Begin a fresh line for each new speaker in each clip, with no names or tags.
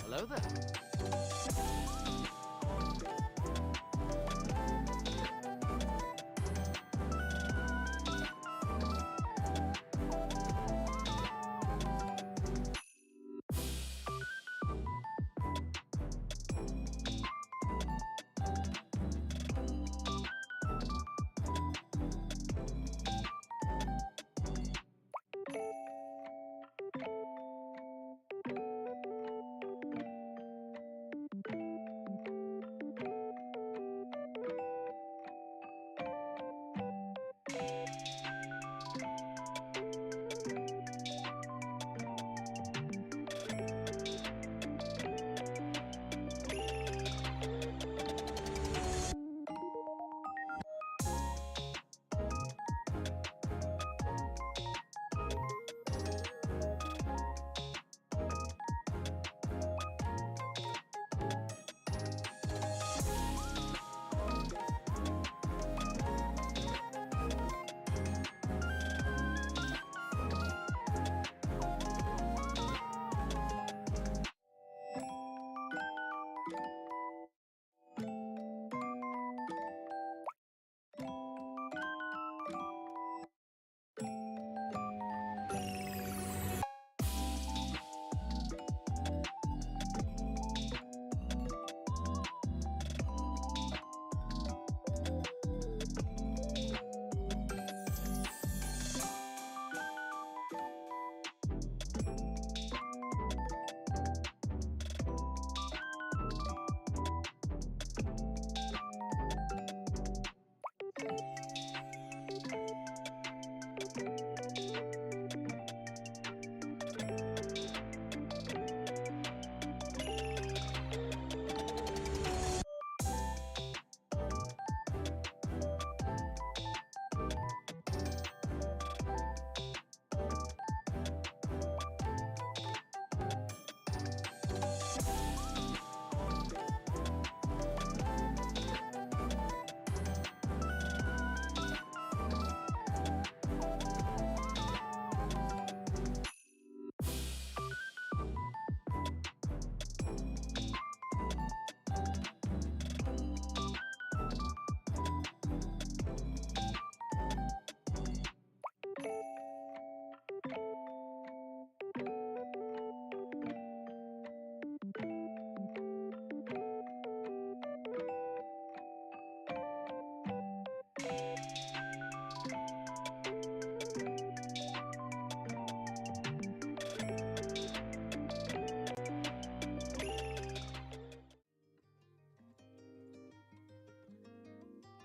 Hello there.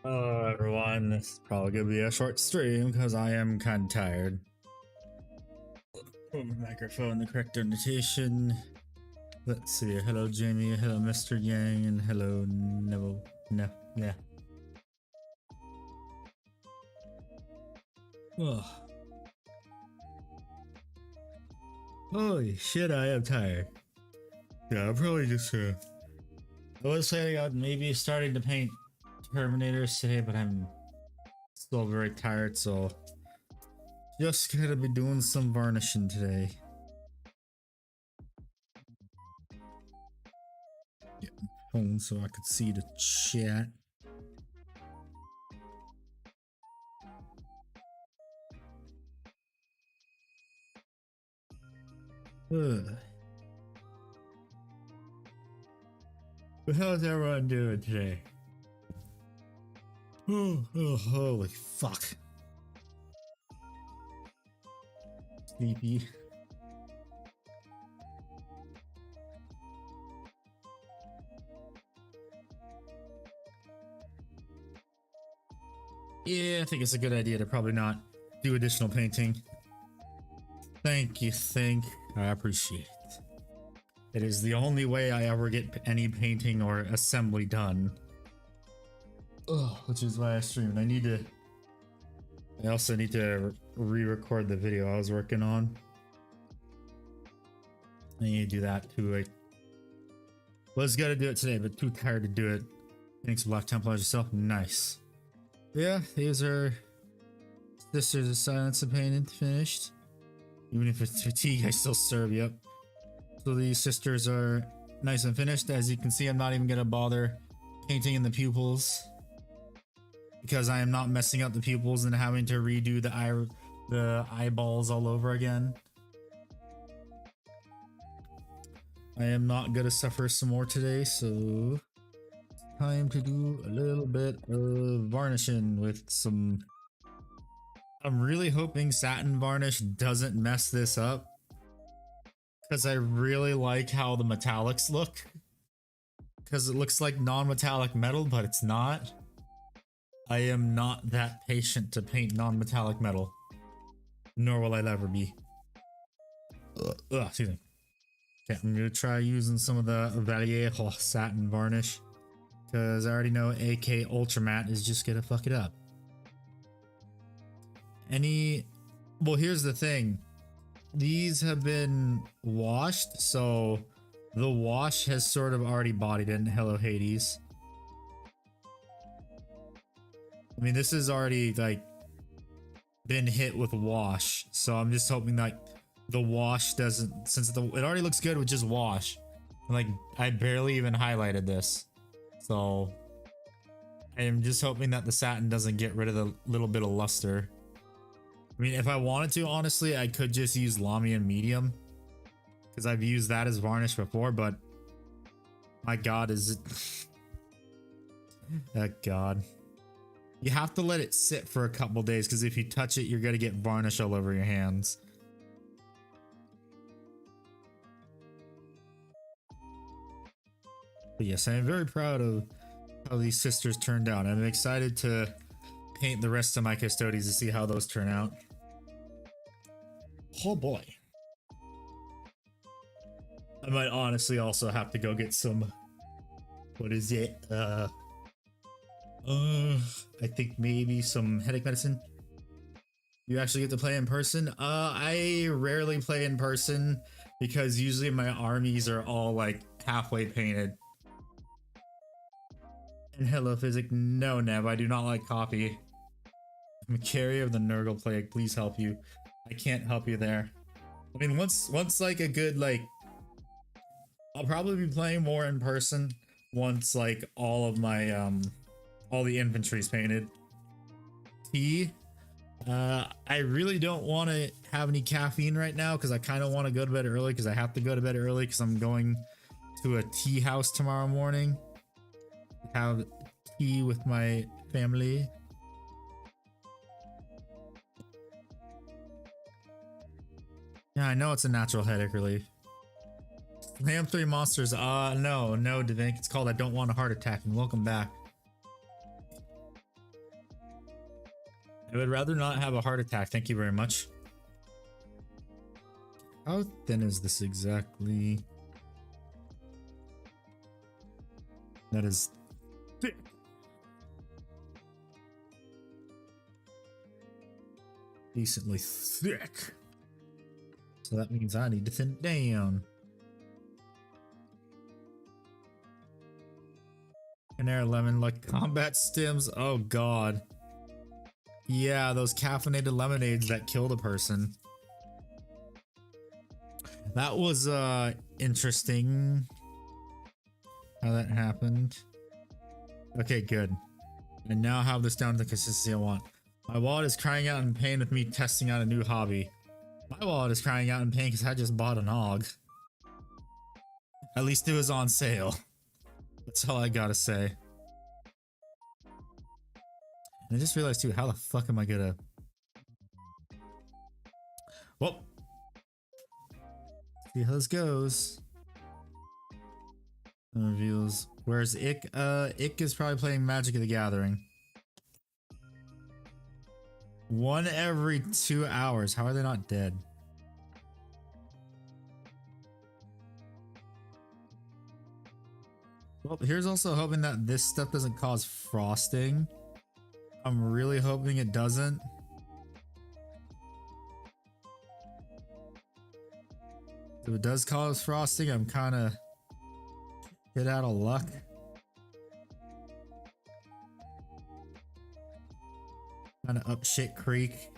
Hello everyone, this is probably gonna be a short stream because I am kind of tired. Put my microphone in the correct indentation. Let's see. Hello Jamie, hello Mr. Yang, and hello Neville. No, yeah. Oh. Holy shit, I am tired. Yeah, I'm probably just I was saying I'm maybe starting to paint Terminators today, but I'm still very tired, so just gonna be doing some varnishing today. Get my phone so I could see the chat. Ugh. But how's everyone doing today? Oh, holy fuck. Sleepy. Yeah, I think it's a good idea to probably not do additional painting. Thank you, I appreciate it. It is the only way I ever get any painting or assembly done. Ugh, which is why I stream. I also need to re-record the video I was working on. I need to do that too. I was gonna do it today, but too tired to do it. Thanks, Black Templars yourself. Nice. Yeah, these are Sisters of Silence and Painted finished. Even if it's fatigue, I still serve. Yep. So these sisters are nice and finished. As you can see, I'm not even gonna bother painting in the pupils because I am not messing up the pupils and having to redo the eyeballs all over again. I am not gonna suffer some more today, so time to do a little bit of varnishing with some. I'm really hoping satin varnish doesn't mess this up because I really like how the metallics look, because it looks like non-metallic metal, but it's not. I am not that patient to paint non-metallic metal, nor will I ever be. Excuse me. Okay, I'm gonna try using some of the Vallejo satin varnish because I already know AK Ultra is just gonna fuck it up. Well, here's the thing. These have been washed, so the wash has sort of already bodied in. Hello, Hades. I mean, this has already like been hit with wash, so I'm just hoping that the wash doesn't, since it already looks good with just wash. Like, I barely even highlighted this, so I am just hoping that the satin doesn't get rid of the little bit of luster. I mean, if I wanted to, honestly, I could just use Lamian Medium because I've used that as varnish before, but my god, is it oh god. You have to let it sit for a couple days because if you touch it, you're gonna get varnish all over your hands. But yes, I am very proud of how these sisters turned out. I'm excited to paint the rest of my Custodes to see how those turn out. Oh boy. I might honestly also have to go get some, what is it? I think maybe some headache medicine. You actually get to play in person? I rarely play in person because usually my armies are all like halfway painted. And hello, Physic. No, Nev, I do not like coffee. I'm a carrier of the Nurgle plague. Please help you. I can't help you there. I mean, once like a good like, I'll probably be playing more in person once like all of my all the infantry's painted. Tea. I really don't want to have any caffeine right now because I kind of want to go to bed early because I have to go to bed early because I'm going to a tea house tomorrow morning. Have tea with my family. Yeah, I know it's a natural headache relief. Slam 3 monsters. No, Divink. It's called I Don't Want a Heart Attack, and welcome back. I would rather not have a heart attack. Thank you very much. How thin is this exactly? That is thick. Decently thick. So that means I need to thin it down. Canary lemon, like combat stims. Oh god. Yeah, those caffeinated lemonades that killed a person. That was interesting how that happened. Okay, good. I now have this down to the consistency I want. My wallet is crying out in pain with me testing out a new hobby. My wallet is crying out in pain because I just bought an AUG. At least it was on sale. That's all I gotta say. And I just realized too, how the fuck am I gonna... Well, see how this goes. Reveals. Where's Ick? Ick is probably playing Magic of the Gathering. 1 every 2 hours. How are they not dead? Well, here's also hoping that this stuff doesn't cause frosting. I'm really hoping it doesn't. If it does cause frosting, I'm kind of hit out of luck. Kind of up shit creek.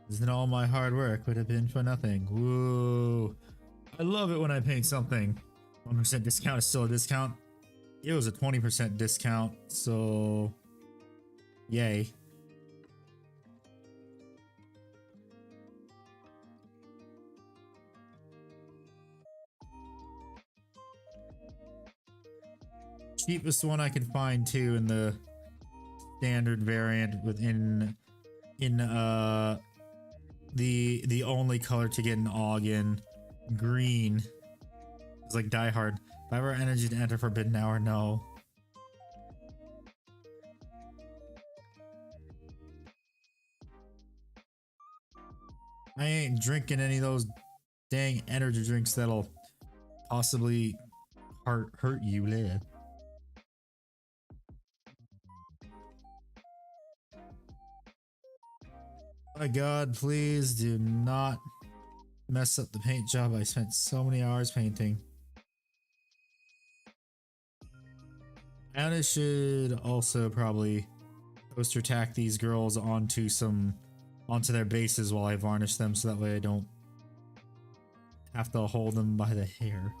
Isn't all my hard work would have been for nothing? Woo! I love it when I paint something. 1% discount is still a discount. It was a 20% discount, so yay. Cheapest one I can find too in the standard variant within the only color to get an AUG in green. It's like Die Hard. 5-hour energy to enter Forbidden Hour, no. I ain't drinking any of those dang energy drinks that'll possibly hurt you later. My god, please do not mess up the paint job I spent so many hours painting. And I should also probably poster tack these girls onto their bases while I varnish them, so that way I don't have to hold them by the hair.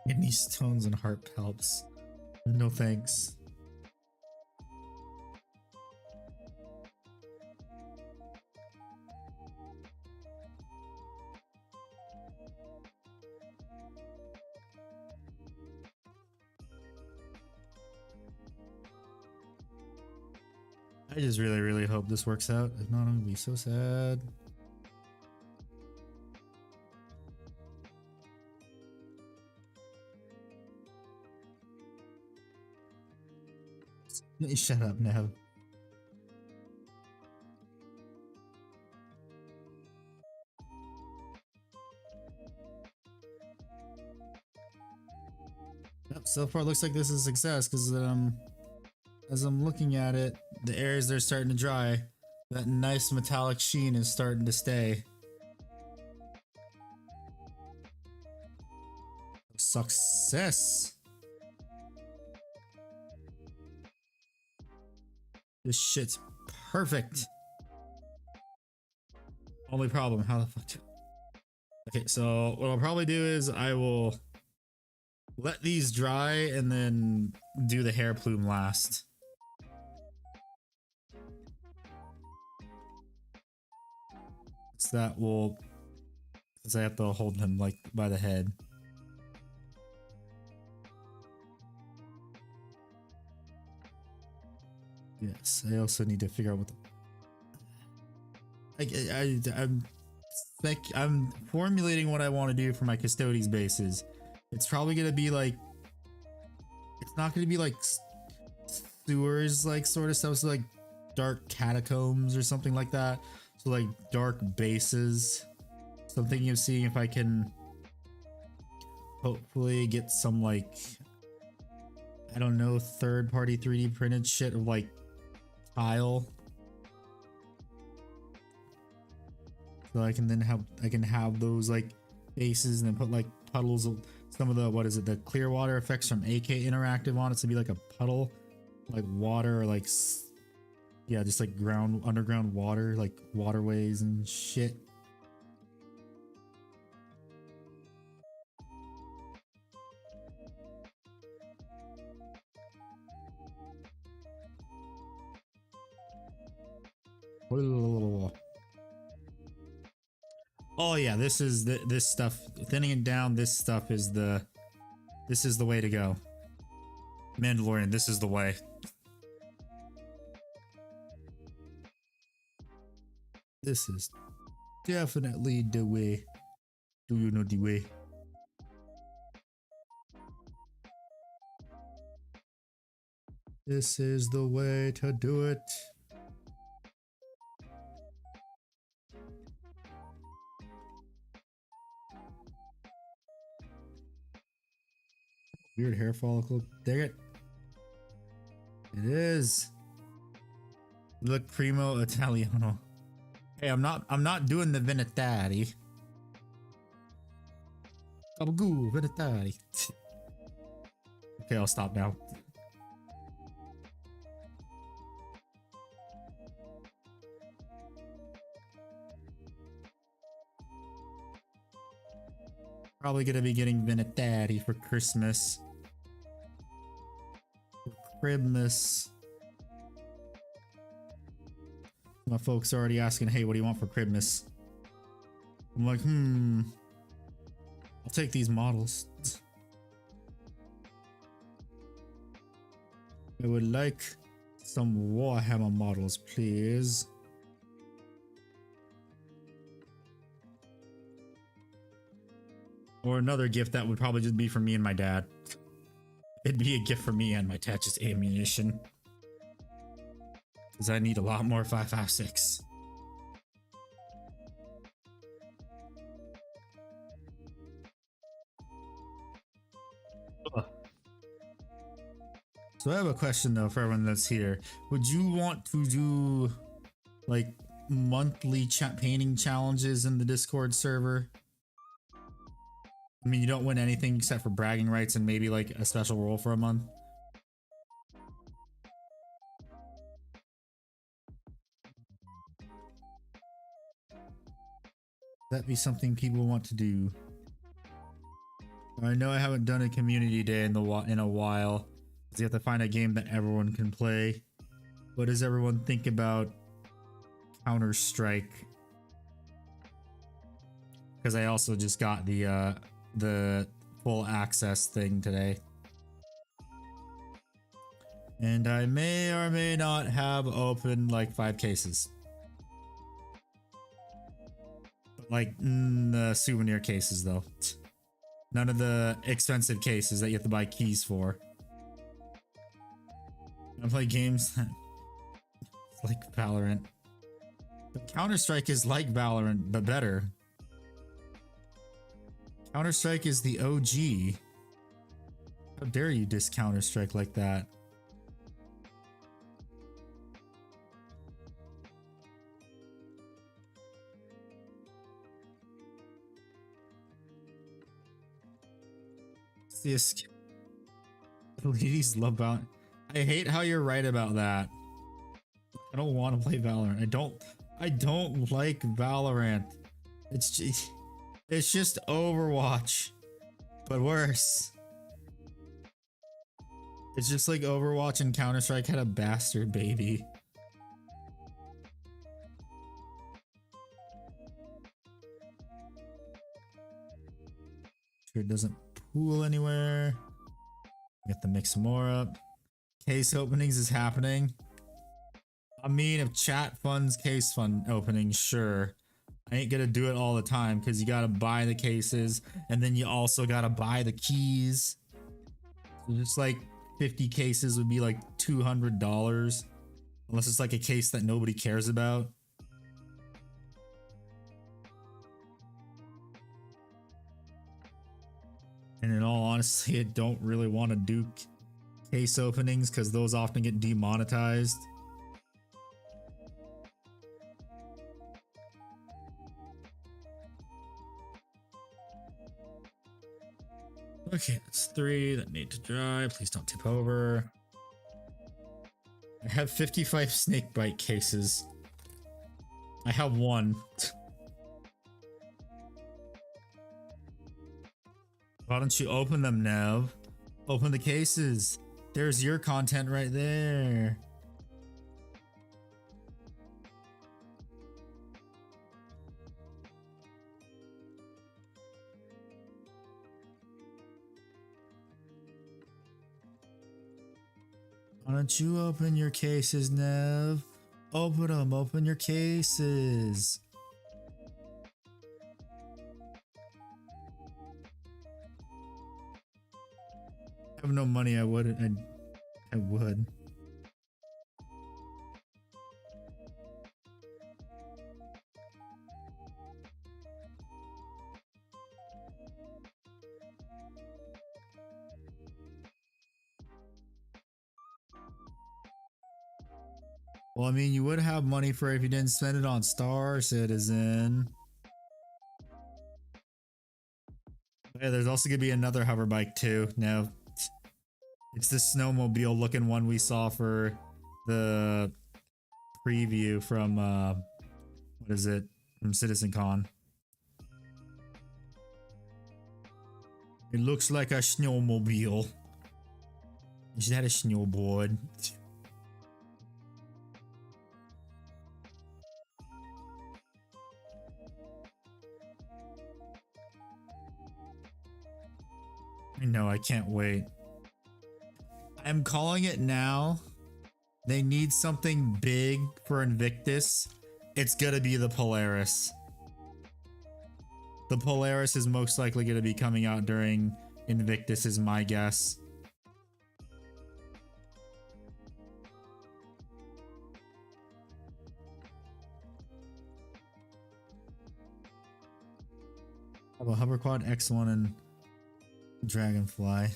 Kidney stones and heart palps. No thanks. I just really hope this works out. If not, I'm gonna be so sad. Shut up, Nev. Yep, so far it looks like this is a success because as I'm looking at it, the areas that are starting to dry, that nice metallic sheen is starting to stay. Success! This shit's perfect. Only problem, how the fuck? Okay, so what I'll probably do is I will let these dry and then do the hair plume last. So that will, because I have to hold them like by the head. Yes, I also need to figure out what the... I'm formulating what I want to do for my Custodes bases. It's probably gonna be like, it's not gonna be like sewers, like sort of stuff. So like dark catacombs or something like that. So like dark bases. So I'm thinking of seeing if I can hopefully get some like, I don't know, third-party 3D printed shit of like tile. So I can then have those like bases and then put like puddles of some of the, what is it, the clear water effects from AK Interactive on it to be like a puddle, like water, or like, yeah, just like underground water, like waterways and shit. Oh yeah, this is this stuff, thinning it down. This stuff is the way to go. Mandalorian, this is the way. This is definitely the way. Do you know the way? This is the way to do it. Weird hair follicle. Dang it. It is. Look, primo Italiano. Hey, I'm not doing the Venetari. Gabagoo, Venetari. Okay, I'll stop now. Probably gonna be getting Venetari for Christmas. Cribmas. My folks are already asking, hey, what do you want for Cribmas? I'm like, I'll take these models. I would like some Warhammer models, please. Or another gift that would probably just be for me and my dad. It'd be a gift for me and my dad, just ammunition. Because I need a lot more 5.56. So I have a question though for everyone that's here. Would you want to do like monthly painting challenges in the Discord server? I mean, you don't win anything except for bragging rights and maybe like a special role for a month. That'd be something people want to do. I know I haven't done a community day in a while. You have to find a game that everyone can play. What does everyone think about Counter-Strike? Because I also just got the full access thing today. And I may or may not have opened like 5 cases. Like the souvenir cases though. None of the expensive cases that you have to buy keys for. I play games that like Valorant. But Counter-Strike is like Valorant, but better. Counter-Strike is the OG. How dare you diss Counter-Strike like that? This ladies love Valorant. I hate how you're right about that. I don't want to play Valorant. I don't like Valorant. It's just Overwatch, but worse. It's just like Overwatch and Counter-Strike had a bastard baby. Sure, it doesn't pool anywhere. Get the mix more up. Case openings is happening. I mean, if chat funds case fund openings, sure. I ain't gonna do it all the time because you gotta buy the cases and then you also gotta buy the keys. So just like 50 cases would be like $200. Unless it's like a case that nobody cares about. And in all honesty, I don't really want to do case openings because those often get demonetized. Okay, that's 3 that need to dry. Please don't tip over. I have 55 snake bite cases. I have 1. Why don't you open them, Nev? Open the cases. There's your content right there. Why don't you open your cases, Nev? Open them. Open your cases. I have no money. I would. I would. Well, I mean, you would have money for it if you didn't spend it on Star Citizen. Yeah, there's also gonna be another hover bike too. Now, it's the snowmobile looking one we saw for the preview from what is it? From CitizenCon. It looks like a snowmobile. Is that a snowboard? I know, I can't wait. I'm calling it now. They need something big for Invictus. It's gonna be the Polaris. The Polaris is most likely gonna be coming out during Invictus, is my guess. I have a Hoverquad X1 and Dragonfly.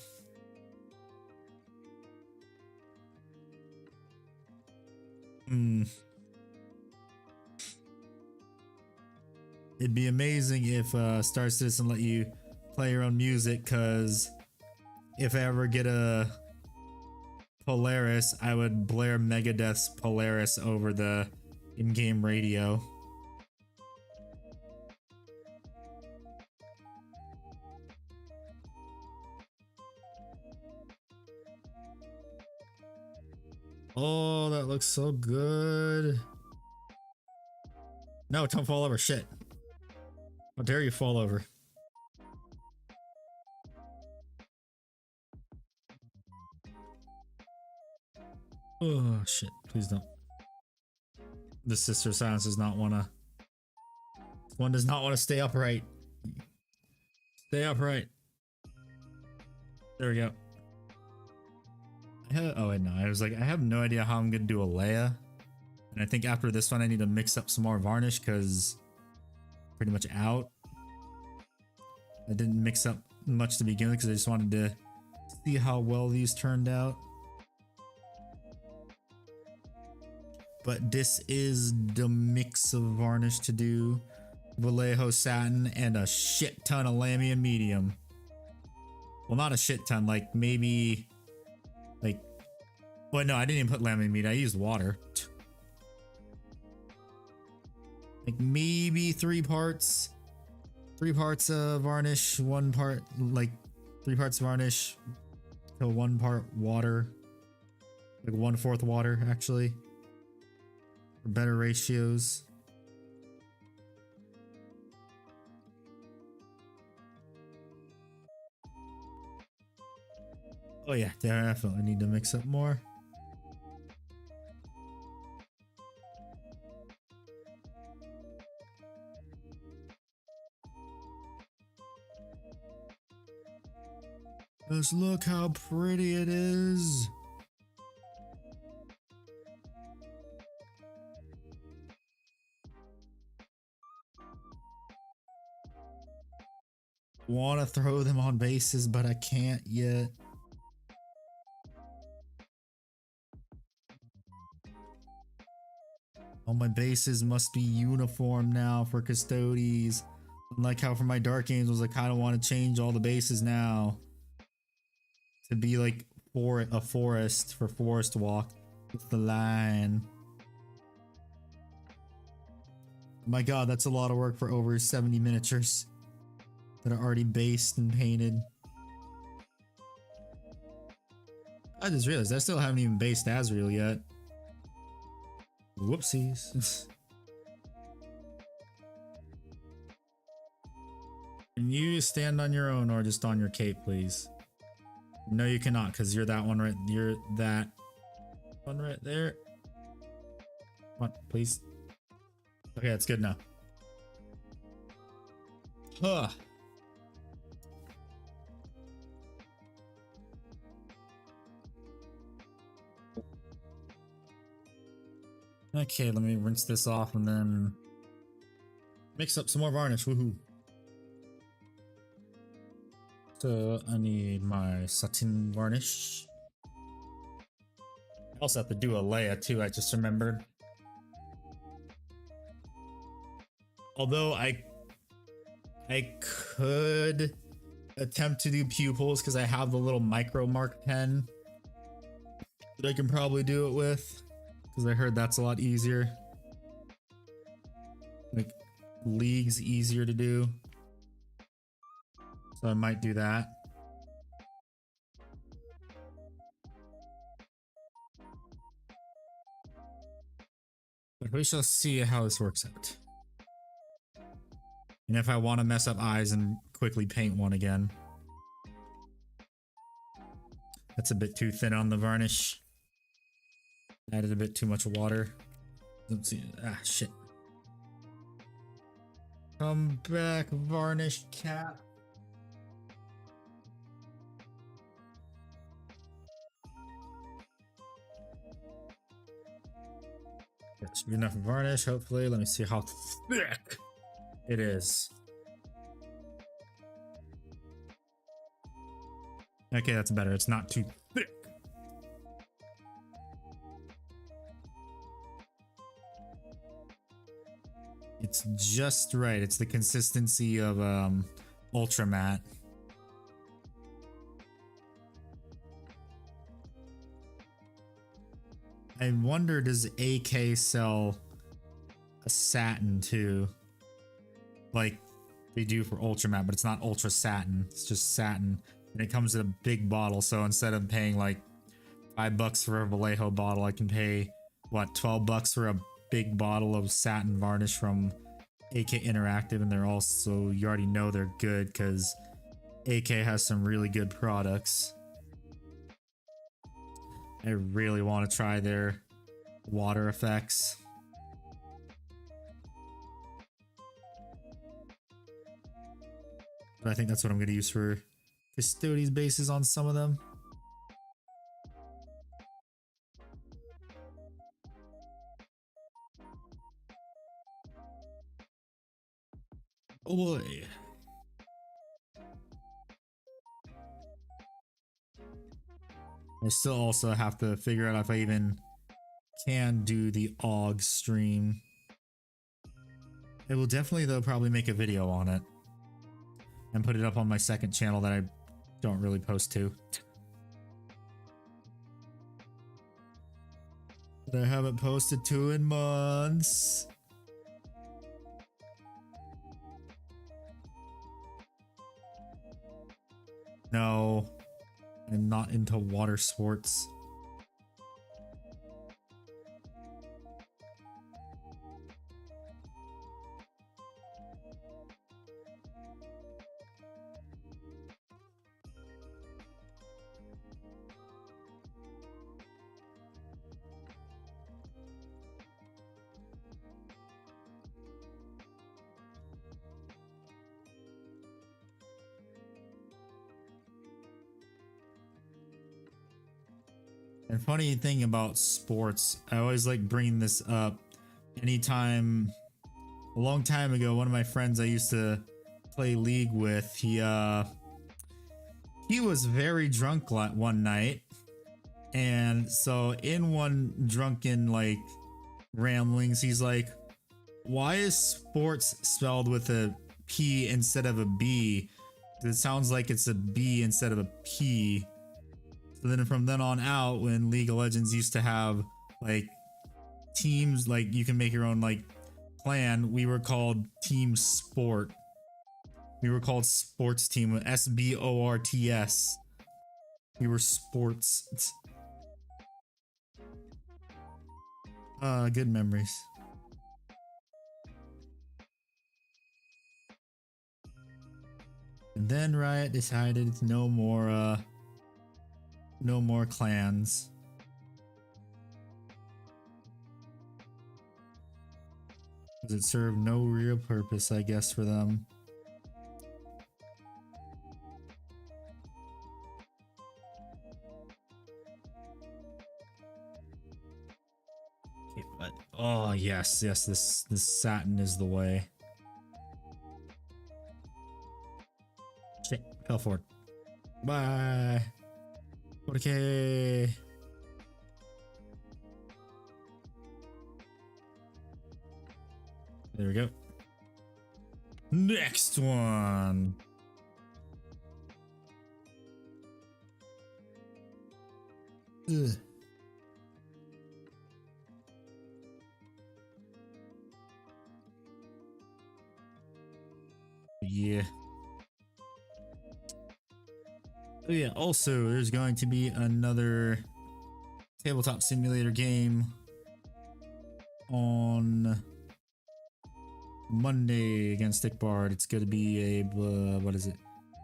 It'd be amazing if Star Citizen let you play your own music, because if I ever get a Polaris, I would blare Megadeth's Polaris over the in-game radio. Oh, that looks so good. No, don't fall over. Shit. How dare you fall over? Oh, shit. Please don't. The Sister Silence does not want to... One does not want to stay upright. Stay upright. There we go. Oh wait, no, I was like, I have no idea how I'm gonna do a Leia. And I think after this one I need to mix up some more varnish because pretty much out. I didn't mix up much to begin with because I just wanted to see how well these turned out. But this is the mix of varnish to do. Vallejo satin and a shit ton of Lamian medium. Well, not a shit ton, like maybe... Like, well, no, I didn't even put lamb meat. I used water. Like maybe 3 parts. 3 parts of varnish, 1 part, like 3 parts varnish to 1 part water. Like 1/4 water, actually. For better ratios. Oh yeah, definitely need to mix up more. Just look how pretty it is. Want to throw them on bases, but I can't yet. All my bases must be uniform now for Custodes. Unlike how for my Dark Angels, I kind of want to change all the bases now to be like for a forest for Forest Walk with the line. My god, that's a lot of work for over 70 miniatures that are already based and painted. I just realized I still haven't even based Azrael yet. Whoopsies. Can you stand on your own or just on your cape, please? No, you cannot, because you're that one right. You're that one right there. Come on, please. Okay, that's good now. Huh. Okay, let me rinse this off and then mix up some more varnish. Woohoo. So I need my satin varnish. I also have to do a Leia too, I just remembered. Although I could attempt to do pupils because I have the little micro mark pen that I can probably do it with. Because I heard that's a lot easier. Like, league's easier to do. So I might do that. But we shall see how this works out. And if I want to mess up eyes and quickly paint one again. That's a bit too thin on the varnish. Added a bit too much water. Let's see. Ah, shit. Come back, varnish cat. That should be enough varnish, hopefully. Let me see how thick it is. Okay, that's better. It's not too thick. It's just right. It's the consistency of Ultra Matte. I wonder, does AK sell a satin too? Like they do for Ultra Matte, but it's not Ultra Satin. It's just satin. And it comes in a big bottle, so instead of paying like $5 for a Vallejo bottle, I can pay, what, $12 for a big bottle of satin varnish from AK Interactive, and they're also, you already know they're good because AK has some really good products. I really want to try their water effects. But I think that's what I'm going to use for Custodes bases on some of them. Oh boy. I still also have to figure out if I even can do the AUG stream. I will definitely, though, probably make a video on it and put it up on my second channel that I don't really post to. That I haven't posted to in months. No, I'm not into water sports. And funny thing about sports, I always like bringing this up anytime. A long time ago, one of my friends I used to play League with, he was very drunk one night, and so in one drunken like ramblings, he's like, "Why is sports spelled with a P instead of a B? It sounds like it's a B instead of a P." So then from then on out, when League of Legends used to have like teams, like you can make your own like clan, we were called Team Sport. We were called Sports Team, SBORTS. We were sports. Good memories. And then Riot decided no more clans. Because it served no real purpose, I guess, for them. Okay, but oh yes, this satin is the way. Shit, fell for it. Bye. Okay. There we go. Next one. Ugh. Yeah. Oh yeah, also there's going to be another tabletop simulator game on Monday against Stickbard. It's gonna be a what is it?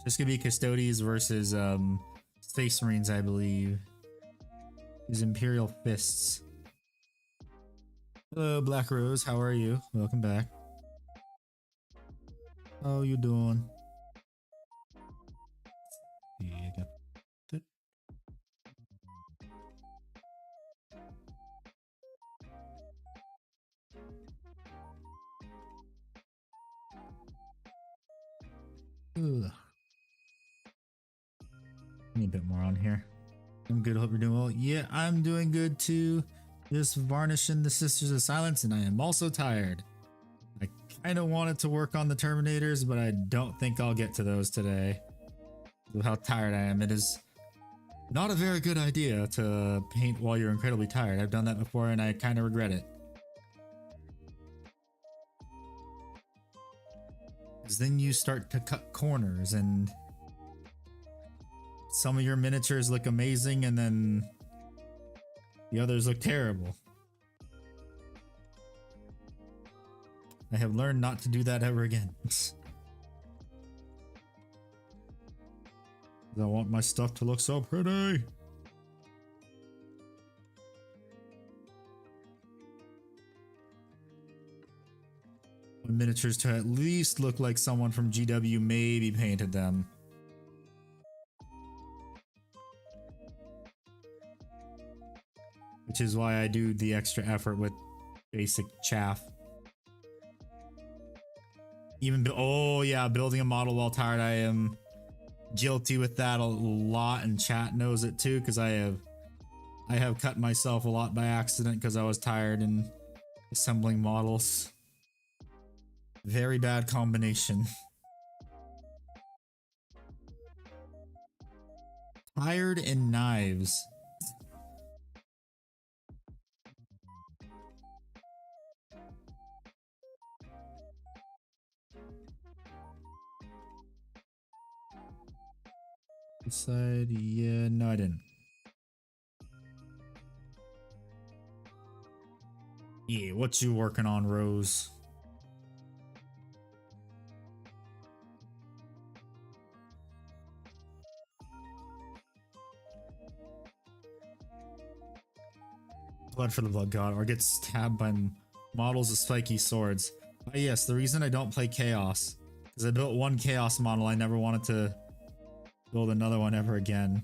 It's gonna be Custodes versus Space Marines, I believe. These Imperial Fists. Hello, Black Rose. How are you? Welcome back. How you doing? Yeah, I got it. Ugh. Need a bit more on here. I'm good. Hope you're doing well. Yeah, I'm doing good too. Just varnishing the Sisters of Silence, and I am also tired. I kind of wanted to work on the Terminators, but I don't think I'll get to those today. With how tired I am, it is not a very good idea to paint while you're incredibly tired. I've done that before, and I kind of regret it. Because then you start to cut corners, and some of your miniatures look amazing, and then the others look terrible. I have learned not to do that ever again. I want my stuff to look so pretty. My miniatures to at least look like someone from GW maybe painted them. Which is why I do the extra effort with basic chaff. Even, oh yeah, building a model while tired, I am guilty with that a lot, and chat knows it too, because I have cut myself a lot by accident because I was tired and assembling models. Very bad combination. Tired and knives. Side, yeah, no, I didn't. Yeah, what you working on, Rose? Blood for the Blood God, or get stabbed by models of spiky swords. Yes, the reason I don't play Chaos is I built one Chaos model. I never wanted to build another one ever again.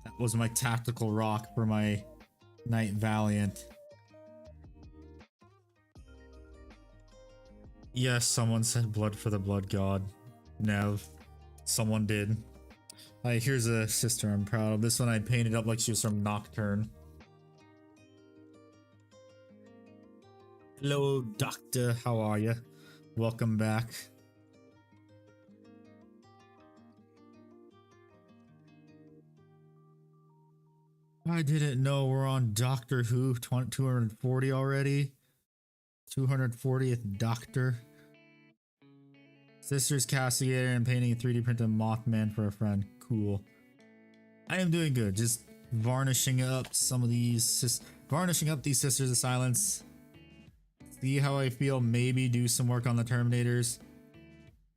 That was my tactical rock for my Knight Valiant. Yes, someone said blood for the blood god. Nev. Someone did. Here's a sister I'm proud of. This one I painted up like she was from Nocturne. Hello, Doctor. How are you? Welcome back. I didn't know we're on Doctor Who 240 already. 240th Doctor. Sister's castigator and painting a 3D printed Mothman for a friend. Cool. I am doing good. Just varnishing up some of these. Varnishing up these Sisters of Silence. See how I feel. Maybe do some work on the Terminators.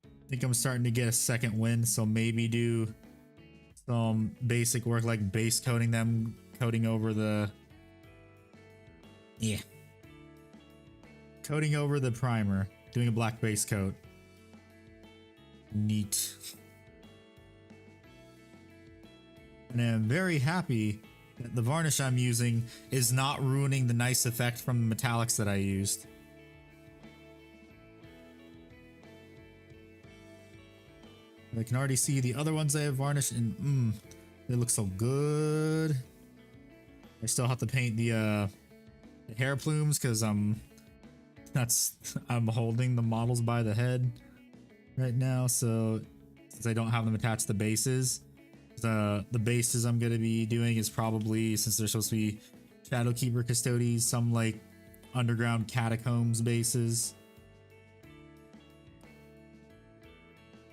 I think I'm starting to get a second win, so maybe do some basic work like base coating them, coating over the coating over the primer, doing a black base coat. Neat. And I'm very happy that the varnish I'm using is not ruining the nice effect from the metallics that I used. I can already see the other ones I have varnished and they look so good. I still have to paint the hair plumes because I'm holding the models by the head right now, so since I don't have them attached to bases, the bases I'm gonna be doing is probably, since they're supposed to be Shadowkeeper Custodes, some like underground catacombs bases.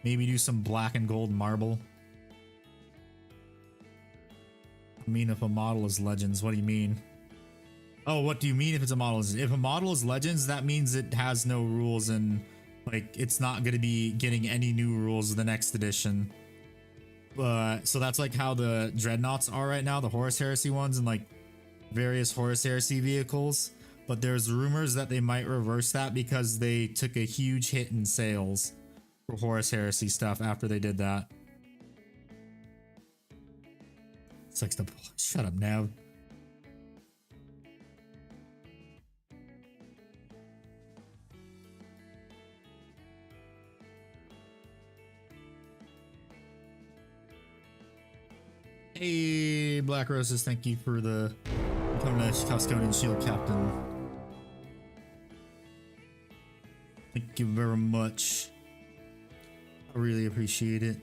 Maybe do some black and gold marble. I mean, if a model is Legends, what do you mean? Oh, what do you mean if it's a model? If a model is Legends, that means it has no rules and like it's not going to be getting any new rules in the next edition. So that's like how the Dreadnoughts are right now, the Horus Heresy ones, and like various Horus Heresy vehicles. But there's rumors that they might reverse that because they took a huge hit in sales for Horus Heresy stuff after they did that. It's like, shut up, Nav. Hey, Black Roses, thank you for the becoming a Custodian Shield Captain. Thank you very much. I really appreciate it.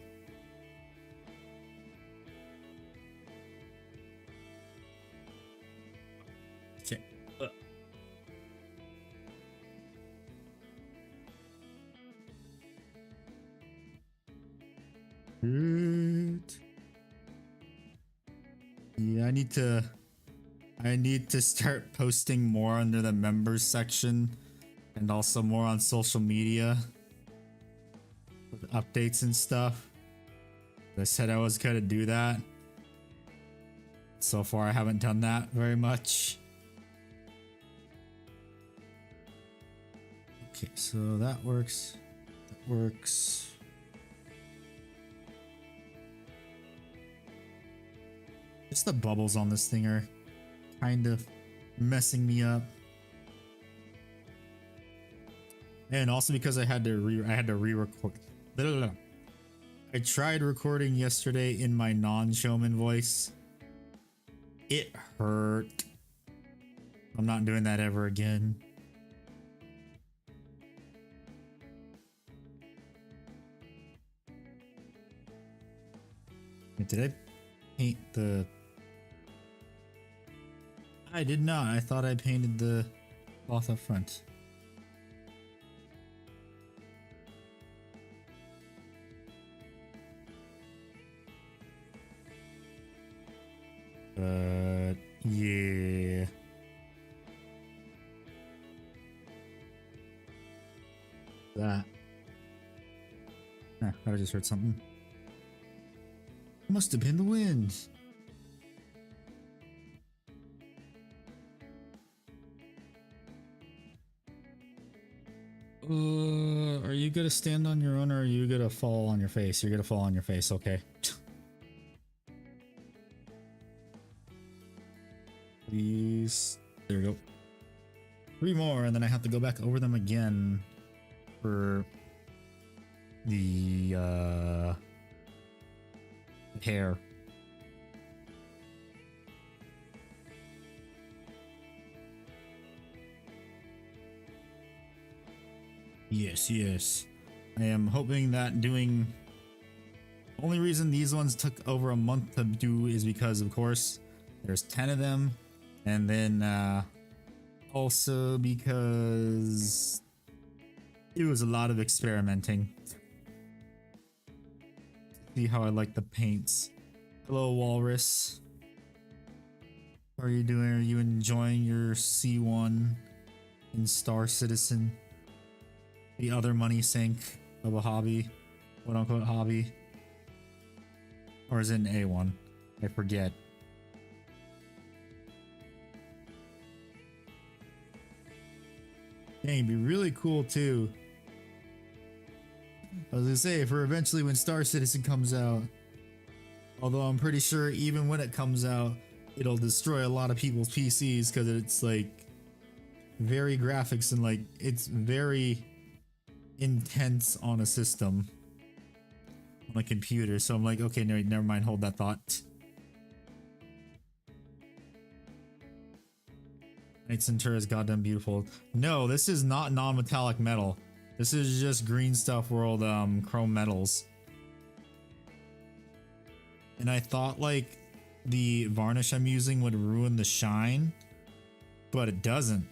Okay. Good. Yeah, I need to start posting more under the members section and also more on social media with updates and stuff. I said I was gonna do that. So far I haven't done that very much. Okay, so that works. That works. Just the bubbles on this thing are kind of messing me up. And also because I had to re-record. I tried recording yesterday in my non-showman voice. It hurt. I'm not doing that ever again. Did I paint the... I did not. I thought I painted the cloth up front. Yeah. That. Ah, I just heard something. Must have been the wind. Are you gonna stand on your own or are you gonna fall on your face? You're gonna fall on your face, okay. Please. There we go. 3 more, and then I have to go back over them again for the hair. Yes, yes. I am hoping that doing... Only reason these ones took over a month to do is because, of course, there's 10 of them. And then also because it was a lot of experimenting. See how I like the paints. Hello, Walrus. How are you doing? Are you enjoying your C1 in Star Citizen? The other money sink of a hobby, quote unquote hobby. Or is it an A1? I forget. Dang, it'd be really cool too. I was gonna say, for eventually when Star Citizen comes out. Although I'm pretty sure even when it comes out, it'll destroy a lot of people's PCs because it's like very graphics and like it's very intense on a system. On a computer, so I'm like, okay, no, never mind, hold that thought. Knight Centura is goddamn beautiful. No, this is not non-metallic metal. This is just Green Stuff World chrome metals. And I thought like the varnish I'm using would ruin the shine, but it doesn't.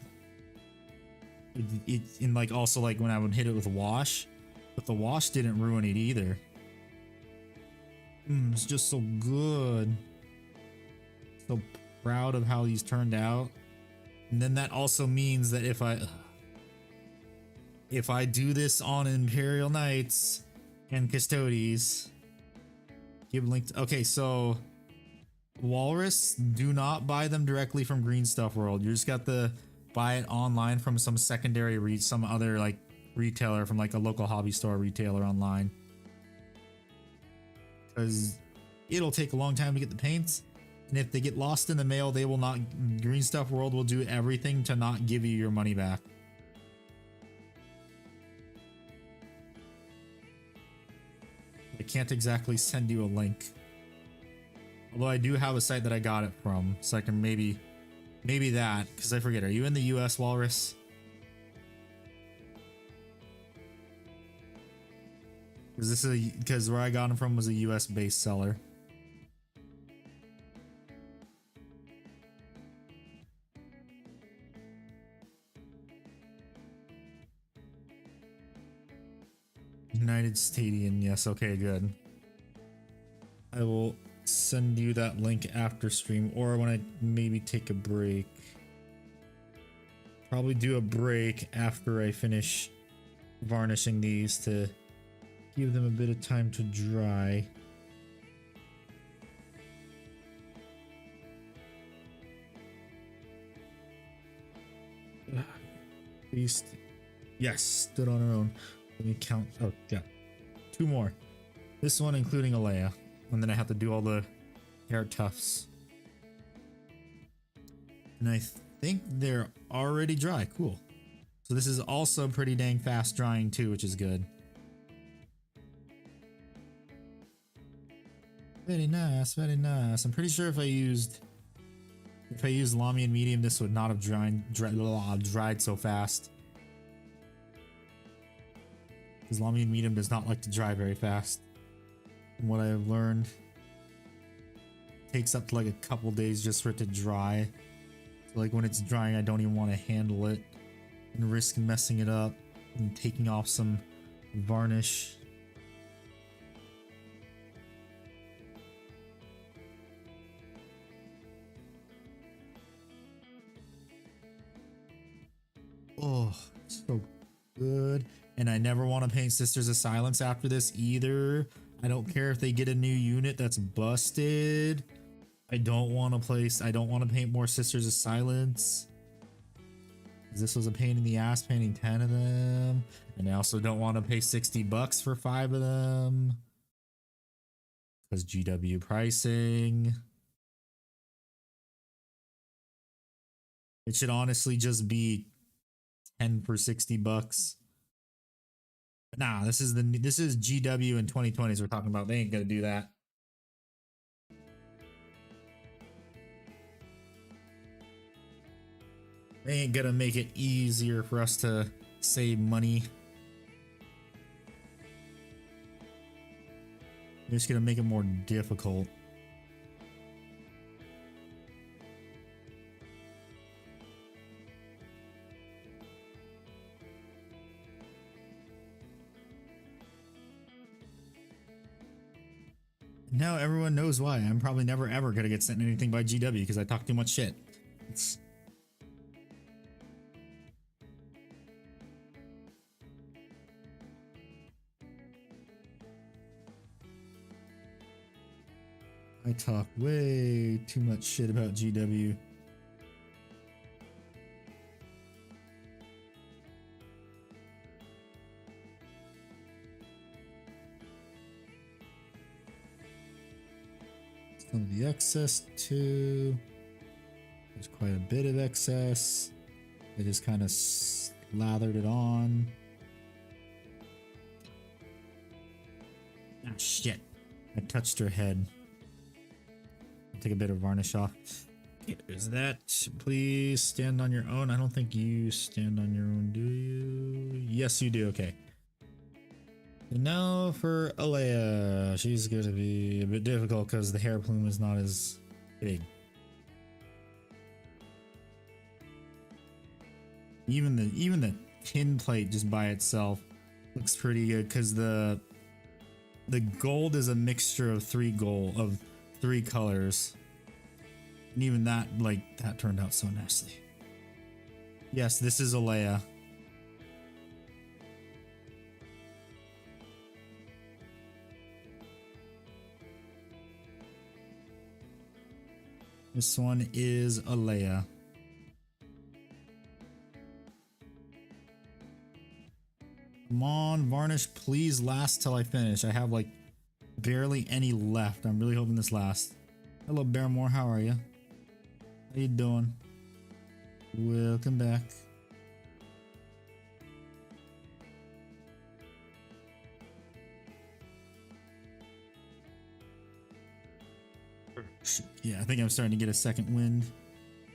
And like also like when I would hit it with wash, but the wash didn't ruin it either. It's just so good. So proud of how these turned out. And then that also means that if I do this on Imperial Knights and Custodes, give link to, okay, so Walrus, do not buy them directly from Green Stuff World. You just got to buy it online from some secondary some other like retailer, from like a local hobby store retailer online. Because it'll take a long time to get the paints, and if they get lost in the mail, they will not. Green Stuff World will do everything to not give you your money back. I can't exactly send you a link, although I do have a site that I got it from, so I can maybe that, because I forget. Are you in the US, Walrus? Because where I got them from was a US based seller. United Stadium, yes, okay, good. I will send you that link after stream, or when I maybe take a break. Probably do a break after I finish varnishing these to give them a bit of time to dry. Beast. Yes, stood on her own. Let me count. Oh, yeah. 2 more. This one including Alea. And then I have to do all the hair tufts. And I think they're already dry. Cool. So this is also pretty dang fast drying too, which is good. Very nice, very nice. I'm pretty sure if I used Lamian medium, this would not have dried so fast. Because Lamian medium does not like to dry very fast. From what I have learned, it takes up to like a couple days just for it to dry. So like when it's drying, I don't even want to handle it and risk messing it up and taking off some varnish. Oh, so good. And I never want to paint Sisters of Silence after this either. I don't care if they get a new unit that's busted. I don't want to paint more Sisters of Silence. This was a pain in the ass painting 10 of them. And I also don't want to pay $60 for 5 of them. Because GW pricing. It should honestly just be 10 for 60 bucks. But nah, this is GW in 2020s we're talking about. They ain't gonna do that. They ain't gonna make it easier for us to save money. They're just gonna make it more difficult. Now everyone knows why. I'm probably never ever gonna get sent anything by GW because I talk too much shit. I talk way too much shit about GW. Some of the excess too. There's quite a bit of excess. I just kind of slathered it on. Ah, shit. I touched her head. I'll take a bit of varnish off. Okay, there's that. Please stand on your own. I don't think you stand on your own, do you? Yes, you do. Okay. And now for Alea. She's going to be a bit difficult because the hair plume is not as big. Even the tin plate just by itself looks pretty good because the gold is a mixture of three colors. And even that, like, that turned out so nicely. Yes, this is Alea. This one is Alea. Come on, varnish, please last till I finish. I have like barely any left. I'm really hoping this lasts. Hello, Barrymore, how are you? How you doing? Welcome back. Yeah, I think I'm starting to get a second wind.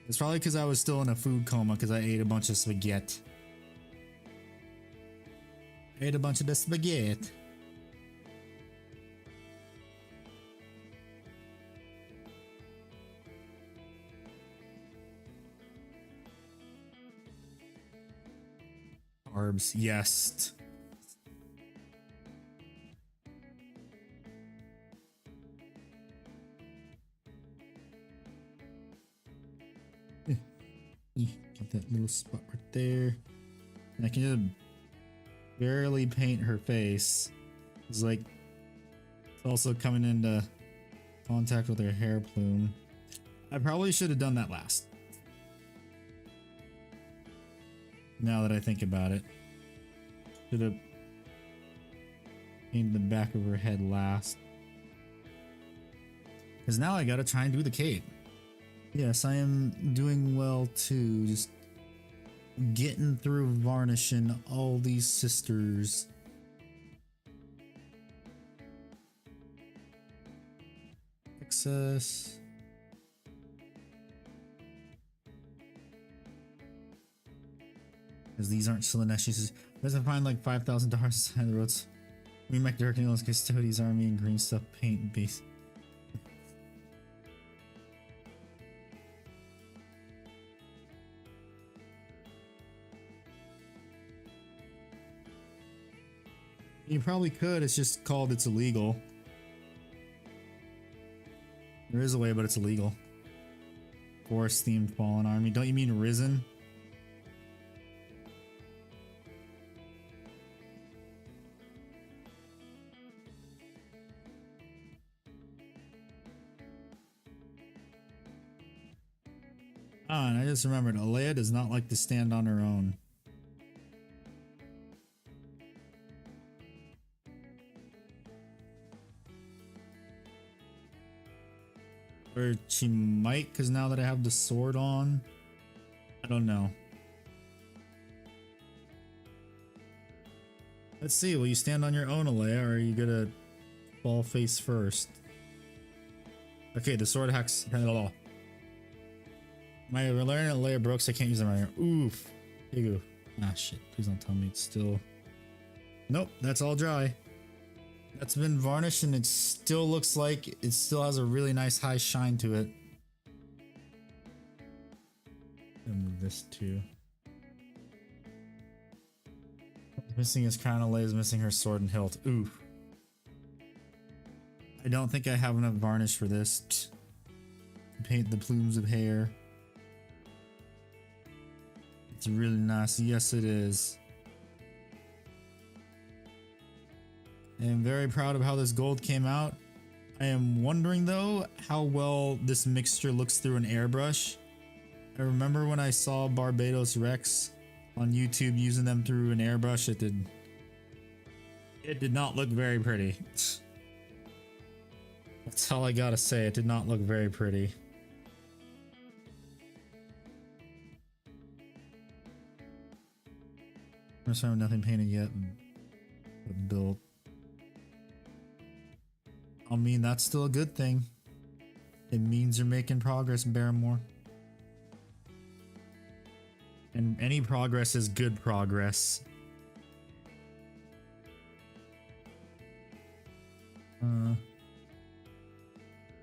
It's probably because I was still in a food coma because I ate a bunch of spaghetti. Ate a bunch of the spaghetti. Carbs, yes. Get that little spot right there. And I can just barely paint her face. It's like it's also coming into contact with her hair plume. I probably should have done that last. Now that I think about it, should have painted the back of her head last. Because now I gotta try and do the cape. Yes, I am doing well too. Just getting through varnishing all these sisters. Excess. Because these aren't Silineshes. There's a find like $5,000 inside the roads. We make the Hercules Custodes army and green stuff paint base. You probably could, it's just called it's illegal. There is a way, but it's illegal. Forest themed fallen army. Don't you mean risen? Ah, and I just remembered, Alea does not like to stand on her own. Or she might, because now that I have the sword on. don't know. Let's see. Will you stand on your own, Alea, or are you gonna fall face first? Okay, the sword hacks. My Valerian Alea broke, so I can't use them right here. Oof. Ew. Ah, shit. Please don't tell me it's still. Nope, that's all dry. That's been varnished, and it still looks like it still has a really nice high shine to it. Move this too. Missing his crown, Alea is missing her sword and hilt. Oof. I don't think I have enough varnish for this. Paint the plumes of hair. It's really nice. Yes, it is. I am very proud of how this gold came out. I am wondering though how well this mixture looks through an airbrush. I remember when I saw Barbados Rex on YouTube using them through an airbrush, it did not look very pretty. That's all I gotta say. It did not look very pretty. I'm sorry, nothing painted yet, but built. I mean, that's still a good thing. It means you're making progress, Barrymore. And any progress is good progress.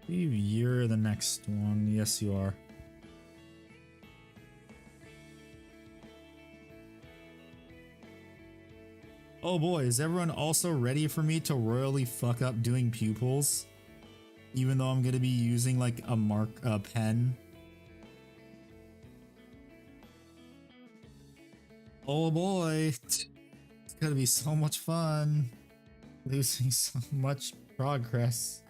You're the next one. Yes, you are. Oh boy, is everyone also ready for me to royally fuck up doing pupils? Even though I'm gonna be using like a pen. Oh boy, it's gonna be so much fun. Losing so much progress.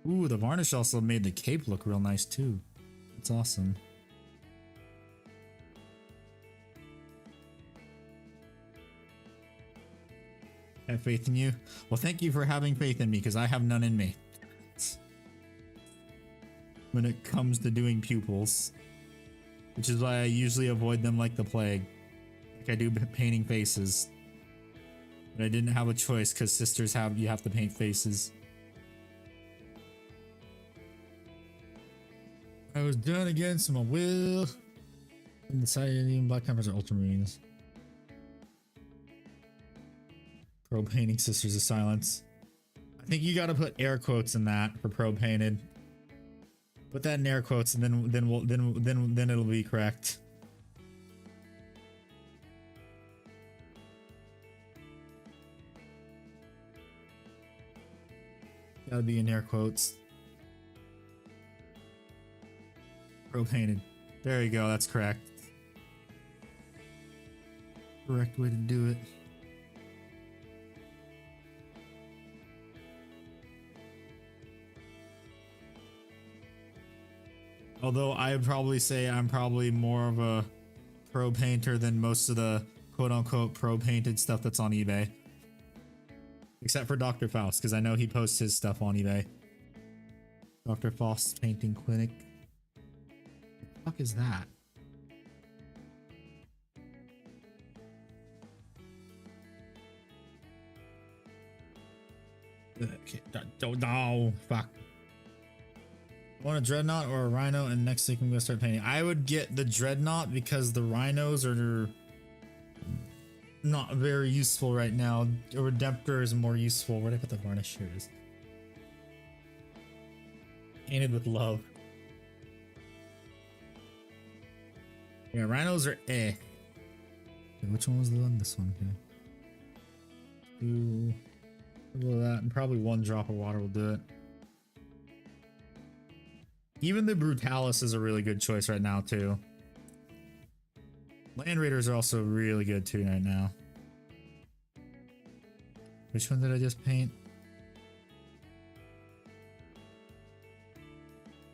Ooh, the varnish also made the cape look real nice too. That's awesome. I have faith in you. Well, thank you for having faith in me, because I have none in me. When it comes to doing pupils. Which is why I usually avoid them like the plague. Like I do painting faces. But I didn't have a choice, because sisters you have to paint faces. I was done against my will. And decided even Black Campers are Ultramarines. Pro painting Sisters of Silence. I think you gotta put air quotes in that for pro painted. Put that in air quotes, and then it'll be correct. Gotta be in air quotes. Pro painted. There you go. That's correct. Correct way to do it. Although I would probably say I'm probably more of a pro painter than most of the quote-unquote pro painted stuff that's on eBay. Except for Dr. Faust, because I know he posts his stuff on eBay. Dr. Faust's Painting Clinic. What the fuck is that? Okay, no, fuck. Want a dreadnought or a rhino, and next week I'm gonna start painting. I would get the dreadnought because the rhinos are not very useful right now. A redemptor is more useful. Where did I put the varnish? Here it is. Painted with love. Yeah, rhinos are eh. Okay, which one was the one? This one. Okay. Do a little of that, and probably one drop of water will do it. Even the Brutalis is a really good choice right now, too. Land Raiders are also really good, too, right now. Which one did I just paint?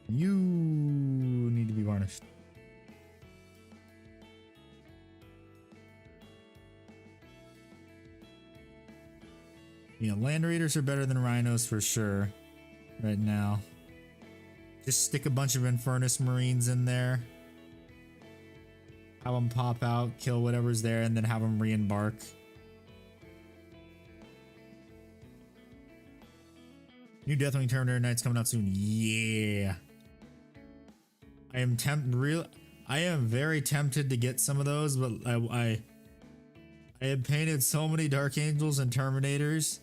You need to be varnished. Yeah, Land Raiders are better than Rhinos for sure, right now. Just stick a bunch of Infernus Marines in there. Have them pop out, kill whatever's there, and then have them re-embark. New Deathwing Terminator Knights coming out soon. Yeah. I am very tempted to get some of those, but I have painted so many Dark Angels and Terminators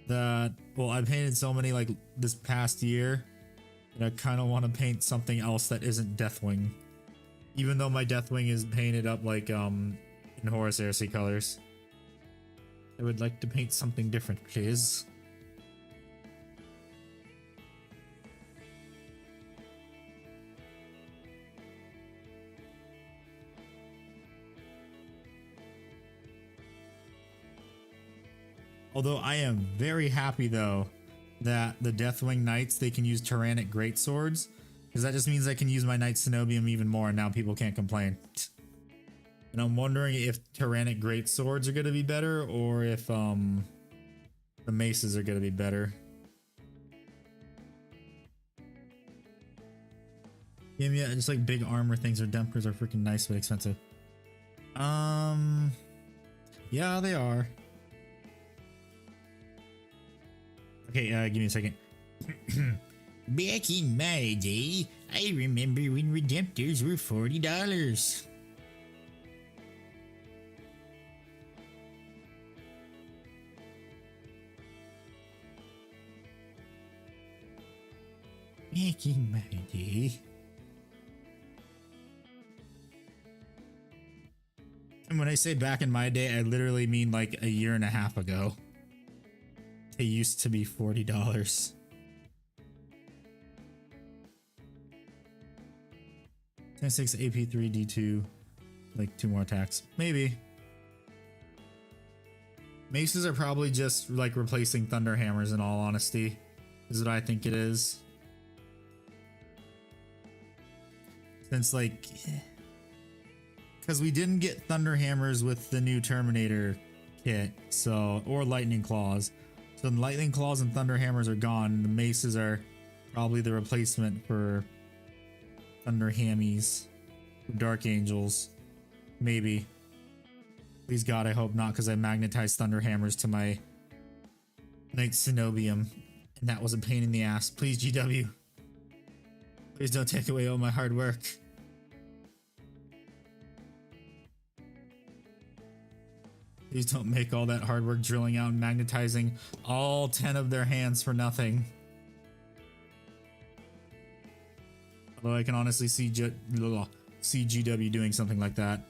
that, well, I painted so many like this past year that I kind of want to paint something else that isn't Deathwing. Even though my Deathwing is painted up like in Horus Heresy colors. I would like to paint something different, please. Although I am very happy though that the Deathwing Knights, they can use Tyrannic Greatswords, because that just means I can use my Knight Cenobium even more, and now people can't complain. And I'm wondering if Tyrannic Greatswords are going to be better, or if the Maces are going to be better. Yeah, just like big armor things or Dempers are freaking nice but expensive. Yeah, they are. Okay, give me a second. Back in my day, I remember when Redemptors were $40. Back in my day. And when I say back in my day, I literally mean like a year and a half ago. They used to be $40. 10-6 AP 3 D2, like 2 more attacks, maybe. Maces are probably just like replacing Thunder Hammers. In all honesty, is what I think it is. Since like, because we didn't get Thunder Hammers with the new Terminator kit, so, or Lightning Claws. So the Lightning Claws and Thunder Hammers are gone. The Maces are probably the replacement for Thunder Hammies, Dark Angels, maybe. Please God, I hope not, because I magnetized Thunder Hammers to my Knight Cenobium, and that was a pain in the ass. Please, GW. Please don't take away all my hard work. Please don't make all that hard work drilling out and magnetizing all 10 of their hands for nothing. Although I can honestly see GW doing something like that.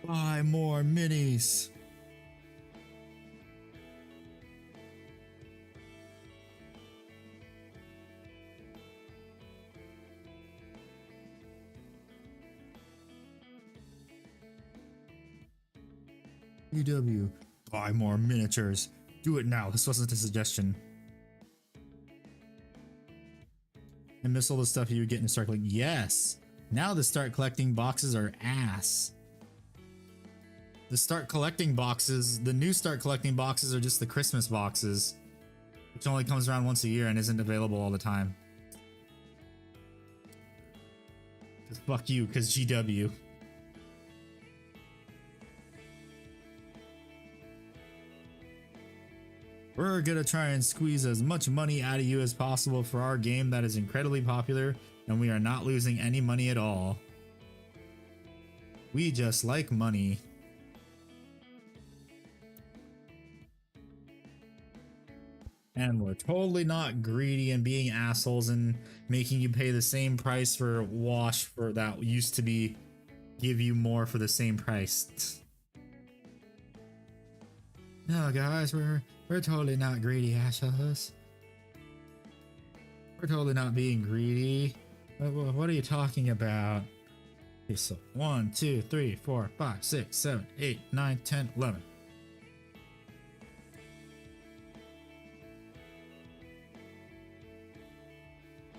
Buy more minis. GW, buy more miniatures. Do it now. This wasn't a suggestion. I miss all the stuff you would get in Start Collecting. Yes. Now the Start Collecting boxes are ass. The Start Collecting boxes, the new Start Collecting boxes are just the Christmas boxes, which only comes around once a year and isn't available all the time. Just fuck you, cause GW. We're gonna try and squeeze as much money out of you as possible for our game that is incredibly popular, and we are not losing any money at all. We just like money. And we're totally not greedy and being assholes and making you pay the same price for wash for that used to be give you more for the same price. No, guys, we're totally not greedy assholes. We're totally not being greedy. What are you talking about? Okay, so 1, 2, 3, 4, 5, 6, 7, 8, 9, 10, 11.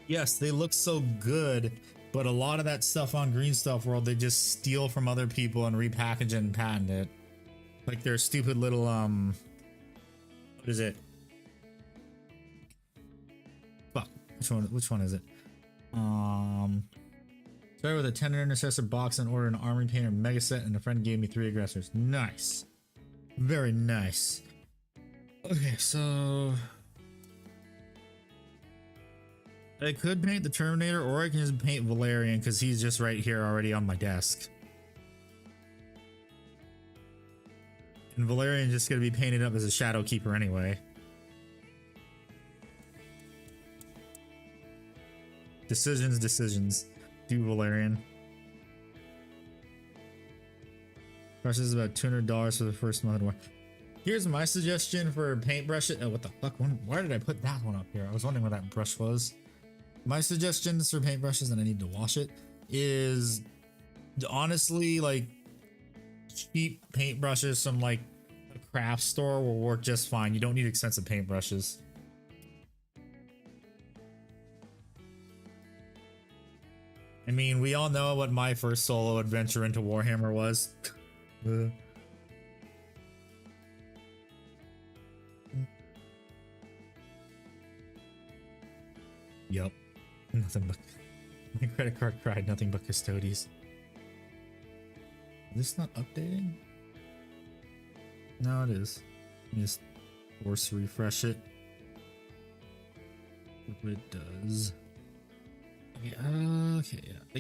Yes, they look so good, but a lot of that stuff on Green Stuff World, they just steal from other people and repackage it and patent it. Like their stupid little What is it? Fuck. Which one is it? Started with a 10 intercessor box and ordered an armory painter mega set, and a friend gave me 3 aggressors. Nice. Very nice. Okay, so I could paint the Terminator, or I can just paint Valerian because he's just right here already on my desk. And Valerian's just gonna be painted up as a Shadow Keeper anyway. Decisions. Do Valerian. Price is about $200 for the first month of war. Here's my suggestion for paintbrush. Oh, what the fuck? Why did I put that one up here? I was wondering where that brush was. My suggestions for paintbrushes, and I need to wash it, is honestly like cheap paintbrushes from like a craft store will work just fine. You don't need expensive paintbrushes. I mean, we all know what my first solo adventure into Warhammer was. Yup. Nothing but my credit card cried nothing but Custodes. Is this not updating? No, it is. Let me just force refresh it. What it does. Okay, yeah. I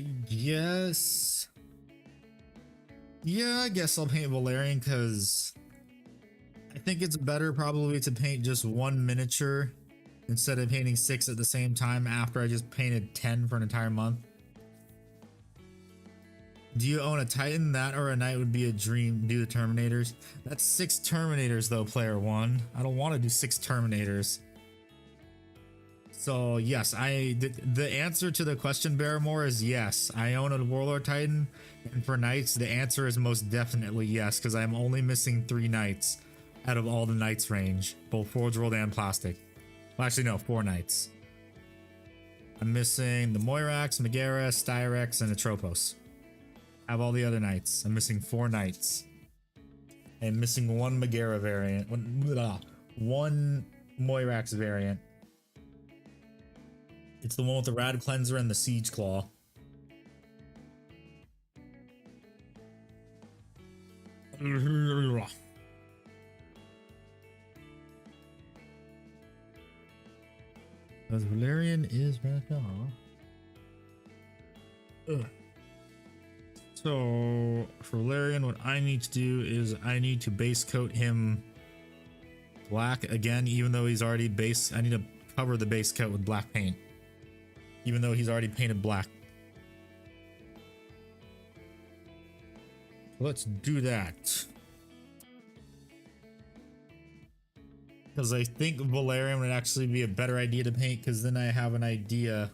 guess I'll paint Valerian because I think it's better probably to paint just one miniature instead of painting 6 at the same time after I just painted 10 for an entire month. Do you own a Titan? That or a Knight would be a dream. Do the Terminators. That's 6 Terminators though, player 1. I don't want to do 6 Terminators. So yes, the answer to the question, Barrymore, is yes. I own a Warlord Titan, and for Knights, the answer is most definitely yes, because I'm only missing 3 Knights out of all the Knights range, both Forge World and Plastic. Well, actually, no, 4 Knights. I'm missing the Moirax, Megara, Styrex, and Atropos. I have all the other Knights. I'm missing 4 Knights. I'm missing 1 Megara variant, one Moirax variant. It's the one with the Rad Cleanser and the Siege Claw. As Valerian is right now. So for Valerian, what I need to do is I need to base coat him black again, even though he's already base. I need to cover the base coat with black paint, even though he's already painted black. Let's do that. Because I think Valerian would actually be a better idea to paint, because then I have an idea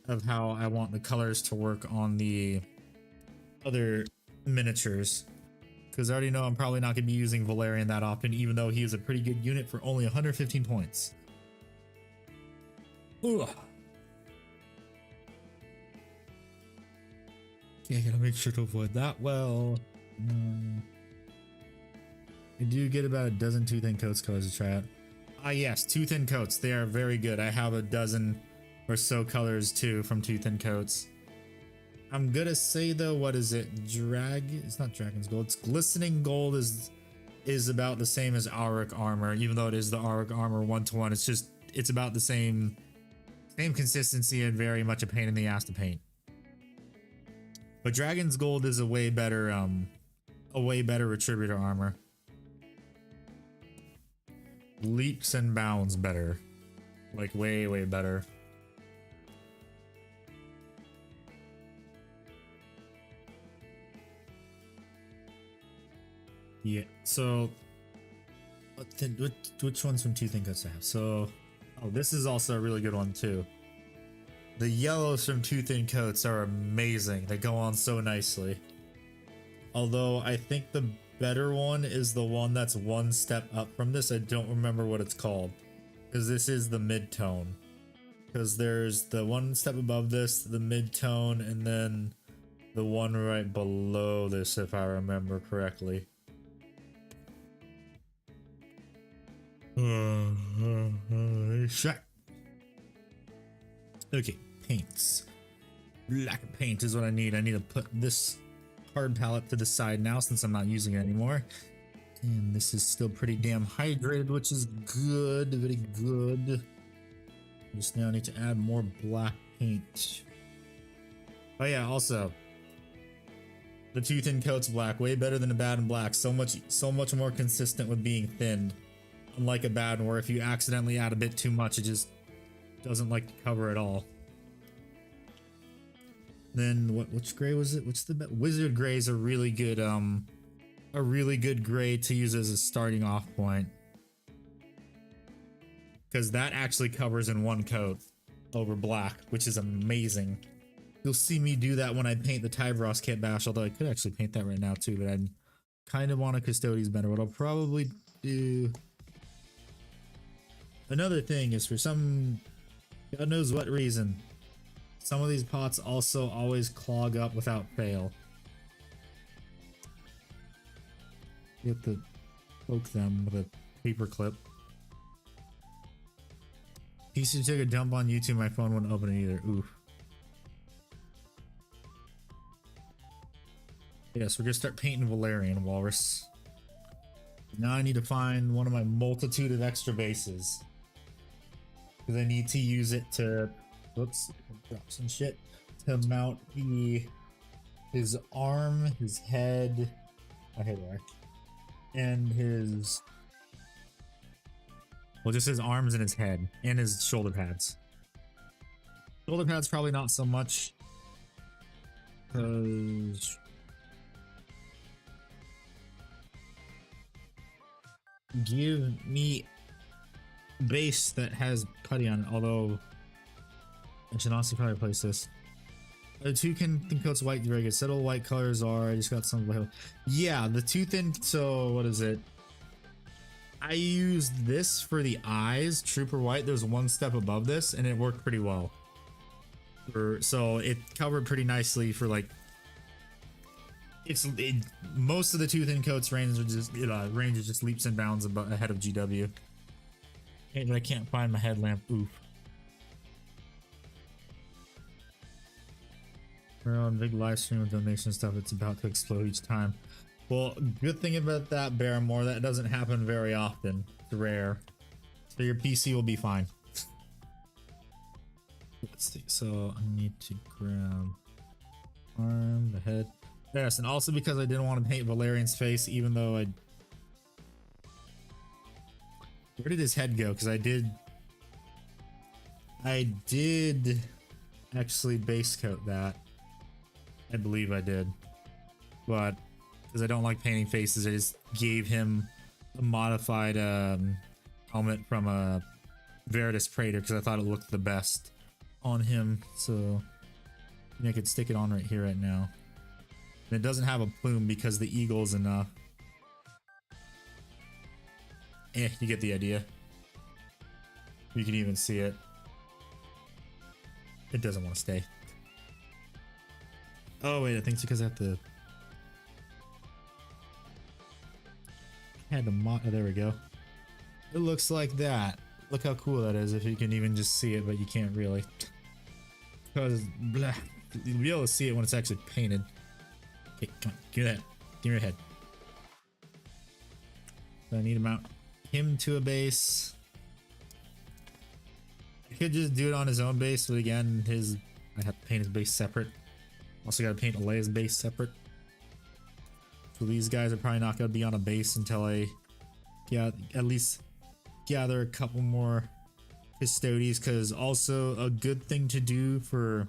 of how I want the colors to work on the other miniatures. Because I already know I'm probably not going to be using Valerian that often, even though he is a pretty good unit for only 115 points. Ugh. Okay, I gotta make sure to avoid that well. I do get about a dozen Too Thin Coats colors to try out. Ah yes, Too Thin Coats, they are very good. I have a dozen or so colors too from Too Thin Coats. I'm gonna say though, what is it? It's not Dragon's Gold, it's Glistening Gold is about the same as Auric Armor, even though it is the Auric Armor 1-to-1. It's about the same consistency and very much a pain in the ass to paint. But Dragon's Gold is a way better Retributor armor. Leaps and bounds better. Like way, way better. Yeah, so which ones from Too Thin Coats I have? So, oh, this is also a really good one too. The yellows from Too Thin Coats are amazing. They go on so nicely. Although I think the better one is the one that's one step up from this. I don't remember what it's called, because this is the mid-tone. Because there's the one step above this, the mid-tone, and then the one right below this, if I remember correctly. Shut. Okay, paints. Black paint is what I need. I need to put this hard palette to the side now since I'm not using it anymore. And this is still pretty damn hydrated, which is good, very good. Just now need to add more black paint. Oh yeah, also the two thin coats black, way better than a bad and black. So much more consistent with being thinned. Unlike a bad one where if you accidentally add a bit too much, it just doesn't like to cover at all. Then which gray was it? What's the wizard gray is a really good gray to use as a starting off point. Because that actually covers in one coat over black, which is amazing. You'll see me do that when I paint the Tybros Kit Bash, although I could actually paint that right now too, but I kind of want a Custodes better. What I'll probably do... Another thing is for some... God knows what reason, some of these pots also always clog up without fail. You have to poke them with a paper clip. PC took a dump on YouTube, my phone wouldn't open it either. Oof. Yes, we're gonna start painting Valerian Walrus. Now I need to find one of my multitude of extra bases. Because I need to use it to, whoops, drop some shit, to mount his arm, his head, oh here they are, and his, well just his arms and his head, and his shoulder pads. Shoulder pads probably not so much, because give me base that has putty on it, although I should honestly probably replace this. The two thin coats white, very good. Settle white colors are, I just got some, yeah, the two thin, so what is it? I used this for the eyes, Trooper White, there's one step above this, and it worked pretty well. So it covered pretty nicely for like, most of the two thin coats range just leaps and bounds ahead of GW. Okay, but I can't find my headlamp. Oof. We're on big live stream with donation stuff. It's about to explode each time. Well, good thing about that, Barrymore, that doesn't happen very often. It's rare. So your PC will be fine. Let's see. So I need to grab arm, the head. Yes, and also because I didn't want to paint Valerian's face, even though where did his head go? Because I did actually base coat that. I believe I did. But because I don't like painting faces, I just gave him a modified helmet from a Veritas Praetor because I thought it looked the best on him. So I could stick it on right here right now. And it doesn't have a plume because the eagle's enough. You get the idea. You can even see it. It doesn't want to stay. Oh wait, I think it's because I have to... oh, there we go. It looks like that. Look how cool that is if you can even just see it, but you can't really. Because, blah. You'll be able to see it when it's actually painted. Okay, come on, give me that. Give me your head. So I need to mount him to a base. I could just do it on his own base, but again, I have to paint his base separate. Also gotta paint Alea's base separate. So these guys are probably not gonna be on a base until I at least gather a couple more Custodes, because also a good thing to do for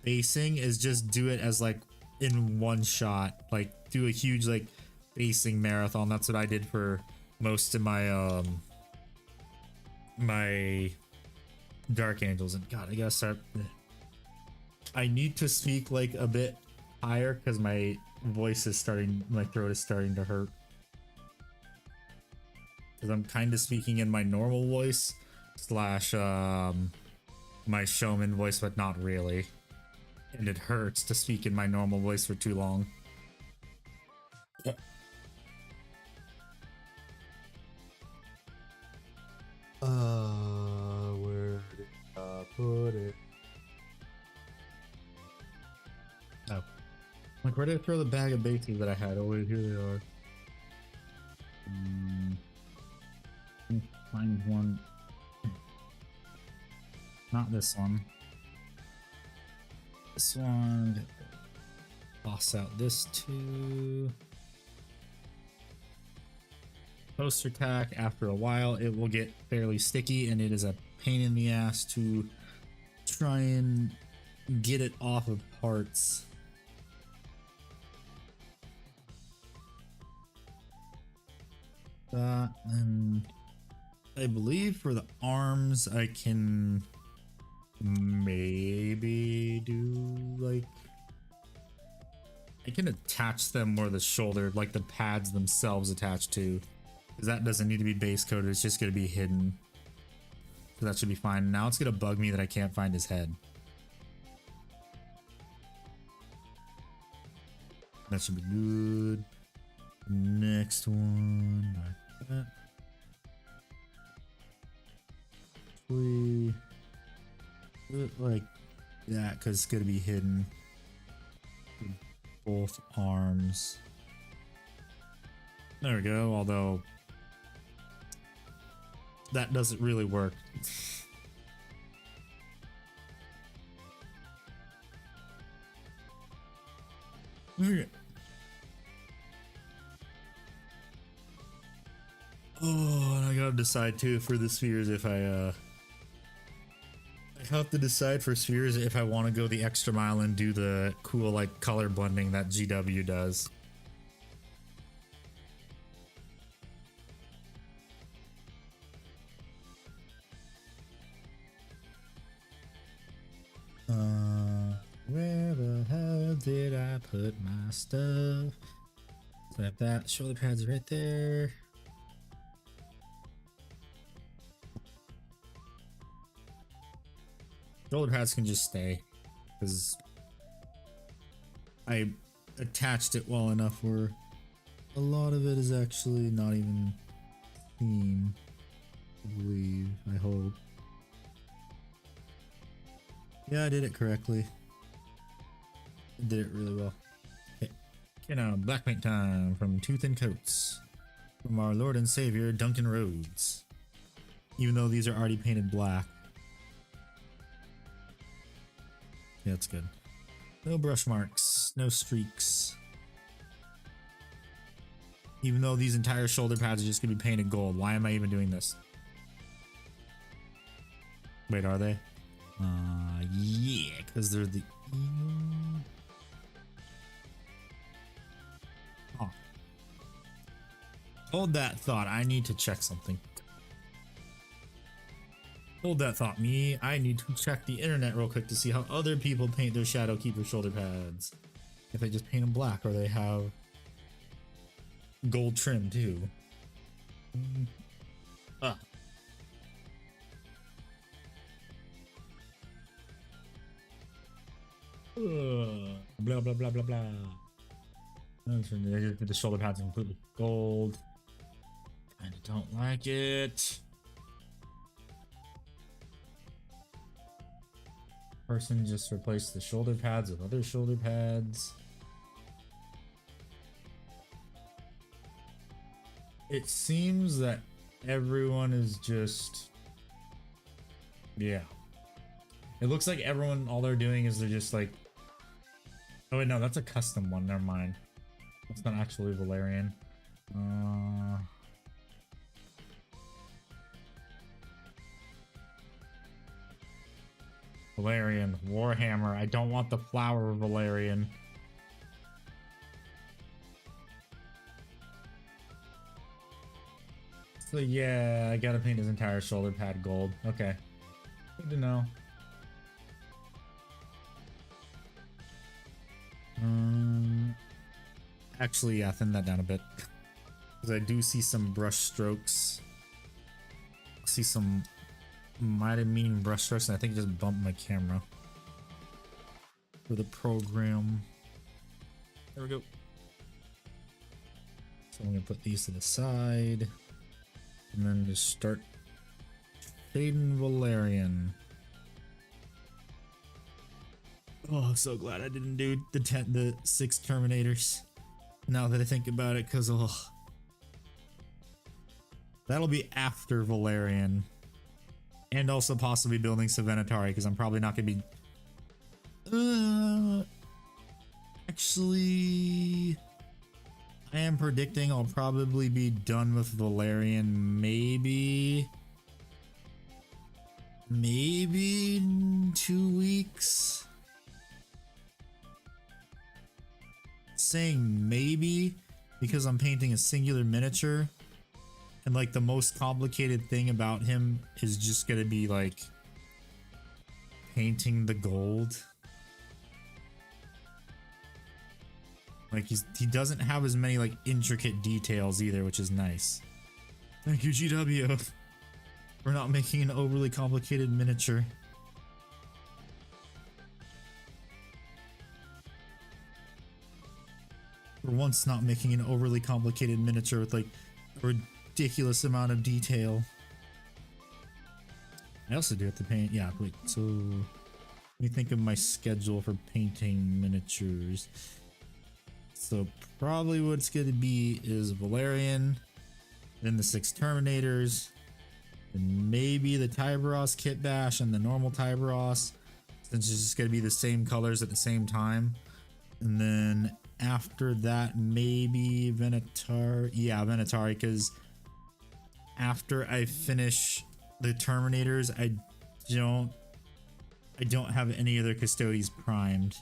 basing is just do it as like in one shot, like do a huge like basing marathon. That's what I did for most of my my Dark Angels. And god, I gotta start, I need to speak like a bit higher because my voice is starting, my throat is starting to hurt, because I'm kind of speaking in my normal voice slash my showman voice, but not really, and it hurts to speak in my normal voice for too long. put it? Oh. Like, where did I throw the bag of bases that I had? Oh, wait, here they are. Find one. Not this one. This one. Toss out this too. Poster tack. After a while, it will get fairly sticky, and it is a pain in the ass to try and get it off of parts. And I believe for the arms, I can maybe do like, I can attach them where the shoulder, like the pads themselves attach to, because that doesn't need to be base coated. It's just going to be hidden. So that should be fine. Now it's going to bug me that I can't find his head. That should be good. Next one, like that. We do it like that because it's going to be hidden. Both arms. There we go, although that doesn't really work. Okay. Oh, and I gotta decide too for the spheres if I have to decide for spheres if I want to go the extra mile and do the cool like color blending that GW does. Where the hell did I put my stuff? Slap that. Shoulder pads right there. Shoulder pads can just stay because I attached it well enough where a lot of it is actually not even seen. I believe. I hope. Yeah, I did it correctly. I did it really well. Okay, now black paint time from Tooth and Coats from our Lord and Savior Duncan Rhodes. Even though these are already painted black. Yeah, that's good. No brush marks, no streaks. Even though these entire shoulder pads are just gonna be painted gold. Why am I even doing this? Wait, are they? Yeah, because they're the oh. Hold that thought. I need to check something. Hold that thought, me. I need to check the internet real quick to see how other people paint their Shadow Keeper shoulder pads. If they just paint them black or they have gold trim too. Ah. Blah blah blah blah blah. The shoulder pads are completely gold. I don't like it. Person just replaced the shoulder pads with other shoulder pads. It seems that everyone is just, yeah. It looks like everyone, all they're doing is they're just like, oh wait, no, that's a custom one, never mind. That's not actually Valerian. Valerian, Warhammer, I don't want the flower Valerian. So yeah, I gotta paint his entire shoulder pad gold. Okay, good to know. Actually, yeah, thin that down a bit. Because I do see some brush strokes. I see some mighty mean brush strokes, and I think I just bumped my camera. For the program. There we go. So I'm gonna put these to the side. And then just start fading Valerian. Oh, I'm so glad I didn't do the 6 Terminators. Now that I think about it, because that'll be after Valerian. And also possibly building Savenatari, because I'm probably not going to be... actually... I am predicting I'll probably be done with Valerian maybe in 2 weeks. Saying maybe because I'm painting a singular miniature, and like the most complicated thing about him is just gonna be like painting the gold. Like he doesn't have as many like intricate details either, which is nice. Thank you, GW, for not making an overly complicated miniature. For once, not making an overly complicated miniature with like a ridiculous amount of detail. I also do have to paint. Yeah, wait. So let me think of my schedule for painting miniatures. So probably what it's going to be is Valerian, then the 6 Terminators, and maybe the Tyberos Kit Bash and the normal Tyberos, since it's just going to be the same colors at the same time. And then after that, maybe Venatari. Yeah, Venatari, because after I finish the Terminators, I don't have any other Custodes primed.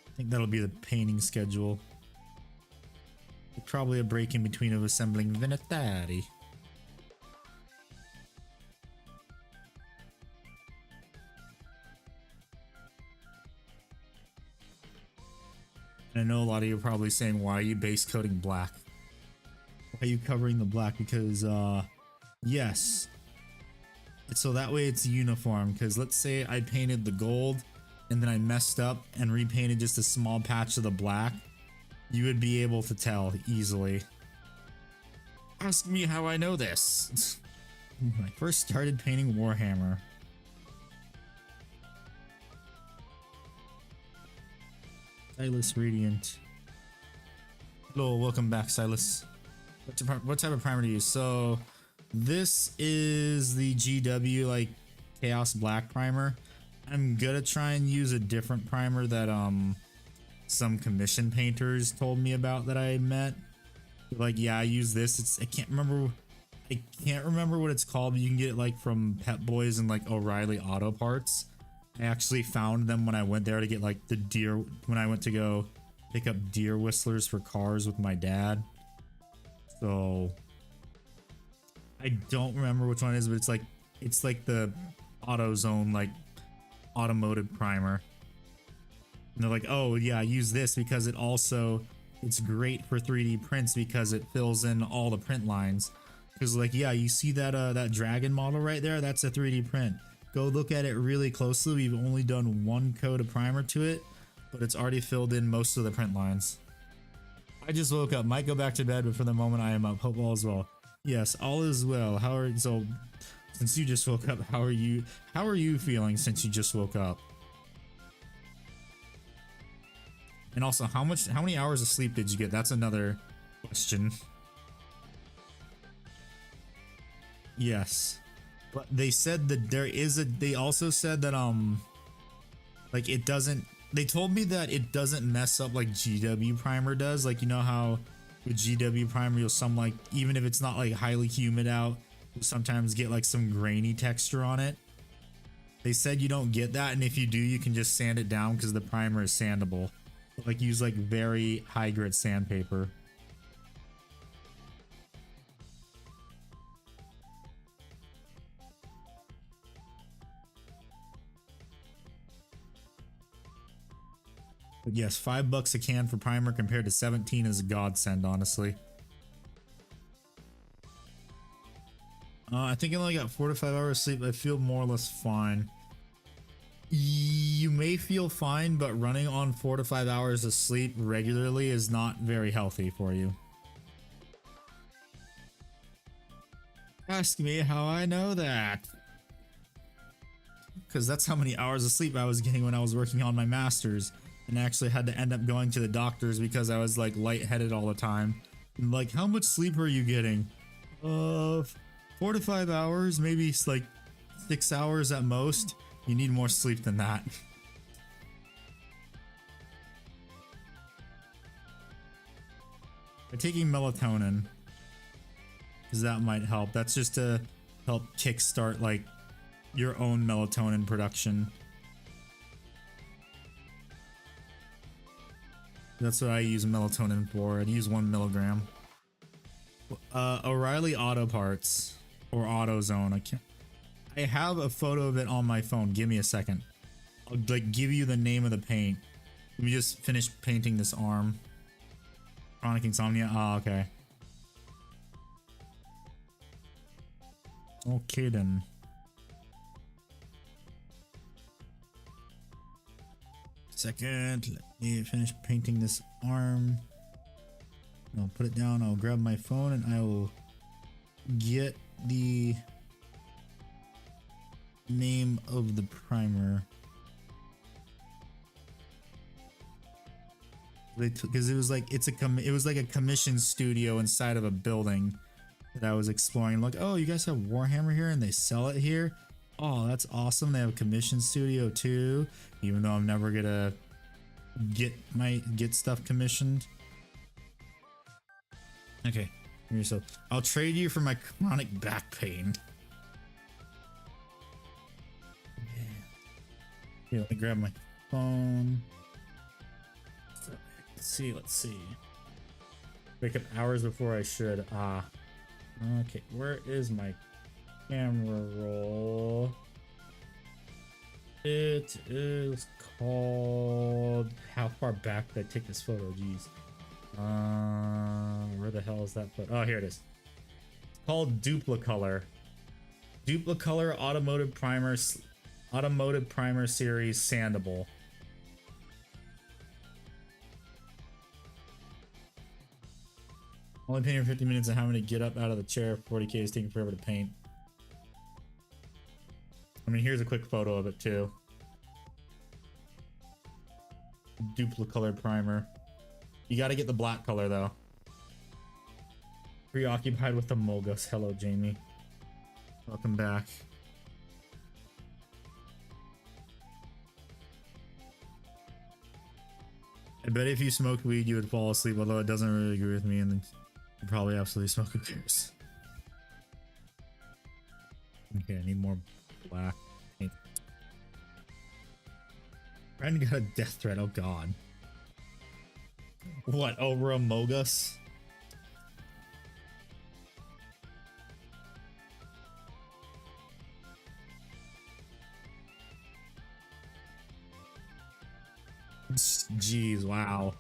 I think that'll be the painting schedule. Probably a break in between of assembling Venatari. I know a lot of you are probably saying, why are you base coating black? Why are you covering the black? Because, yes. So that way it's uniform, because let's say I painted the gold and then I messed up and repainted just a small patch of the black. You would be able to tell easily. Ask me how I know this. When I first started painting Warhammer. Silas Radiant. Hello, welcome back, Silas. What type of primer to use? So this is the GW like Chaos Black primer. I'm gonna try and use a different primer that some commission painters told me about that I met. Like, yeah, I use this. I can't remember what it's called, but you can get it like from Pep Boys and like O'Reilly Auto Parts. I actually found them when I went there to get like the deer, when I went to go pick up deer whistlers for cars with my dad. So I don't remember which one it is, but it's like the AutoZone like automotive primer. And they're like, oh yeah, use this because it's great for 3D prints because it fills in all the print lines. Because like, yeah, you see that that dragon model right there? That's a 3D print. Go look at it really closely. We've only done one coat of primer to it, but it's already filled in most of the print lines. I just woke up. Might go back to bed, but for the moment I am up. Hope all is well. Yes, all is well. So since you just woke up, how are you feeling since you just woke up? And also, how many hours of sleep did you get? That's another question. Yes. But they said that they also said that like it doesn't, they told me that it doesn't mess up like GW primer does. Like, you know how with GW primer you'll like, even if it's not like highly humid out, you'll sometimes get like some grainy texture on it. They said you don't get that, and if you do, you can just sand it down because the primer is sandable. Like, use like very high grit sandpaper. But yes, $5 a can for primer compared to 17 is a godsend, honestly. I think I only got 4 to 5 hours sleep. I feel more or less fine. You may feel fine, but running on 4 to 5 hours of sleep regularly is not very healthy for you. Ask me how I know that. because that's how many hours of sleep I was getting when I was working on my master's, and I actually had to end up going to the doctors because I was like lightheaded all the time. And like, how much sleep are you getting? 4 to 5 hours, maybe like 6 hours at most. You need more sleep than that. By taking melatonin, because that might help. That's just to help kickstart like your own melatonin production. That's what I use melatonin for. I'd use 1 milligram. O'Reilly Auto Parts or AutoZone. I have a photo of it on my phone. Give me a second. I'll like give you the name of the paint. Let me just finish painting this arm. Chronic insomnia. Oh, okay. Okay then. Second, let me finish painting this arm. I'll put it down. I'll grab my phone and I will get the name of the primer. Because it was like it was like a commission studio inside of a building that I was exploring. Like, oh, you guys have Warhammer here and they sell it here. Oh, that's awesome. They have a commission studio too. Even though I'm never gonna get stuff commissioned. Okay, so I'll trade you for my chronic back pain. Here, let me grab my phone. Let's see. Wake up hours before I should. Okay, where is my camera roll? It is called... How far back did I take this photo? Jeez. Where the hell is that photo? Oh, here it is. It's called Duplicolor. Duplicolor Automotive Primer Series Sandable. Only painting for 50 minutes and having to get up out of the chair. 40k is taking forever to paint. I mean, here's a quick photo of it too. Duplicolor primer. You got to get the black color though. Preoccupied with the Mogus. Hello, Jamie. Welcome back. I bet if you smoked weed, you would fall asleep, although it doesn't really agree with me, and then you probably absolutely smoke a beers. Okay, I need more black paint. Brandon got a death threat, oh god. What, over a Mogus? Jeez, wow.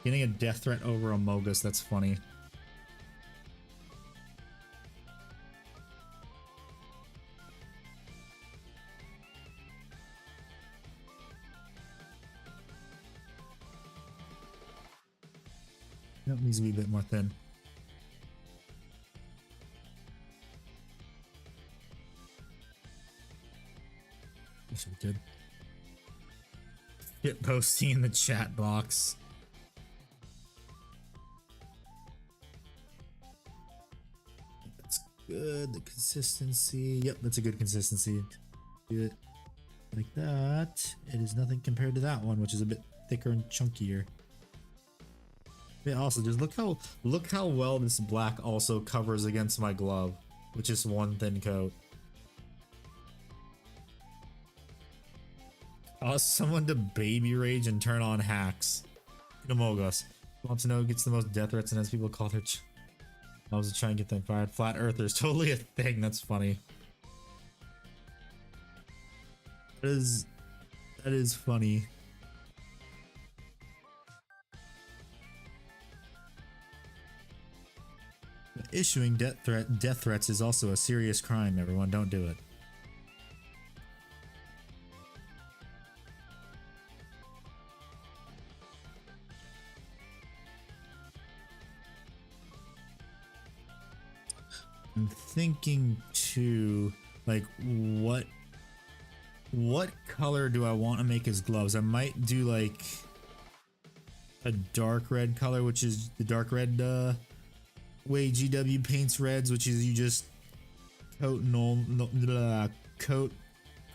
Getting a death threat over a Mogus, that's funny. That needs to be a bit more thin. This is good. Get posting in the chat box. That's good. The consistency. Yep, that's a good consistency. Do it like that. It is nothing compared to that one, which is a bit thicker and chunkier. Yeah, also just look how well this black also covers against my glove, with just one thin coat. Cause someone to baby rage and turn on hacks. Mogus wants to know who gets the most death threats and has people call their mobs to try and get them fired. Flat earthers, totally a thing. That's funny. That is funny. Issuing death threats is also a serious crime, everyone. Don't do it. I'm thinking too, like, what What color do I want to make his gloves? I might do like a dark red color, which is the dark red way GW paints reds, which is you just coat coat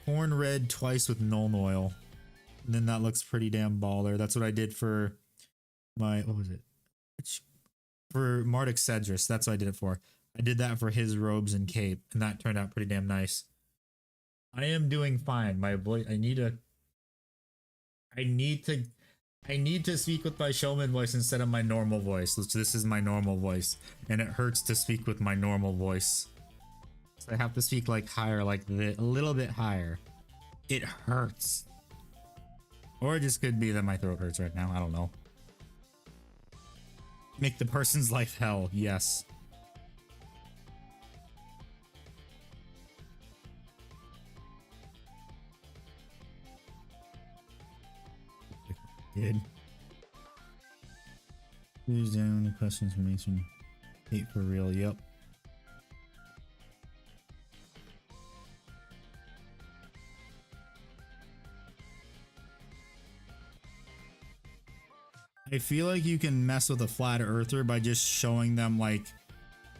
corn red twice with Nuln oil, and then that looks pretty damn baller. That's what I did for my, what was it? For Marduk Cedrus, that's what I did it for. I did that for his robes and cape, and that turned out pretty damn nice. I am doing fine. My voice, I need to speak with my showman voice instead of my normal voice. This is my normal voice, and it hurts to speak with my normal voice. So I have to speak like higher, like a little bit higher. It hurts. Or it just could be that my throat hurts right now. I don't know. Make the person's life hell. Yes. Did. Who's down? Any questions from Mason? Hate for real. Yep. I feel like you can mess with a flat earther by just showing them like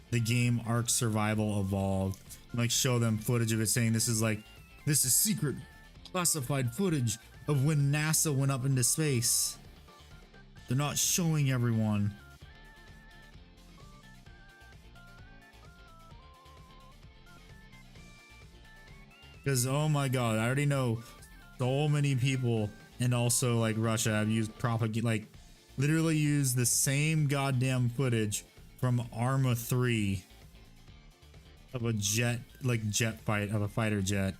the game Ark Survival Evolved. Like show them footage of it saying this is secret classified footage of when NASA went up into space. They're not showing everyone. Because oh my god, I already know so many people, and also like Russia have used like literally used the same goddamn footage from Arma 3 of a jet fight of a fighter jet.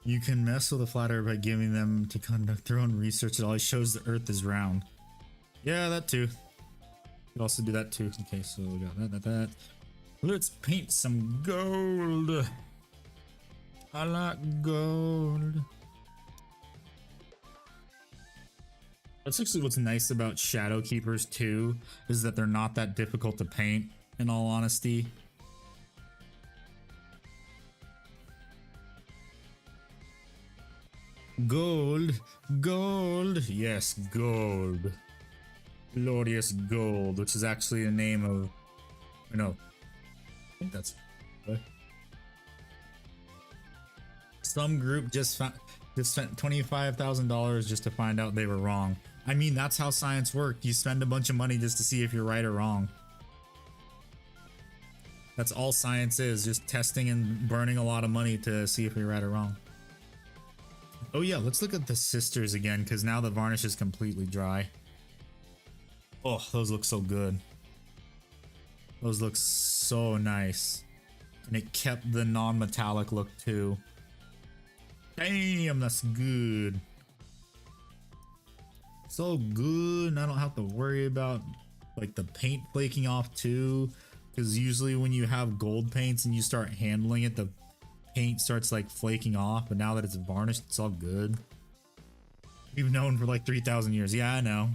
You can mess with a flat earth by giving them to conduct their own research. It always shows the earth is round. Yeah, that too. You could also do that too. Okay, so we got that. Let's paint some gold. I like gold. That's actually what's nice about Shadow Keepers too, is that they're not that difficult to paint, in all honesty. Gold, gold, yes, gold. Glorious gold, which is actually the name of, no, I think that's what? Some group just spent $25,000 just to find out they were wrong. I mean, that's how science works. You spend a bunch of money just to see if you're right or wrong. That's all science is, just testing and burning a lot of money to see if you're right or wrong. Oh yeah, let's look at the sisters again, because now the varnish is completely dry. Oh, those look so good. Those look so nice. And it kept the non-metallic look too. Damn, that's good. So good, and I don't have to worry about like the paint flaking off too. Because usually when you have gold paints and you start handling it, the paint starts like flaking off, but now that it's varnished, it's all good. We've known for like 3,000 years. Yeah, I know.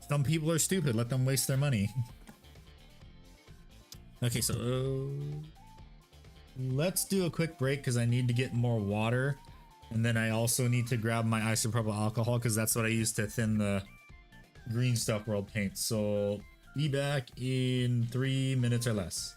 Some people are stupid. Let them waste their money. Okay, so let's do a quick break because I need to get more water, and then I also need to grab my isopropyl alcohol because that's what I use to thin the green stuff world paint. So be back in 3 minutes or less.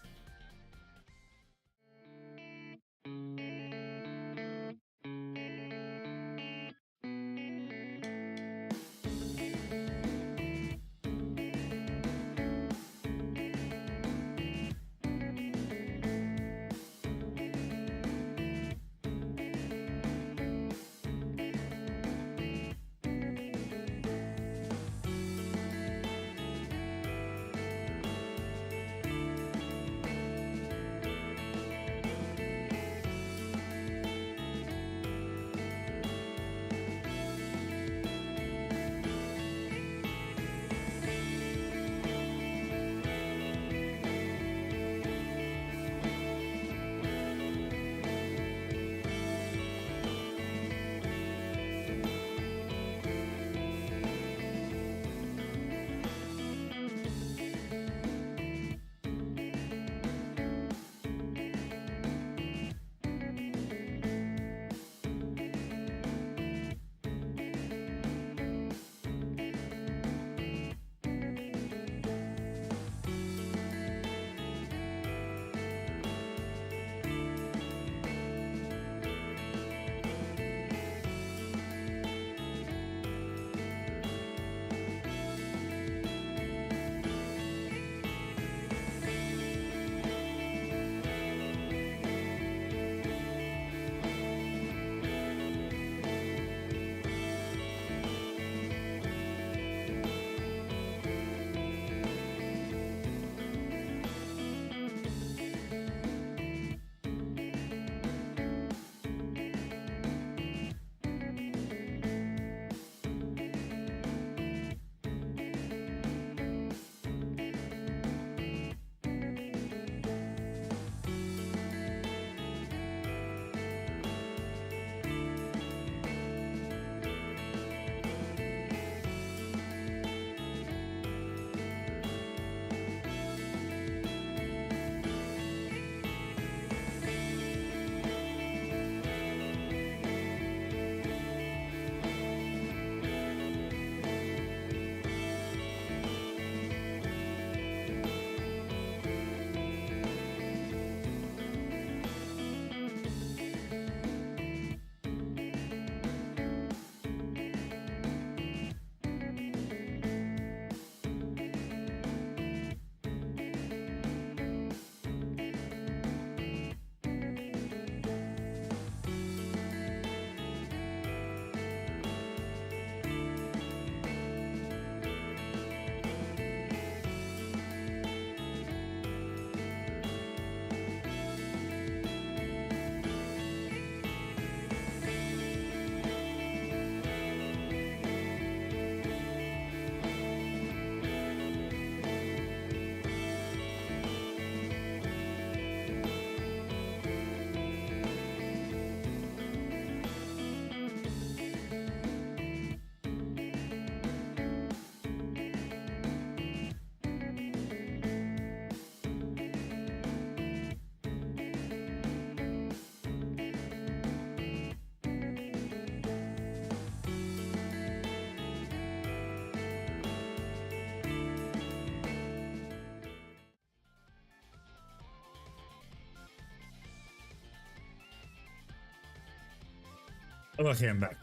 Okay, I'm back.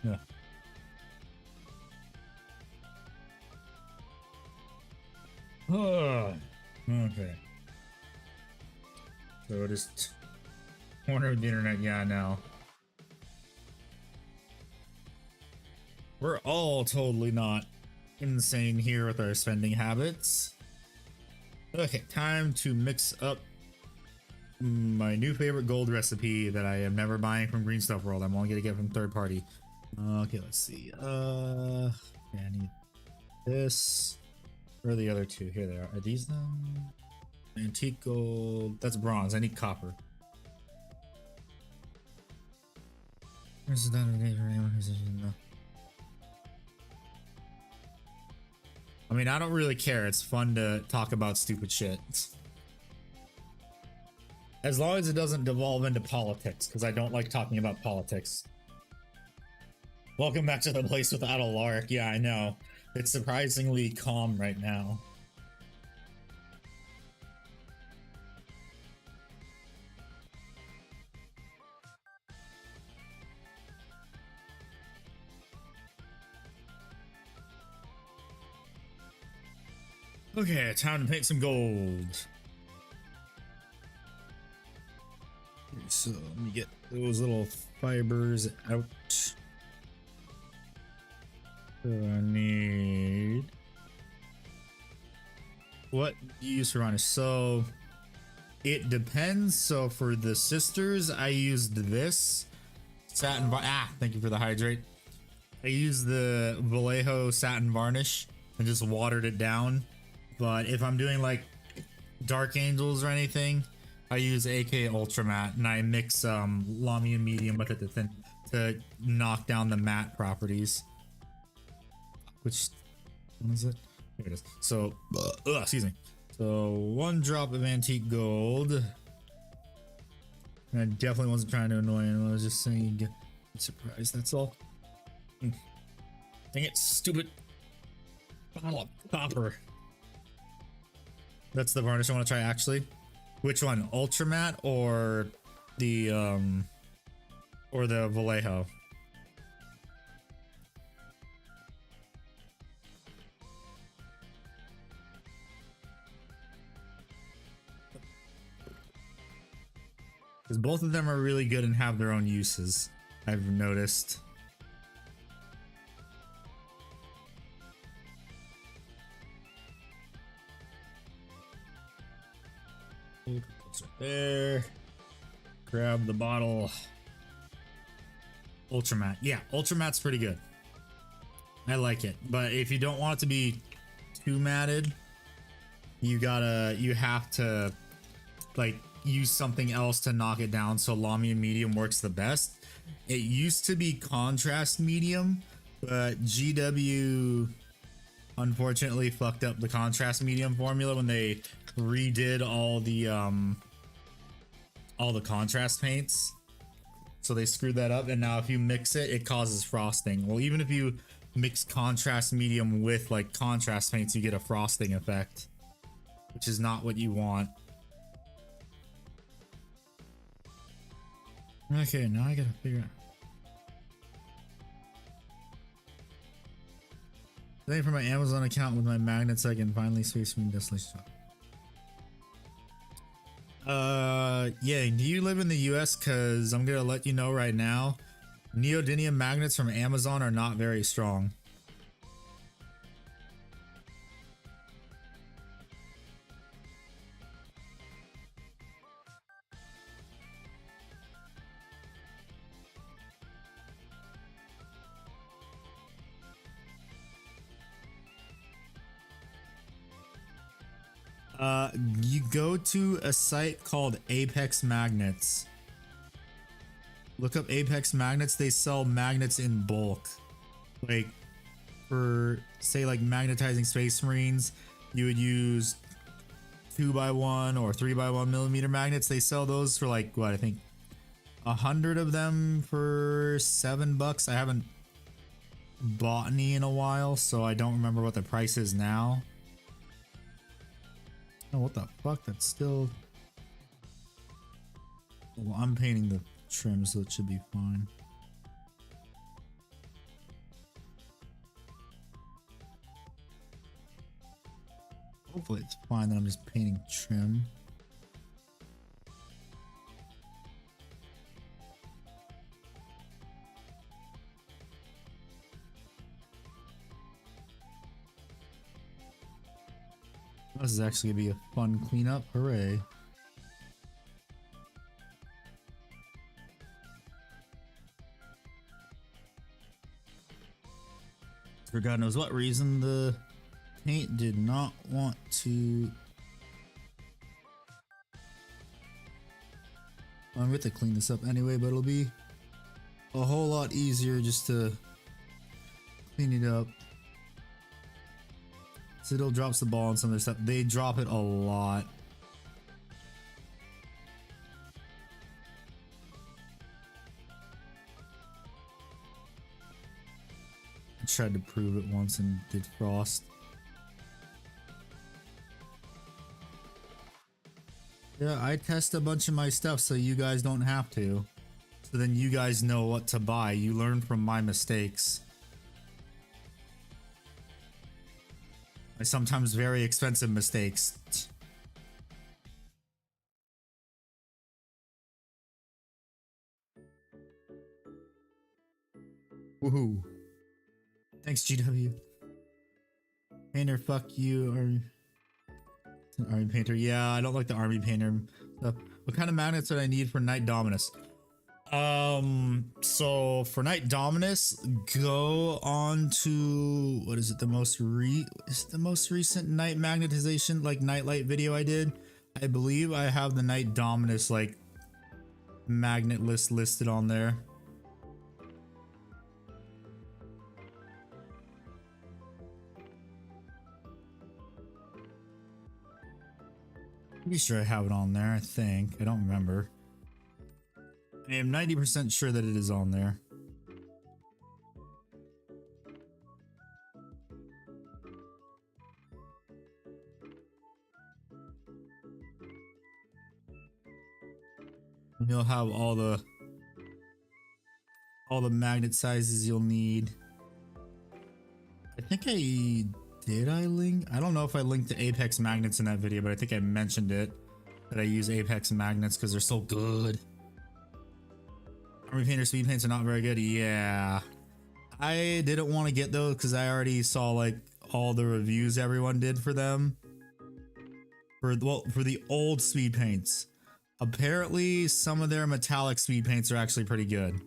Yeah. Oh, okay. So just corner of the internet, yeah, now. We're all totally not insane here with our spending habits. Okay, time to mix up my new favorite gold recipe that I am never buying from Green Stuff World. I'm only gonna get from third party. Okay, let's see. Okay, I need this. Where are the other two? Here they are. Are these them? Antique gold. That's bronze. I need copper. This is not a day for anyone who's no. I mean, I don't really care. It's fun to talk about stupid shit. As long as it doesn't devolve into politics, because I don't like talking about politics. Welcome back to the place without a lark. Yeah, I know. It's surprisingly calm right now. Okay, time to paint some gold. So let me get those little fibers out. So I need... What do you use for varnish? So it depends. So for the sisters, I used this satin thank you for the hydrate. I used the Vallejo satin varnish and just watered it down. But if I'm doing like Dark Angels or anything, I use AK Ultra Matte and I mix Lamy and medium with it to knock down the matte properties. Which one is it? Here it is. So, excuse me. So 1 drop of antique gold. And I definitely wasn't trying to annoy anyone. I was just saying, get surprised. That's all. Dang it, stupid bottle of copper. That's the varnish I want to try actually. Which one? Ultra Matte or the Vallejo? Because both of them are really good and have their own uses, I've noticed. It's right there. Grab the bottle. Ultra Matte. Yeah, Ultra Matte's pretty good. I like it. But if you don't want it to be too matted, you have to like use something else to knock it down. So Lamy and medium works the best. It used to be contrast medium, but GW unfortunately fucked up the contrast medium formula when they redid all the contrast paints. So they screwed that up, and now if you mix it, it causes frosting. Well, even if you mix contrast medium with like contrast paints, you get a frosting effect, which is not what you want. Okay, now I gotta figure out. Today for my Amazon account with my magnets, I can finally space between Desolation. Yeah, do you live in the US? Cause I'm gonna let you know right now, neodymium magnets from Amazon are not very strong. You go to a site called Apex Magnets. Look up Apex Magnets. They sell magnets in bulk. Like for say like magnetizing space marines, you would use 2x1 or 3x1 millimeter magnets. They sell those for like what, I think 100 of them for $7. I haven't bought any in a while, so I don't remember what the price is now. Oh, what the fuck? That's still... Well, I'm painting the trim, so it should be fine. Hopefully it's fine that I'm just painting trim. This is actually gonna be a fun cleanup. Hooray. For God knows what reason, the paint did not want to. I'm going to clean this up anyway, but it'll be a whole lot easier just to clean it up. Citadel drops the ball on some of their stuff. They drop it a lot. I tried to prove it once and did frost. Yeah, I test a bunch of my stuff so you guys don't have to. So then you guys know what to buy. You learn from my mistakes. My sometimes very expensive mistakes. Woohoo. Thanks, GW. Painter, fuck you. Army painter. Yeah, I don't like the army painter stuff. What kind of magnets would I need for Knight Dominus? So for Knight Dominus, go on to what is it? The most recent Knight magnetization, like Nightlight video I did. I believe I have the Knight Dominus like magnet list listed on there. Pretty sure I have it on there, I think. I don't remember. I am 90% sure that it is on there. And you'll have all the magnet sizes you'll need. I think I link? I don't know if I linked to Apex magnets in that video, but I think I mentioned it, that I use Apex magnets because they're so good. Army painter speed paints are not very good. Yeah, I didn't want to get those because I already saw like all the reviews everyone did for them. For the old speed paints, apparently some of their metallic speed paints are actually pretty good.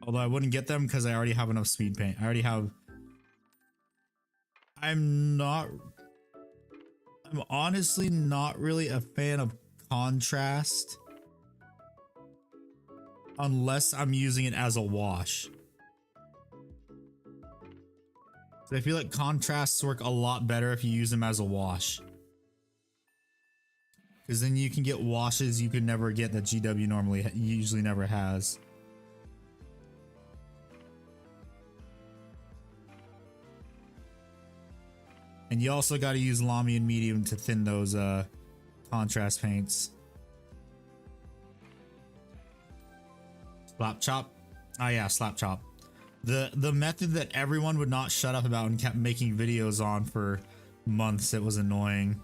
Although I wouldn't get them because I already have enough speed paint. I'm honestly not really a fan of contrast unless I'm using it as a wash. So I feel like contrasts work a lot better if you use them as a wash. Because then you can get washes you could never get that GW usually never has. And you also got to use Lamy and Medium to thin those contrast paints. Slap chop. Oh yeah, slap chop. The method that everyone would not shut up about and kept making videos on for months. It was annoying.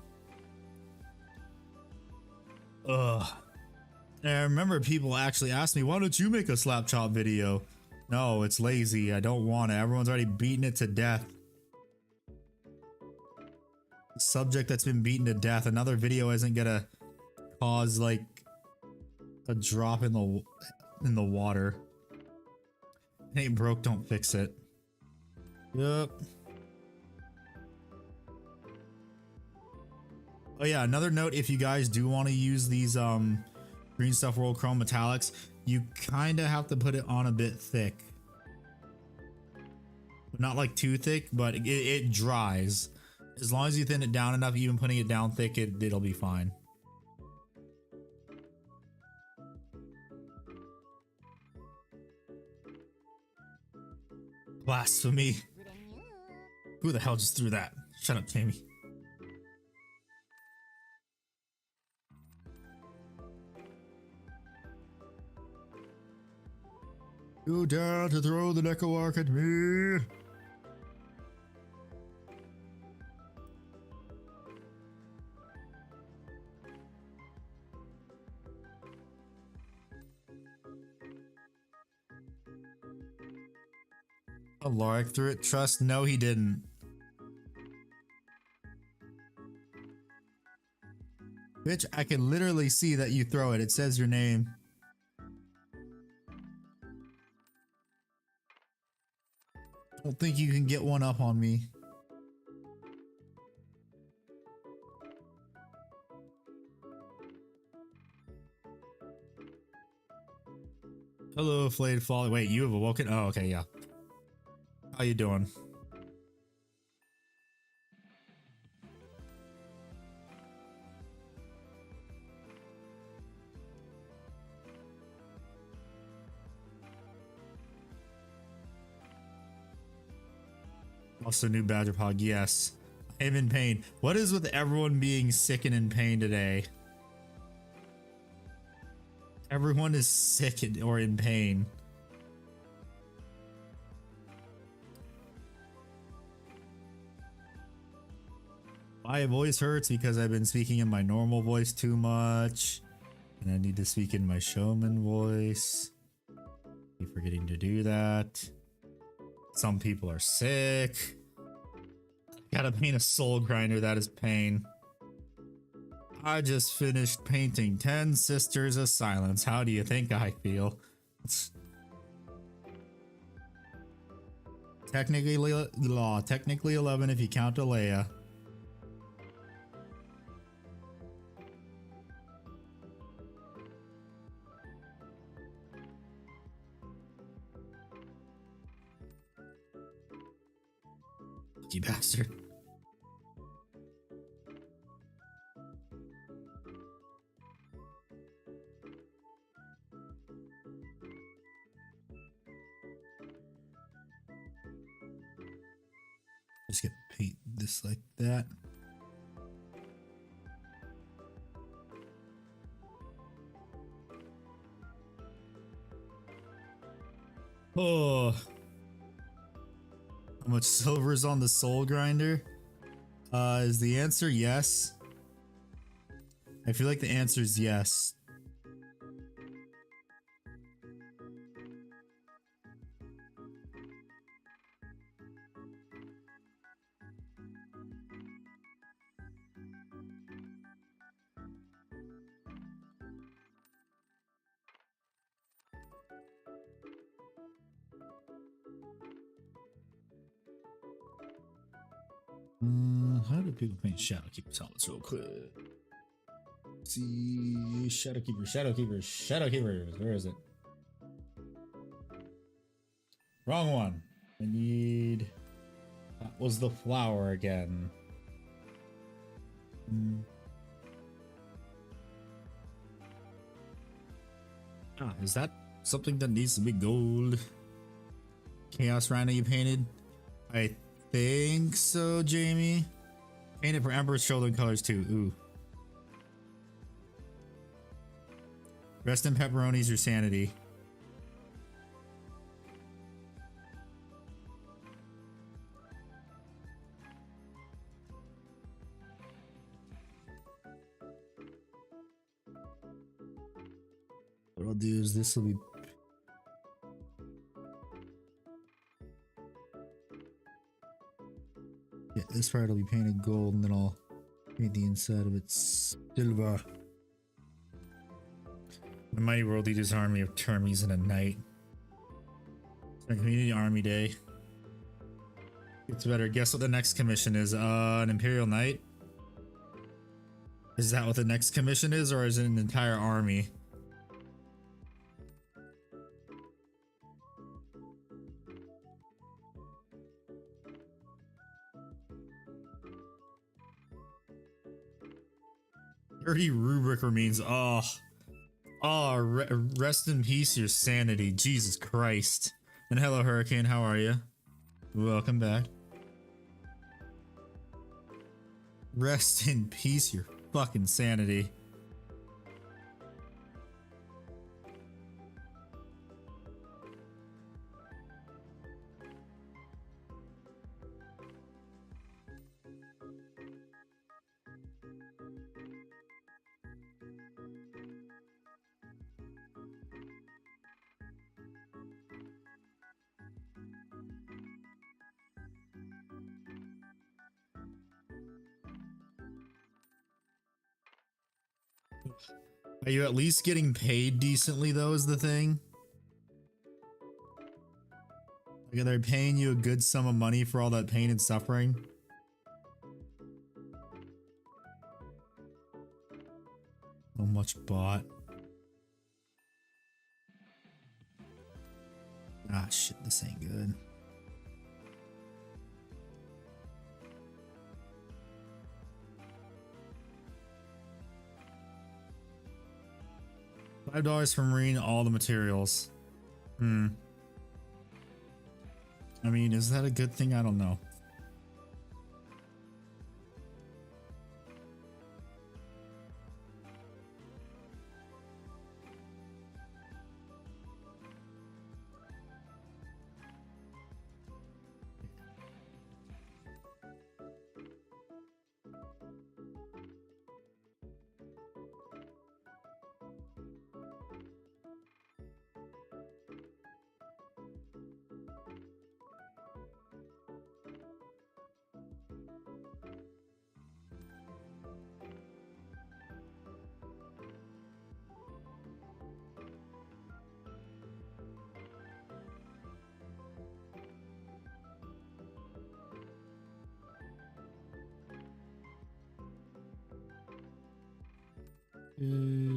Ugh. And I remember people actually asked me, why don't you make a slap chop video? No, it's lazy. I don't want it. Everyone's already beaten it to death. Subject that's been beaten to death. Another video isn't gonna cause like a drop in the water. It ain't broke, don't fix it. Yep. Oh yeah, another note, if you guys do want to use these Green Stuff World Chrome metallics, you kind of have to put it on a bit thick. Not like too thick, but it dries. As long as you thin it down enough, even putting it down thick, it'll be fine. Blasphemy. Who the hell just threw that? Shut up, Tammy. You dare to throw the Neko Arc at me? Alaric threw it. Trust? No, he didn't. Bitch, I can literally see that you throw it. It says your name. Don't think you can get one up on me. Hello, Flayed Fall. Wait, you have awoken? Oh, okay, yeah. How you doing? Also, new Badger Pog. Yes, I'm in pain. What is with everyone being sick and in pain today? Everyone is sick or in pain. My voice hurts because I've been speaking in my normal voice too much. And I need to speak in my showman voice. Keep forgetting to do that. Some people are sick. Gotta paint a soul grinder, that is pain. I just finished painting 10 Sisters of Silence. How do you think I feel? Technically 11 if you count Alea. You bastard. Just gonna paint this like that. Oh. How much silver is on the soul grinder? Is the answer yes? I feel like the answer is yes. How do people paint Shadowkeeper's helmets real quick? See, Shadowkeepers. Where is it? Wrong one. I need. That was the flower again. Ah, is that something that needs to be gold? Chaos Rhino you painted? I think so, Jamie. Painted for Emperor's Shoulder colors too. Ooh. Rest in pepperonis, your sanity. What I'll do is this will be. Yeah, this part will be painted gold, and then I'll paint the inside of it silver. The Mighty World Eater's army of Termis in a night. It's my community army day. It's better. Guess what the next commission is? An Imperial Knight? Is that what the next commission is, or is it an entire army? Dirty rubric remains. Rest in peace, your sanity. Jesus Christ. And hello, Hurricane. How are you? Welcome back. Rest in peace, your fucking sanity. Are you at least getting paid decently though is the thing? Like, are they paying you a good sum of money for all that pain and suffering? So much bought. Ah, shit, this ain't good. $5 for marine, all the materials. I mean, is that a good thing? I don't know.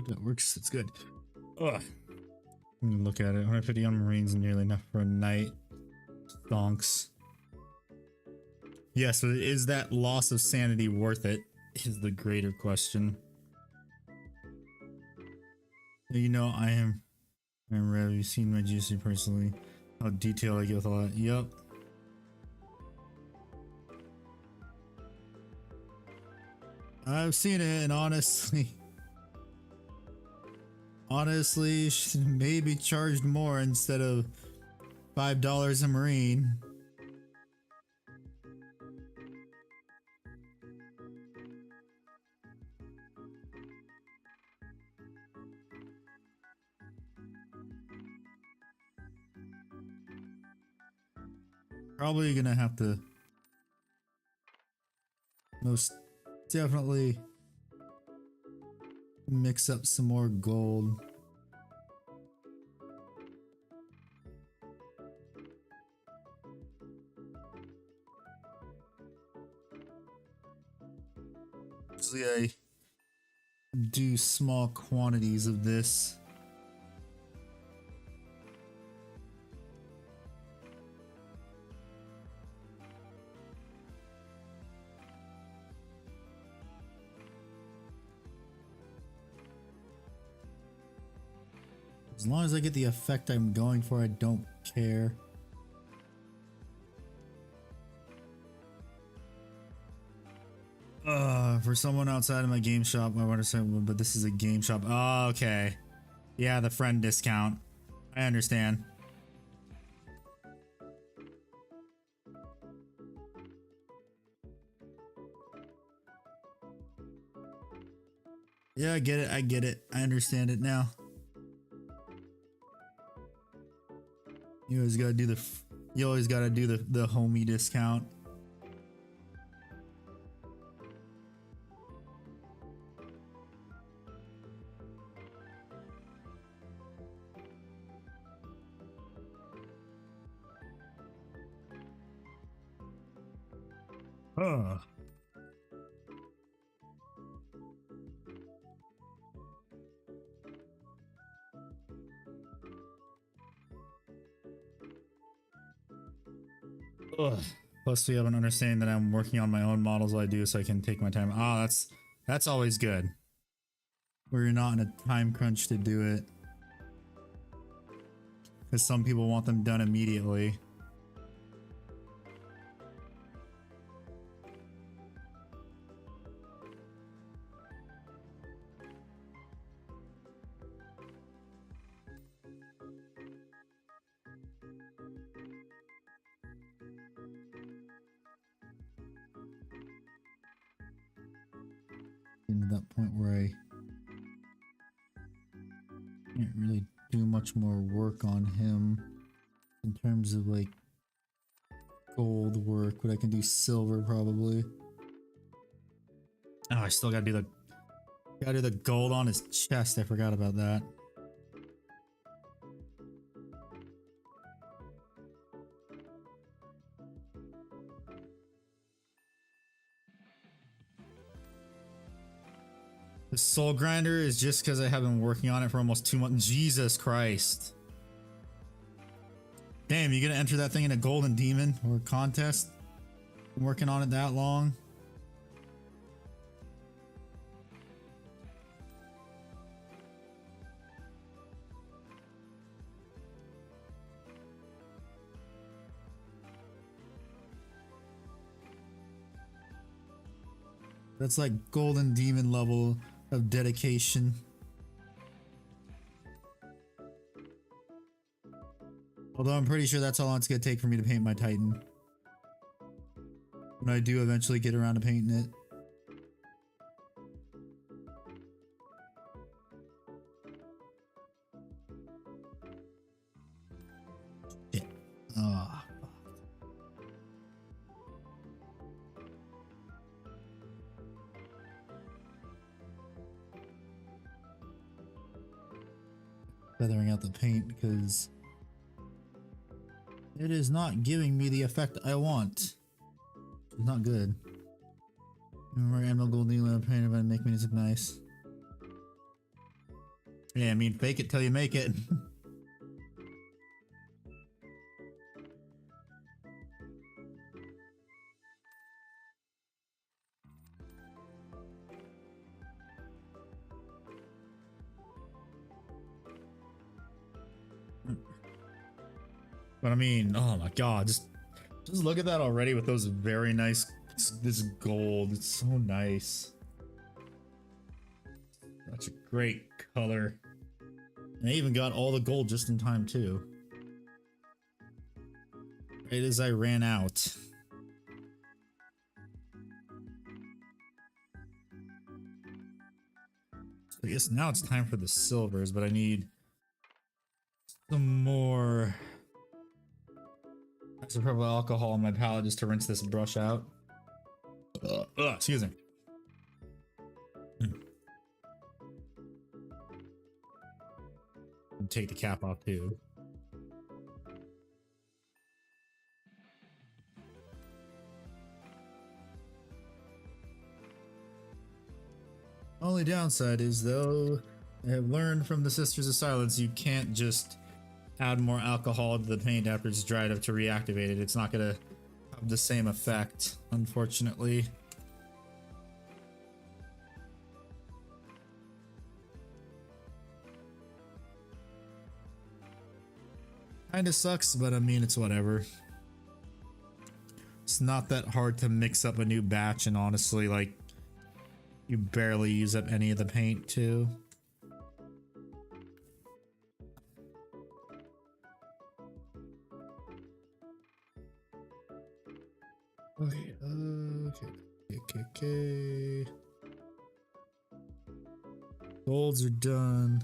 That works. It's good. Ugh. I'm gonna look at it. 150 on Marines, nearly enough for a night. Donks. Yeah, so is that loss of sanity worth it? Is the greater question. You know, I'm rare. You've seen my juicy personally. How detailed I get with a lot. Yup. I've seen it, and honestly, should maybe charged more instead of $5 a marine. Probably gonna have to most definitely mix up some more gold. Usually I do small quantities of this. As long as I get the effect I'm going for, I don't care. For someone outside of my game shop, I want to say, but this is a game shop. Oh, okay. Yeah, the friend discount. I understand. Yeah, I get it. I get it. I understand it now. You always gotta do the homie discount. Huh. Ugh. Plus, we have an understanding that I'm working on my own models while I do, so I can take my time. Ah, that's always good. Where you're not in a time crunch to do it, because some people want them done immediately. To that point where I can't really do much more work on him in terms of like gold work, but I can do silver probably. Oh, I still gotta do the Gotta do the gold on his chest. I forgot about that. The soul grinder is just because I have been working on it for almost 2 months. Jesus Christ. Damn, you gonna enter that thing in a golden demon or contest? Been working on it that long? That's like golden demon level of dedication. Although I'm pretty sure that's how long it's gonna take for me to paint my Titan. When I do eventually get around to painting it. Shit. Ah. Feathering out the paint because it is not giving me the effect I want. It's not good. Remember Emerald Gold Needle and paint if I make me look nice. Yeah, I mean fake it till you make it. But I mean, oh my god, just look at that already with those very nice, this gold. It's so nice. Such a great color. And I even got all the gold just in time too. Right as I ran out. So I guess now it's time for the silvers, but I need some more isopropyl alcohol on my palette just to rinse this brush out. Excuse me. Take the cap off too. Only downside is though, I have learned from the Sisters of Silence, you can't just add more alcohol to the paint after it's dried up to reactivate it. It's not gonna have the same effect, unfortunately. Kinda sucks, but I mean, it's whatever. It's not that hard to mix up a new batch, and honestly, like, you barely use up any of the paint too. Okay. Golds are done.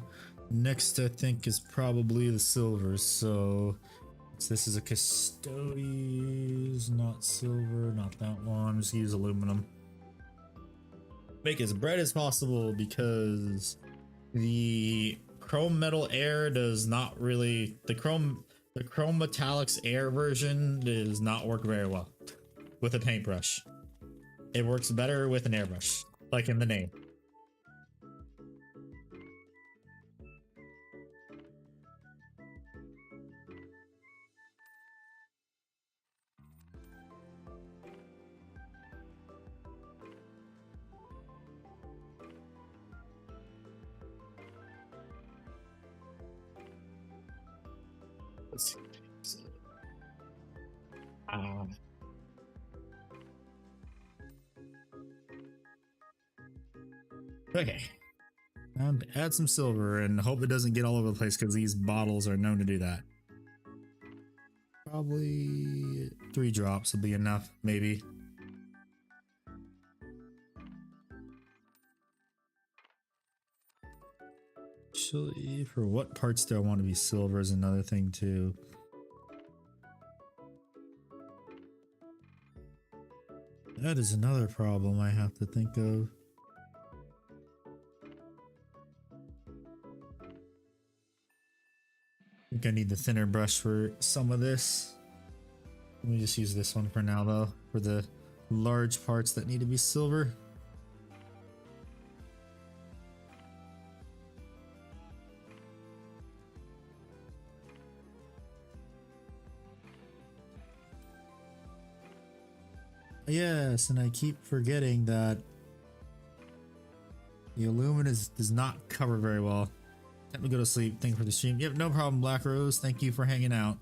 Next, I think, is probably the silvers. So this is a Custodes, not silver, not that one. Just use aluminum. Make as bright as possible because the chrome metal air does not really, the chrome metallics air version does not work very well with a paintbrush. It works better with an airbrush, like in the name. Let's see. Okay. And add some silver and hope it doesn't get all over the place because these bottles are known to do that. Probably 3 drops will be enough, maybe. Actually, for what parts do I want to be silver is another thing too. That is another problem I have to think of. think I need the thinner brush for some of this. Let me just use this one for now though, for the large parts that need to be silver. Yes, and I keep forgetting that the aluminum does not cover very well. Time to go to sleep. Thank you for the stream. Yep, no problem, Black Rose. Thank you for hanging out.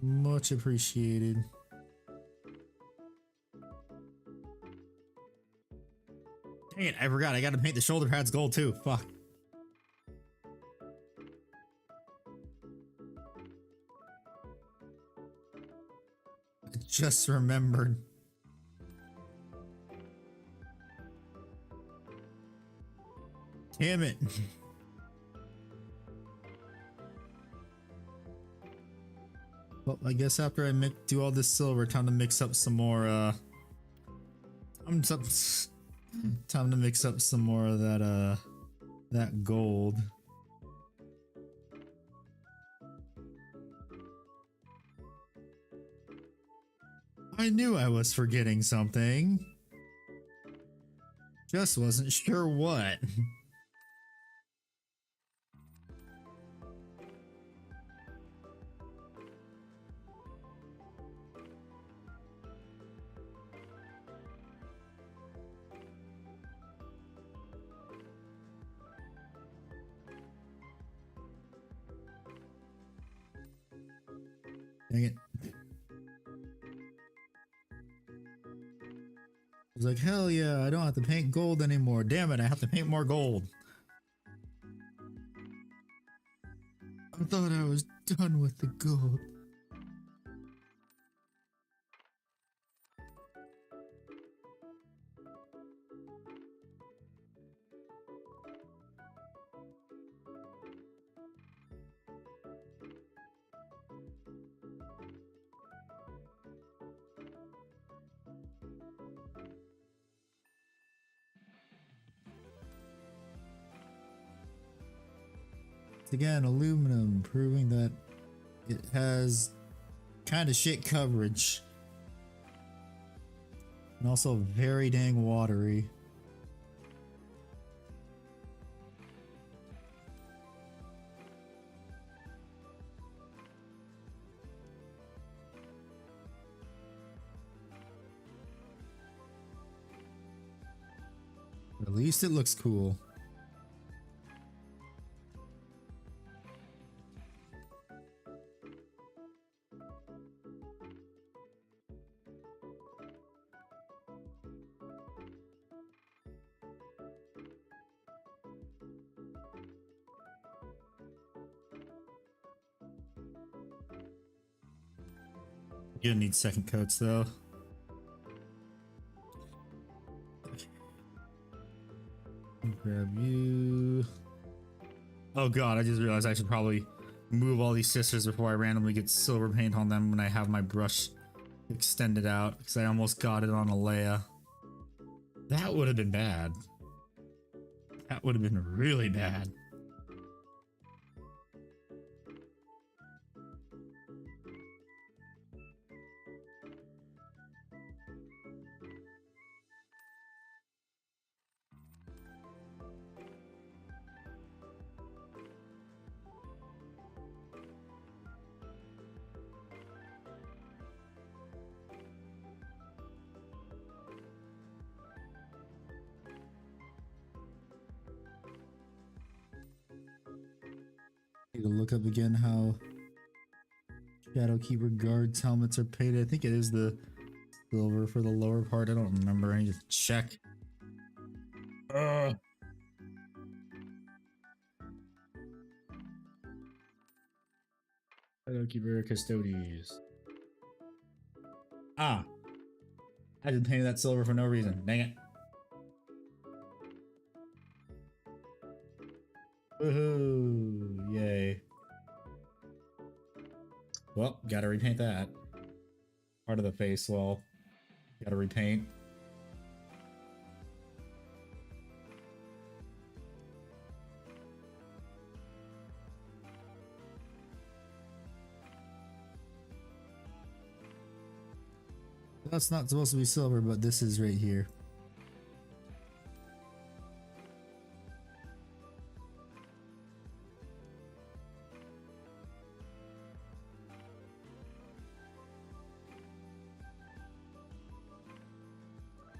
Much appreciated. Dang it, I forgot. I gotta paint the shoulder pads gold too. Fuck. I just remembered. Damn it. Well, I guess after I do all this silver, time to mix up some more, time to mix up some more of that, that gold. I knew I was forgetting something. Just wasn't sure what. Dang it. I was like, hell yeah, I don't have to paint gold anymore. Damn it, I have to paint more gold. I thought I was done with the gold. Again, aluminum, proving that it has kind of shit coverage. And also very dang watery. At least it looks cool. You're gonna need second coats though. Grab you. Oh god, I just realized I should probably move all these sisters before I randomly get silver paint on them when I have my brush extended out, because I almost got it on a Leia. That would have been bad. That would have been really bad. Need to look up again how Shadowkeeper guards helmets are painted. I think it is the silver for the lower part. I don't remember. I need to check. Shadowkeeper Custodes. Ah, I just painted that silver for no reason. Dang it. Woohoo! Yay. Well, gotta repaint that. Part of the face wall. Gotta repaint. That's not supposed to be silver, but this is right here.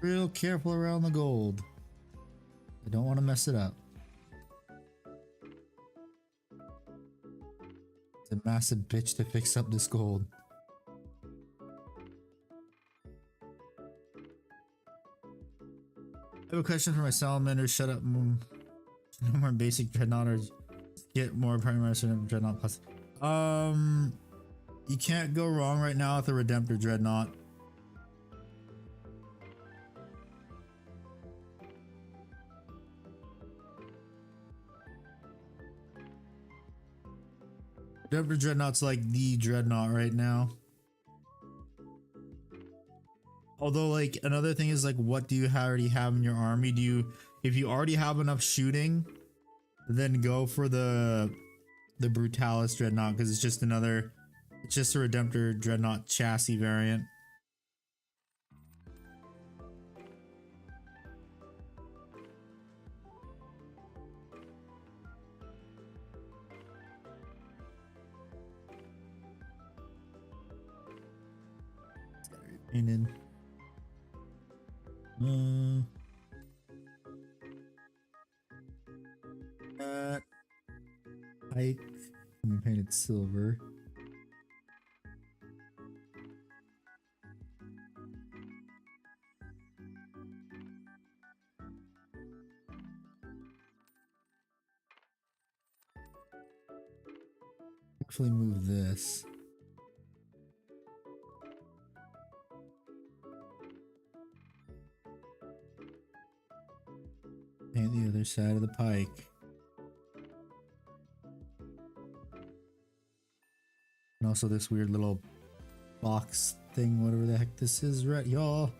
Real careful around the gold. I don't want to mess it up. It's a massive bitch to fix up this gold. I have a question for my salamander. Shut up. No more basic dreadnought or get more primary dreadnought plus. You can't go wrong right now with the Redemptor dreadnought. Redemptor dreadnought's like the dreadnought right now. Although, like, another thing is, like, what do you already have in your army? Do you, if you already have enough shooting, then go for the Brutalis dreadnought, because it's just another, it's just a Redemptor dreadnought chassis variant. Painted. Pike. Let me paint it silver. Actually move this. Paint the other side of the pike. And also this weird little box thing, whatever the heck this is, right, y'all.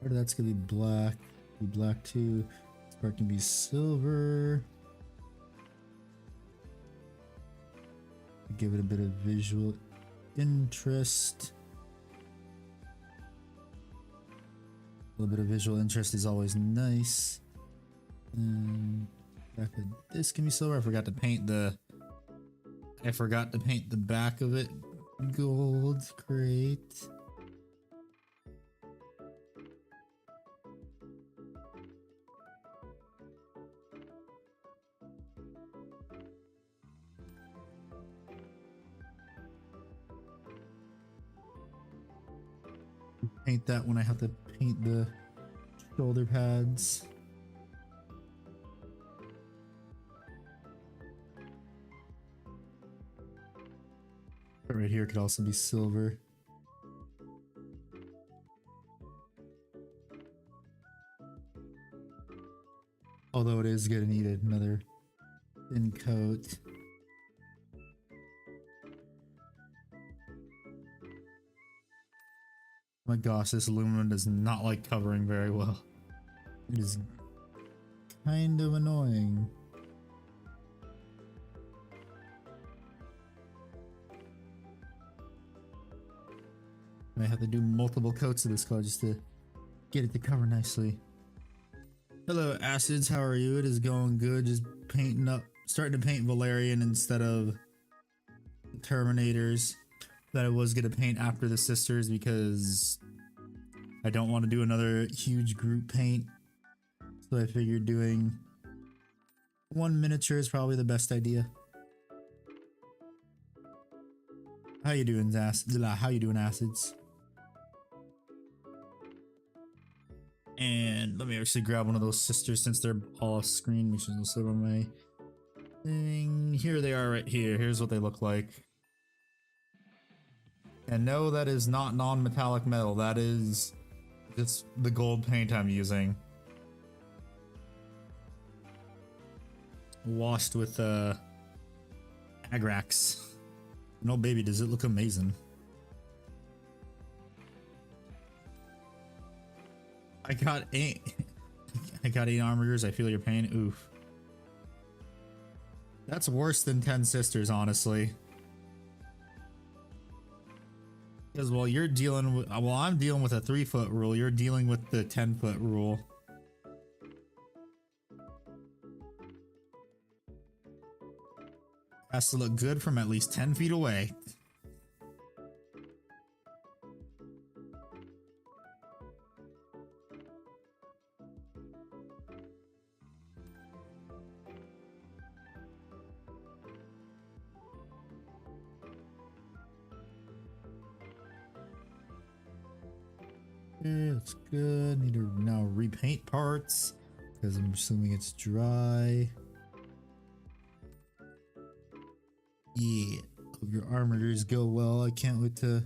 Part of that's gonna be black. Be black too. This part can be silver. Give it a bit of visual interest. A little bit of visual interest is always nice. And back of this can be silver. I forgot to paint the back of it gold. Great. Paint that when I have to paint the shoulder pads. Right here could also be silver. Although it is gonna need another thin coat. My gosh, this aluminum does not like covering very well. It is kind of annoying. I have to do multiple coats of this color just to get it to cover nicely. Hello, Acids, how are you? It is going good. Just painting up, starting to paint Valerian instead of the Terminators that I was gonna paint after the Sisters because I don't want to do another huge group paint. So I figured doing one miniature is probably the best idea. How you doing, Acids? And let me actually grab one of those Sisters since they're all off screen. Make sure they'll sit on my thing. Here they are right here. Here's what they look like. And no, that is not non-metallic metal. That is just the gold paint I'm using. Washed with Agrax. No baby, does it look amazing. I got I got 8 armors. I feel your pain. Oof. That's worse than 10 sisters, honestly. Because while you're dealing with, well, I'm dealing with a 3-foot rule. You're dealing with the 10-foot rule. Has to look good from at least 10 feet away. It's good. Need to now repaint parts because I'm assuming it's dry. Yeah, hope your armors go well. I can't wait to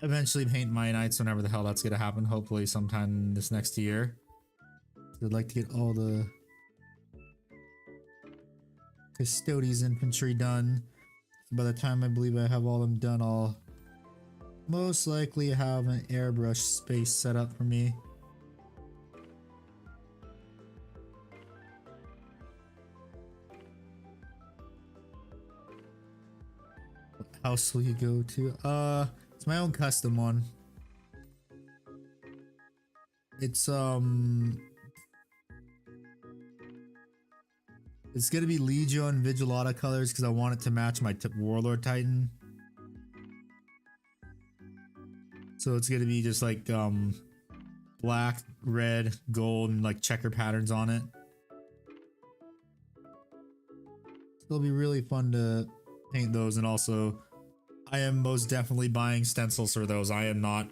eventually paint my knights whenever the hell that's gonna happen. Hopefully sometime this next year. So I'd like to get all the Custodes infantry done. By the time I believe I have all them done, I'll most likely have an airbrush space set up for me. What house will you go to? It's my own custom one. It's gonna be Legio and Vigilata colors because I want it to match my Warlord Titan. So it's gonna be just like black, red, gold, and like checker patterns on it. So it'll be really fun to paint those, and also I am most definitely buying stencils for those. I am not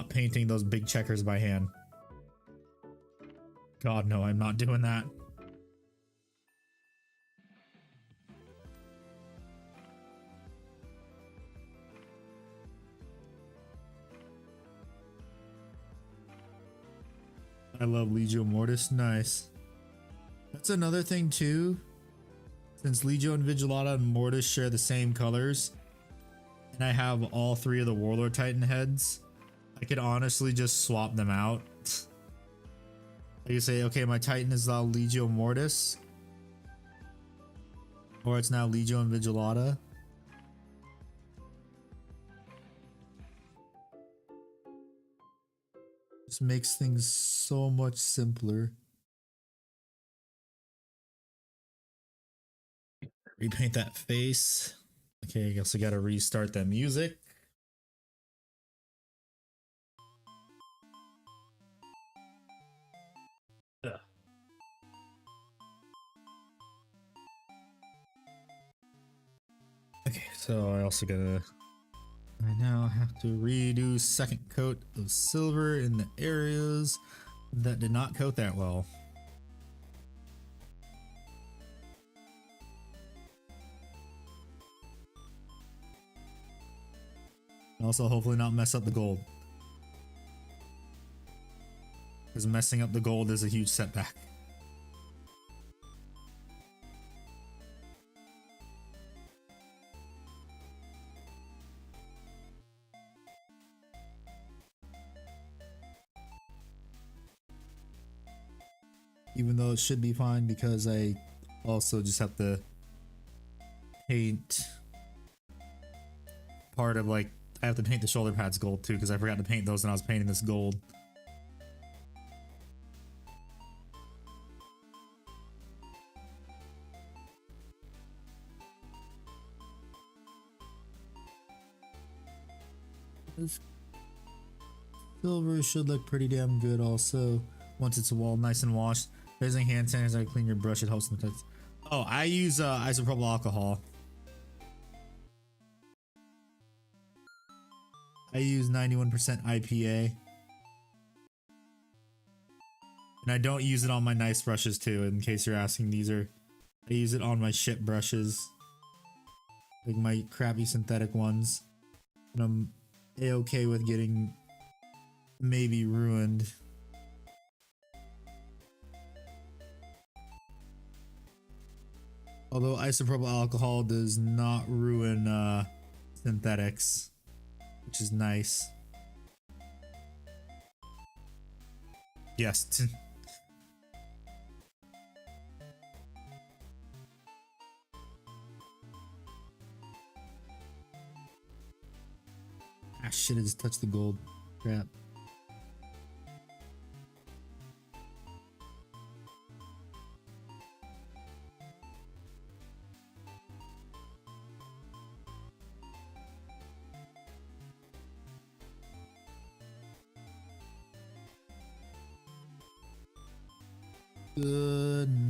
painting those big checkers by hand. God no, I'm not doing that. I love Legio Mortis. Nice. That's another thing too. Since Legio and Vigilata and Mortis share the same colors, and I have all 3 of the Warlord Titan heads, I could honestly just swap them out. I could say, okay, my Titan is now Legio Mortis, or it's now Legio and Vigilata. Just makes things so much simpler. Repaint that face. Okay, I guess I gotta restart that music. Ugh. Okay, so I now have to redo second coat of silver in the areas that did not coat that well. Also, hopefully not mess up the gold, because messing up the gold is a huge setback. Even though it should be fine, because I also just have to paint part of, like, I have to paint the shoulder pads gold too, because I forgot to paint those when I was painting this gold. This silver should look pretty damn good also once it's all nice and washed. Using hand sanitizer to clean your brush, it helps sometimes. Oh, I use isopropyl alcohol. I use 91% IPA. And I don't use it on my nice brushes too, in case you're asking. I use it on my shit brushes. Like my crappy synthetic ones. And I'm A-okay with getting maybe ruined. Although isopropyl alcohol does not ruin synthetics, which is nice. Yes, Ah, shit, I just touched the gold. Crap.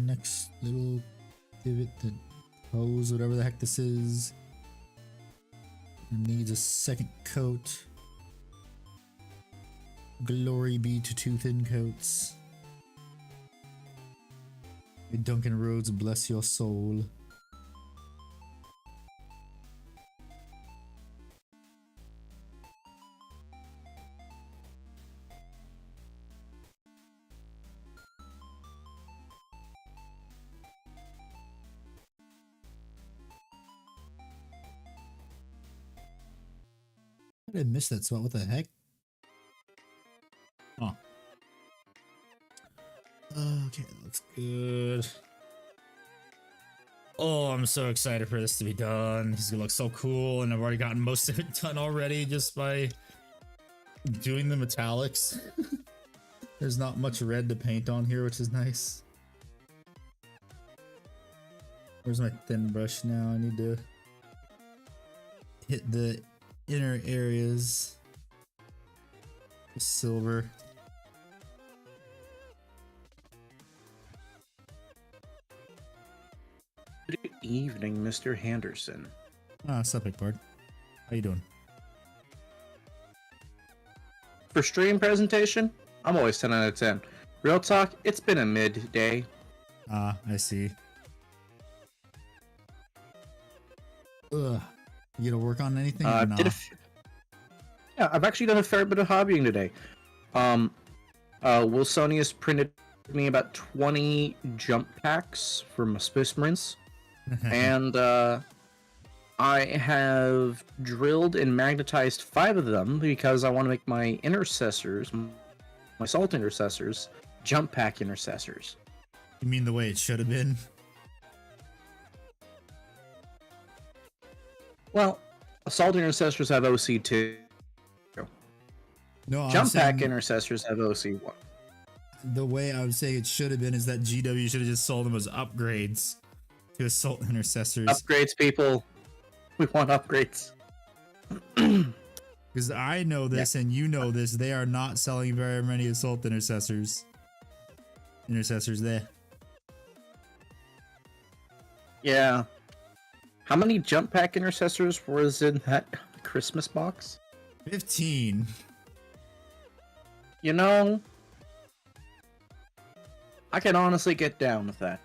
Next little divot that hose, whatever the heck this is. Needs a second coat. Glory be to two thin coats. May Duncan Rhodes bless your soul. How did I miss that spot? What the heck? Oh. Okay, that looks good. Oh, I'm so excited for this to be done. This is gonna look so cool, and I've already gotten most of it done already just by doing the metallics. There's not much red to paint on here, which is nice. Where's my thin brush now? I need to hit the inner areas with silver.
Good evening, Mr. Henderson.
Ah, what's up, Big How you doing?
For stream presentation, I'm always 10 out of 10. Real talk, it's been a midday.
Ah, I see. Ugh. You gonna work on anything? Or nah?
Yeah, I've actually done a fair bit of hobbying today. Wilsonius printed me about 20 jump packs for my Space Marines. And I have drilled and magnetized 5 of them because I want to make my intercessors, my assault intercessors, jump pack intercessors.
You mean the way it should have been?
Well, assault intercessors have OC2.
No,
jump pack intercessors have OC1.
The way I would say it should have been is that GW should have just sold them as upgrades to assault intercessors.
Upgrades, people. We want upgrades.
Because I know this, and you know this. They are not selling very many assault intercessors. Intercessors there.
Yeah. How many jump pack intercessors was in that Christmas box?
15.
You know, I can honestly get down with that.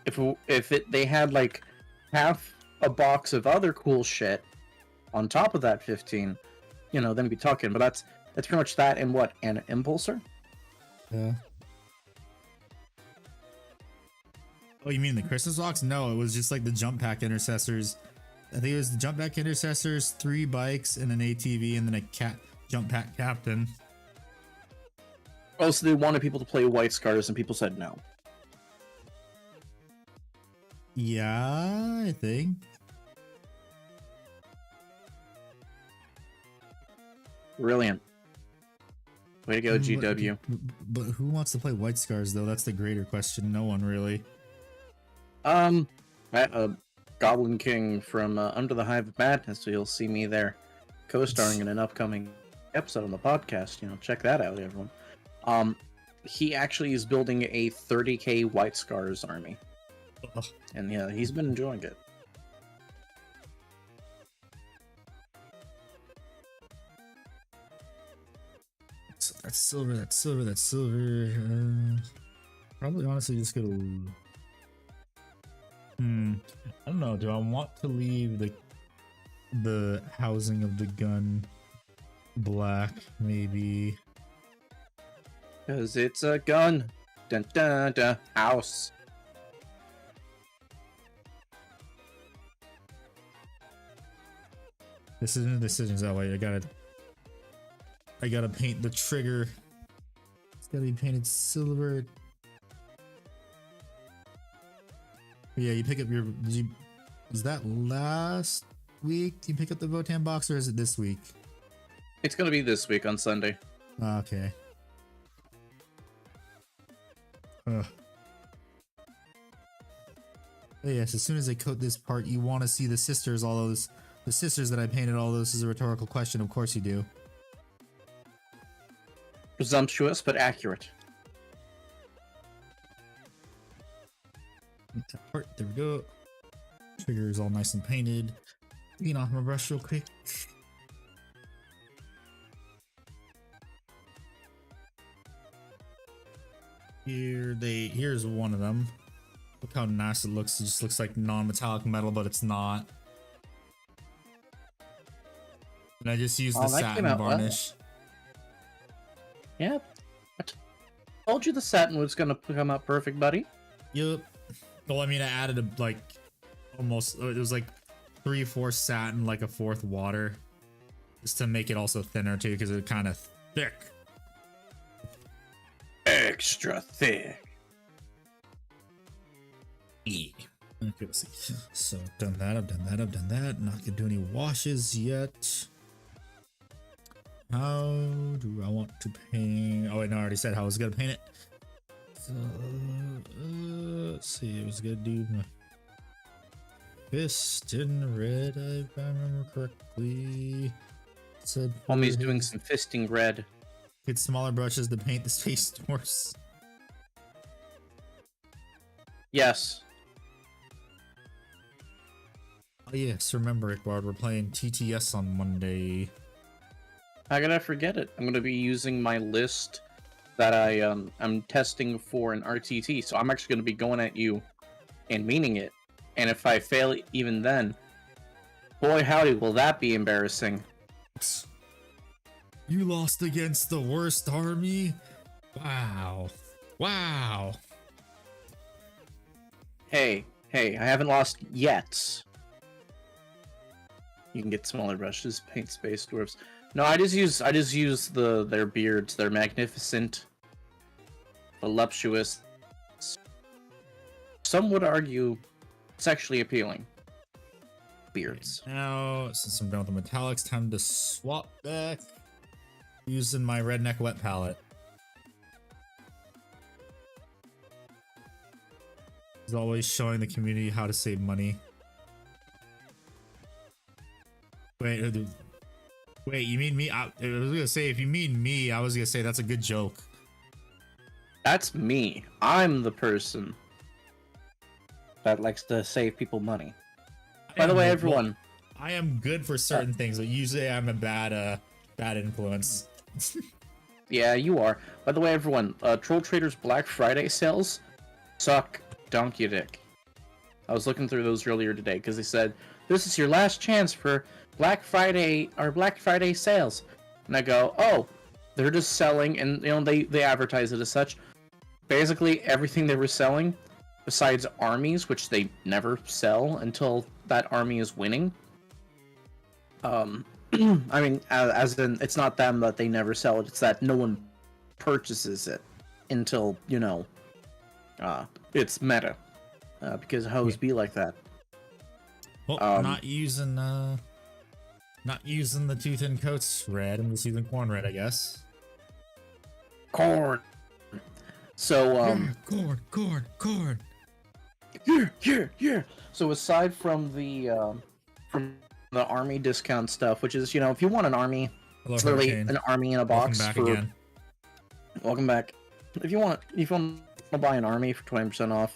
If they had like half a box of other cool shit on top of that 15, you know, then we'd be talking. But that's pretty much that and what? An impulsor?
Yeah. Oh, you mean the Christmas box? No, it was just like the jump pack intercessors. I think it was the jump pack intercessors, 3 bikes, and an ATV, and then a jump pack captain.
Oh, so they wanted people to play White Scars, and people said no.
Yeah, I think.
Brilliant. Way to go, GW.
But who wants to play White Scars, though? That's the greater question. No one really.
Goblin King from Under the Hive of Madness, so you'll see me there co-starring in an upcoming episode on the podcast. You know, check that out, everyone. He actually is building a 30k White Scars army.
Ugh.
And yeah, he's been enjoying it.
That's silver, that's silver, that's silver. Probably honestly just gonna... I don't know, do I want to leave the housing of the gun black, maybe?
Because it's a gun. Dun dun dun. House.
Decisions that way. I gotta paint the trigger. It's gotta be painted silver. Yeah, you pick up your... Was that last week you pick up the Votan box, or is it this week?
It's gonna be this week on Sunday.
Okay. Ugh. But yes, as soon as I coat this part, you want to see the sisters, all those, the sisters that I painted, all those is a rhetorical question. Of course you do.
Presumptuous, but accurate.
That part, there we go. Trigger is all nice and painted. Clean off my brush real quick. Here's one of them. Look how nice it looks. It just looks like non-metallic metal, but it's not. And I just used the satin varnish.
Well. Yeah. I told you the satin was gonna come out perfect, buddy.
Yep. Well, I mean, I added like almost, it was like 3/4 satin, like a 1/4 water, just to make it also thinner too, because it's kind of thick.
Extra thick.
Yeah. Okay, let's see. So I've done that, I've done that. Not gonna do any washes yet. How do I want to paint? Oh wait, no, I already said how I was gonna paint it. So let's see, I was gonna do my fist in red, if I remember correctly. Said
Homie's doing some fisting red.
get smaller brushes to paint the space dwarfs.
Yes.
Oh yes, remember it, Bard. We're playing TTS on Monday.
How could I forget it? I'm gonna be using my list that I'm testing for an RTT, so I'm actually gonna be going at you and meaning it. And if I fail even then, boy howdy, will that be embarrassing.
You lost against the worst army? Wow. Wow.
Hey, I haven't lost yet. You can get smaller brushes, paint space dwarfs. No, I just use their beards. They're magnificent, voluptuous. Some would argue sexually appealing. Beards.
Now, since I'm done with the metallics, time to swap back. Using my redneck wet palette. He's always showing the community how to save money. Wait, you mean me? I was gonna say, if you mean me, I was gonna say that's a good joke.
That's me. I'm the person that likes to save people money. By the way, everyone.
I am good for certain things, but usually I'm a bad influence.
Yeah, you are. By the way, everyone, Troll Trader's Black Friday sales suck donkey dick. I was looking through those earlier today because they said this is your last chance for Black Friday or Black Friday sales, and I go, oh, they're just selling, and you know they advertise it as such. Basically, everything they were selling, besides armies, which they never sell until that army is winning. I mean, as in, it's not them that they never sell it, it's that no one purchases it until, you know, it's meta. Because hoes be like that.
Well, not using the Tooth and Coats red, I'm just using corn red, I guess.
Corn! So,
Corn!
Yeah! So aside from the army discount stuff, which is, you know, if you want an army,
Hello,
it's literally
Hurricane.
an army in a box.
Welcome back again.
Welcome back. If you want to buy an army for 20% off,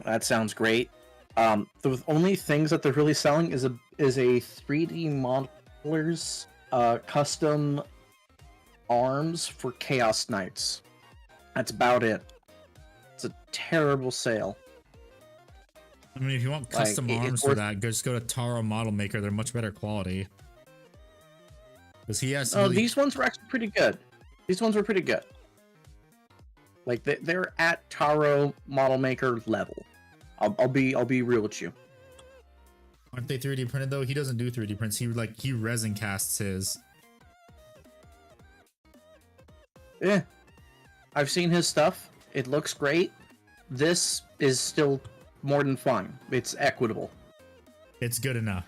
that sounds great. The only things that they're really selling is a 3D modelers custom arms for Chaos Knights. That's about it. It's a terrible sale.
I mean, if you want custom arms for that, just go to Taro Model Maker. They're much better quality. Because he has.
Oh, these ones were actually pretty good. These ones were pretty good. Like they're at Taro Model Maker level. I'll be real with you.
Aren't they 3D printed though? He doesn't do 3D prints. He resin casts his.
Yeah, I've seen his stuff. It looks great. This is still more than fine. It's equitable.
It's good enough.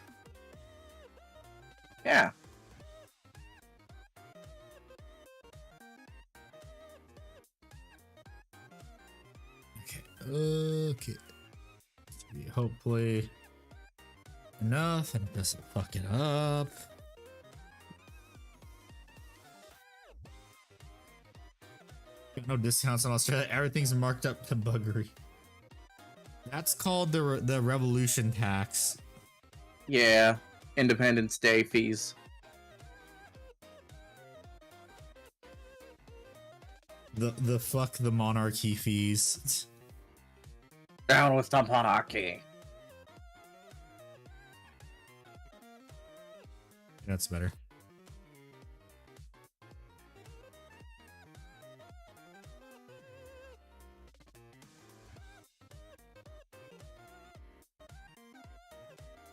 Yeah.
Okay. Hopefully enough and it doesn't fuck it up. Got no discounts in Australia. Everything's marked up to buggery. That's called the revolution tax.
Yeah. Independence Day fees.
The fuck the monarchy fees.
Down with the monarchy.
That's better.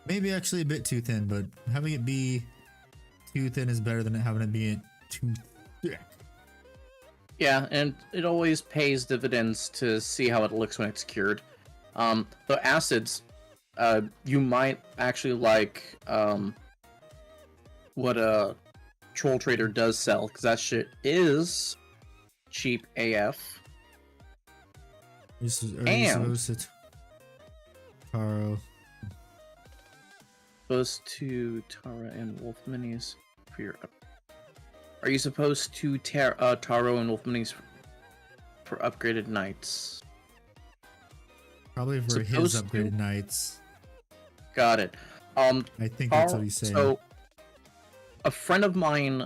Maybe actually a bit too thin, but having it be too thin is better than having it be too thick.
Yeah, and it always pays dividends to see how it looks when it's cured. The acids, you might actually like what a Troll Trader does sell, because that shit is cheap AF.
This is
And
Taro.
Supposed to Tara and Wolf Minis for your. Are you supposed to Taro and Wolf Minis for upgraded knights?
Probably for his upgraded knights.
Got it.
I think that's what he's saying.
So, a friend of mine,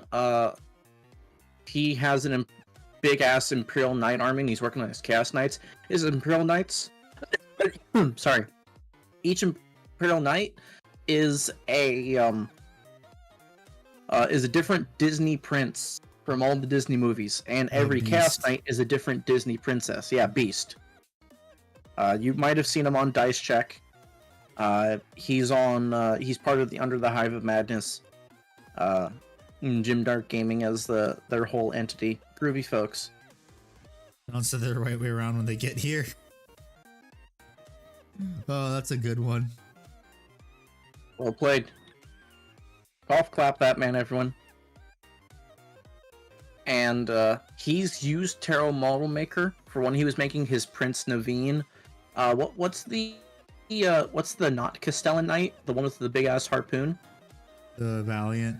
he has an big ass Imperial Knight army, and he's working on his Chaos Knights. His Imperial Knights, sorry, each Imperial Knight is a different Disney prince from all the Disney movies, and every Chaos Knight is a different Disney princess. Yeah, Beast. You might have seen him on Dice Check. He's he's part of the Under the Hive of Madness. Jim Dark Gaming as their whole entity. Groovy folks.
Don't say the right way around when they get here. Oh, that's a good one.
Well played. Golf clap that man, everyone. And he's used Tarot Model Maker for when he was making his Prince Naveen. What's the not Castellan Knight? The one with the big ass harpoon?
The Valiant.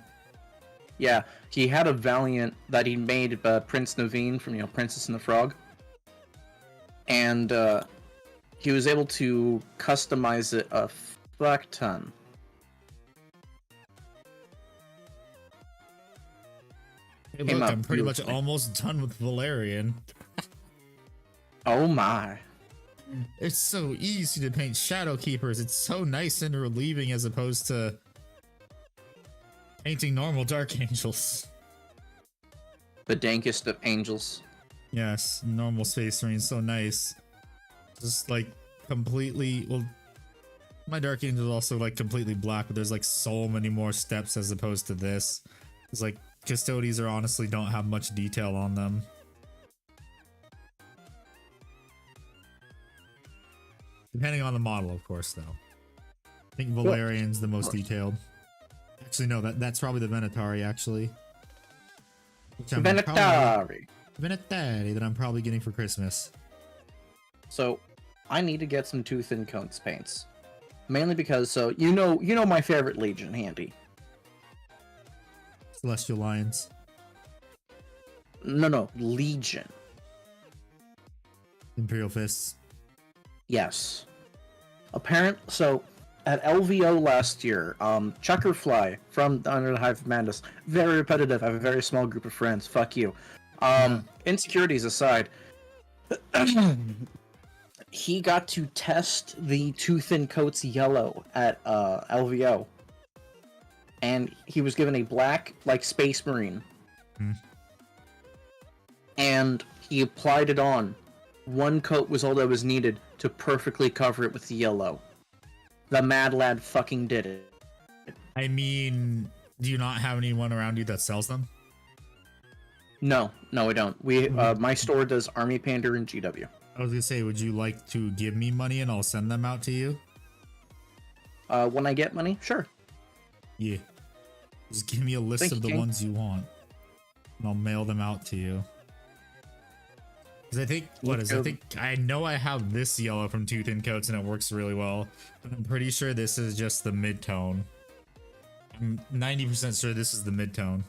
Yeah, he had a Valiant that he made Prince Naveen from Princess and the Frog. And he was able to customize it a fuck ton.
Hey, look, I'm pretty much almost done with Valerian.
Oh my.
It's so easy to paint Shadow Keepers. It's so nice and relieving as opposed to painting normal Dark Angels.
The dankest of angels.
Yes, normal Space Marines, so nice. Just like completely, well, my Dark Angel is also like completely black, but there's like so many more steps as opposed to this. It's like Custodes are honestly don't have much detail on them. Depending on the model, of course, though. I think Valerian's the most detailed. Actually, no, that's probably the Venatari, actually.
Venatari
that I'm probably getting for Christmas.
So, I need to get some Tooth and Cones paints. Mainly because, so, you know my favorite Legion, Handy.
Celestial Lions.
No, Legion.
Imperial Fists.
Yes. So, at LVO last year, Chuckerfly from the Under the Hive of Madness, very repetitive, I have a very small group of friends, fuck you. Insecurities aside, he got to test the Tooth and Coats yellow at LVO. And he was given a black, like, Space Marine. And he applied it on. One coat was all that was needed to perfectly cover it with the yellow. The mad lad fucking did it.
I mean, do you not have anyone around you that sells them?
No, I don't. My store does Army Pander and GW.
I was gonna say, would you like to give me money and I'll send them out to you?
When I get money, sure.
Yeah. Just give me a list
Thank
of
you,
the
King.
ones you want, and I'll mail them out to you. Because I think, I know I have this yellow from Tooth and Coats and it works really well, but I'm pretty sure this is just the mid-tone. I'm 90% sure this is the mid-tone.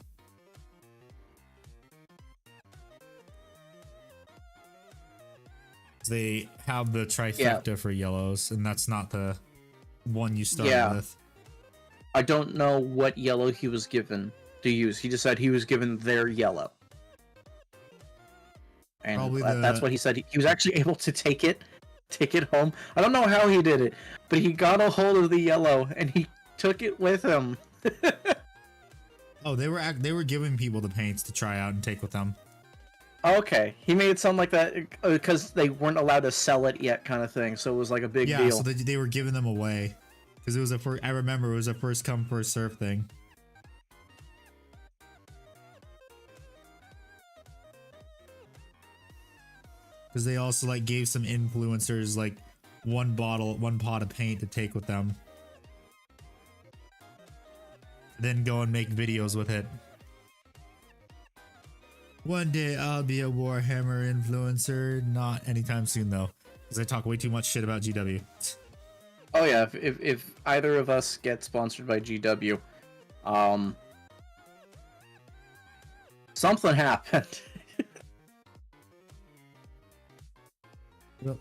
They have the trifecta for yellows, and that's not the one you started with.
I don't know what yellow he was given to use. He just said he was given their yellow. And
Probably
that's what he said. He was actually able to take it home. I don't know how he did it, but he got a hold of the yellow and he took it with him.
Oh, they were giving people the paints to try out and take with them.
Okay, he made it sound like that because they weren't allowed to sell it yet, kind of thing. So it was like a big deal.
Yeah, so they were giving them away because it was I remember it was a first come first serve thing. Because they also like gave some influencers like one pot of paint to take with them. Then go and make videos with it. One day I'll be a Warhammer influencer. Not anytime soon though, because I talk way too much shit about GW.
Oh yeah, if either of us get sponsored by GW, something happened.
Yep.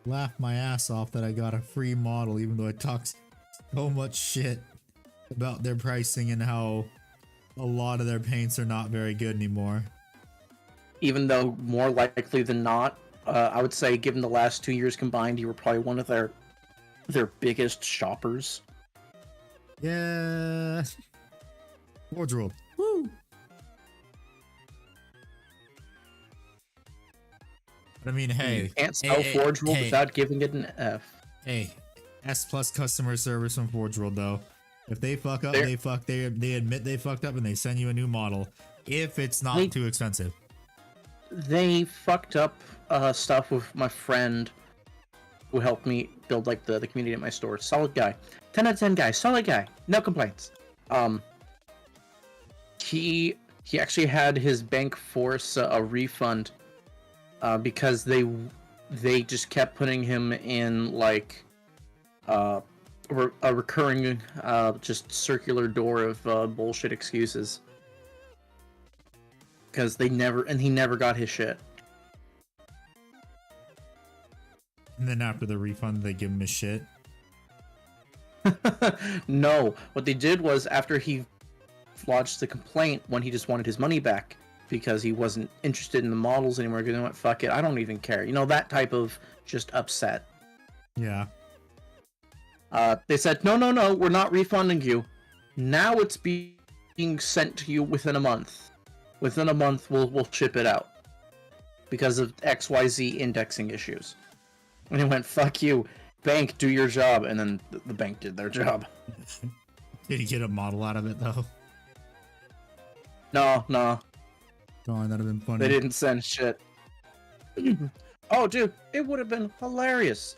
Laugh my ass off that I got a free model, even though I talk so much shit about their pricing and how a lot of their paints are not very good anymore.
Even though more likely than not, I would say given the last 2 years combined, you were probably one of their biggest shoppers.
Yeah. Wardrobe. Woo. But I mean, hey,
You can't sell Forge World without giving it an F.
Hey, S+ customer service from Forge World though. If they fuck up, they admit they fucked up and they send you a new model if it's not too expensive.
They fucked up stuff with my friend who helped me build like the community at my store. Solid guy. 10 out of 10 guy. Solid guy. No complaints. He actually had his bank force a refund because they just kept putting him in like a recurring just circular door of bullshit excuses. Because he never got his shit.
And then after the refund, they give him his shit.
No, what they did was after he lodged the complaint, when he just wanted his money back because he wasn't interested in the models anymore, because they went, fuck it, I don't even care. You know, that type of just upset.
Yeah.
They said, no, we're not refunding you. Now it's being sent to you within a month. Within a month, we'll ship it out because of XYZ indexing issues. And he went, fuck you, bank, do your job. And then the bank did their job.
Did he get a model out of it though?
No.
Darn, that'd have been funny.
They didn't send shit. Oh, dude, it would have been hilarious.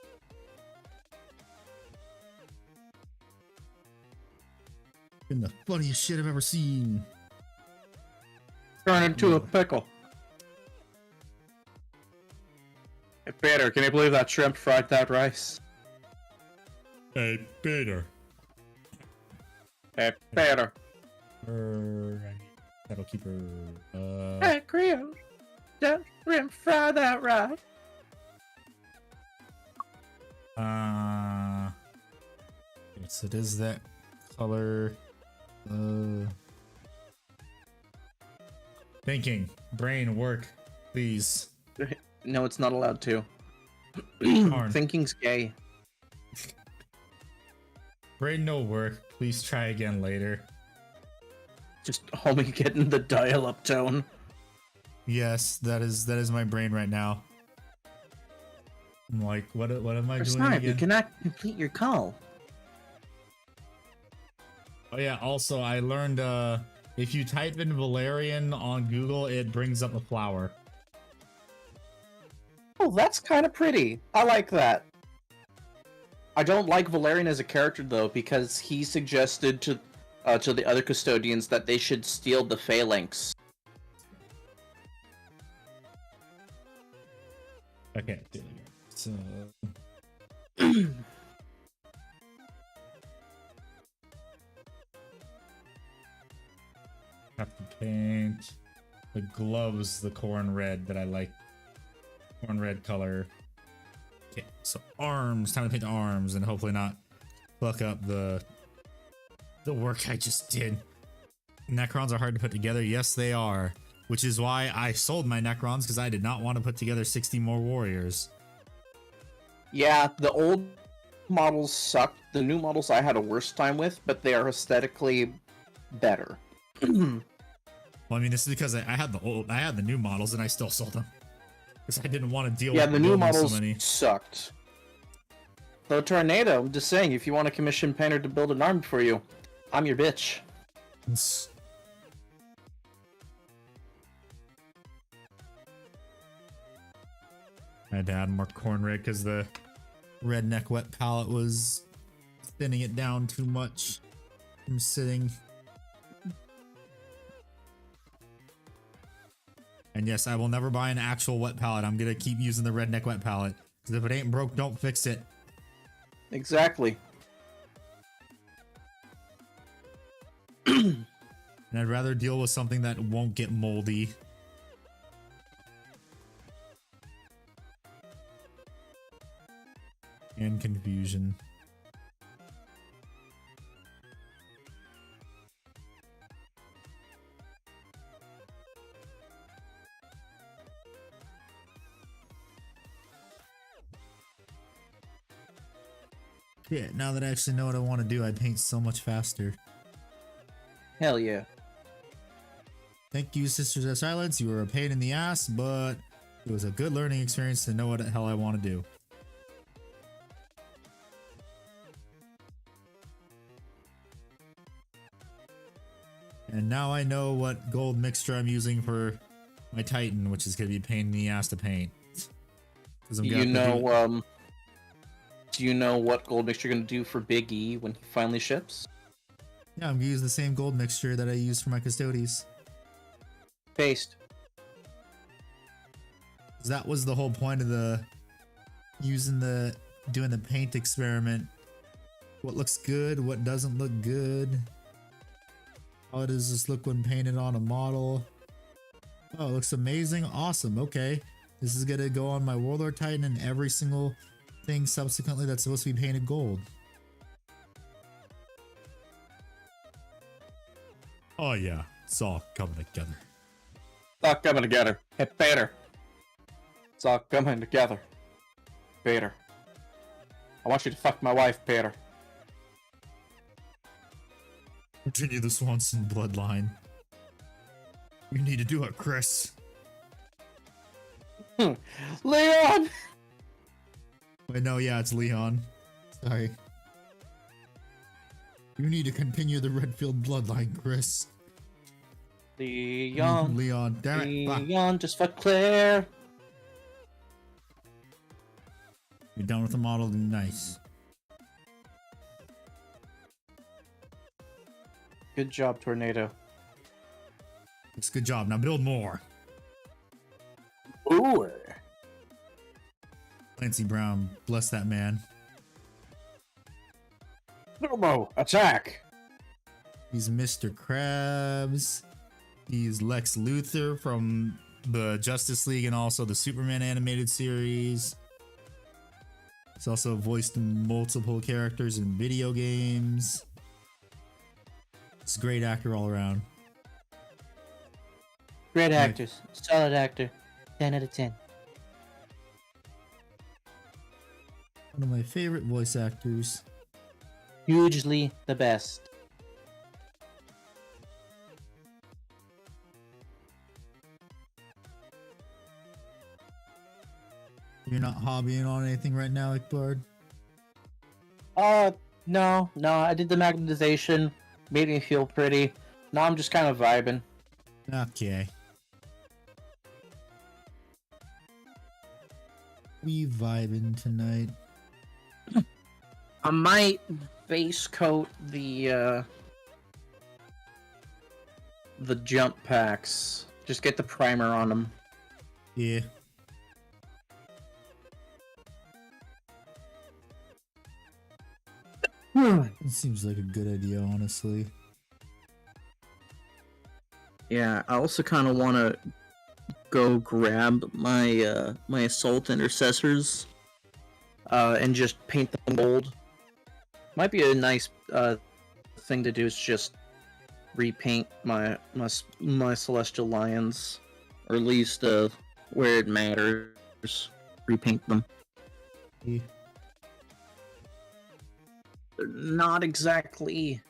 Been the funniest shit I've ever seen.
Turn into a pickle. Hey, Peter, can you believe that shrimp fried that rice?
Hey, Peter.
Hey, Peter.
That'll keep her.
Hey, Creole. That shrimp fried that rice.
Yes, it is that color. Thinking, brain, work, please.
No, it's not allowed to. Thinking's gay.
Brain, no work. Please try again later.
Just homie getting the dial-up tone.
Yes, that is my brain right now. I'm like, what am I doing again?
You cannot complete your call.
Oh yeah, also I learned if you type in Valerian on Google, it brings up a flower.
Oh, that's kind of pretty. I like that. I don't like Valerian as a character though, because he suggested to the other custodians that they should steal the phalanx.
Okay, so have to paint the gloves the corn red that I like. Corn red color. Okay, so arms. Time to paint the arms and hopefully not fuck up the work I just did. Necrons are hard to put together. Yes, they are. Which is why I sold my Necrons, because I did not want to put together 60 more warriors.
Yeah, the old models sucked. The new models I had a worse time with, but they are aesthetically better.
Well, I mean, this is because I had the new models and I still sold them. Because I didn't want to deal with
the new models
so many.
sucked. So Tornado, I'm just saying, if you want a commission painter to build an army for you, I'm your bitch.
I had to add more corn red because the redneck wet palette was thinning it down too much from sitting. And yes, I will never buy an actual wet palette. I'm gonna keep using the redneck wet palette. Because if it ain't broke, don't fix it.
Exactly.
And I'd rather deal with something that won't get moldy. And confusion. Yeah, now that I actually know what I want to do, I paint so much faster.
Hell yeah.
Thank you, Sisters of Silence. You were a pain in the ass, but it was a good learning experience to know what the hell I want to do. And now I know what gold mixture I'm using for my Titan, which is going to be a pain in the ass to paint.
Do you know what gold mixture you're going to do for Big E when he finally ships?
Yeah, I'm going to use the same gold mixture that I used for my Custodes.
Paste.
That was the whole point of doing the paint experiment. What looks good, what doesn't look good. How does this look when painted on a model? Oh, it looks amazing. Awesome. Okay. This is gonna go on my Warlord Titan and every single thing subsequently that's supposed to be painted gold. Oh yeah, it's all coming together.
It's all coming together. Hey, Peter. It's all coming together. Peter. I want you to fuck my wife, Peter.
Continue the Swanson bloodline. You need to do it, Chris.
Leon!
Wait, no, yeah, it's Leon. Sorry. You need to continue the Redfield bloodline, Chris.
Leon.
Leon, damn it. Fuck.
Leon, just fuck Claire.
You're done with the model, nice.
Good job, Tornado.
It's a good job. Now build more.
Ooh.
Clancy Brown, bless that man.
Turbo, attack!
He's Mr. Krabs. He's Lex Luthor from the Justice League and also the Superman animated series. He's also voiced multiple characters in video games. He's a great actor all around.
Great actors. Solid actor. 10 out of 10.
One of my favorite voice actors.
Hugely the best.
You're not hobbying on anything right now, Ikbard?
No, I did the magnetization. Made me feel pretty. Now I'm just kind of vibing.
Okay. We vibing tonight.
I might base coat the jump packs. Just get the primer on them.
Yeah. It seems like a good idea, honestly.
Yeah, I also kind of want to go grab my my assault intercessors and just paint them gold. Might be a nice thing to do is just repaint my celestial lions, or at least where it matters, repaint them.
Yeah.
They're not exactly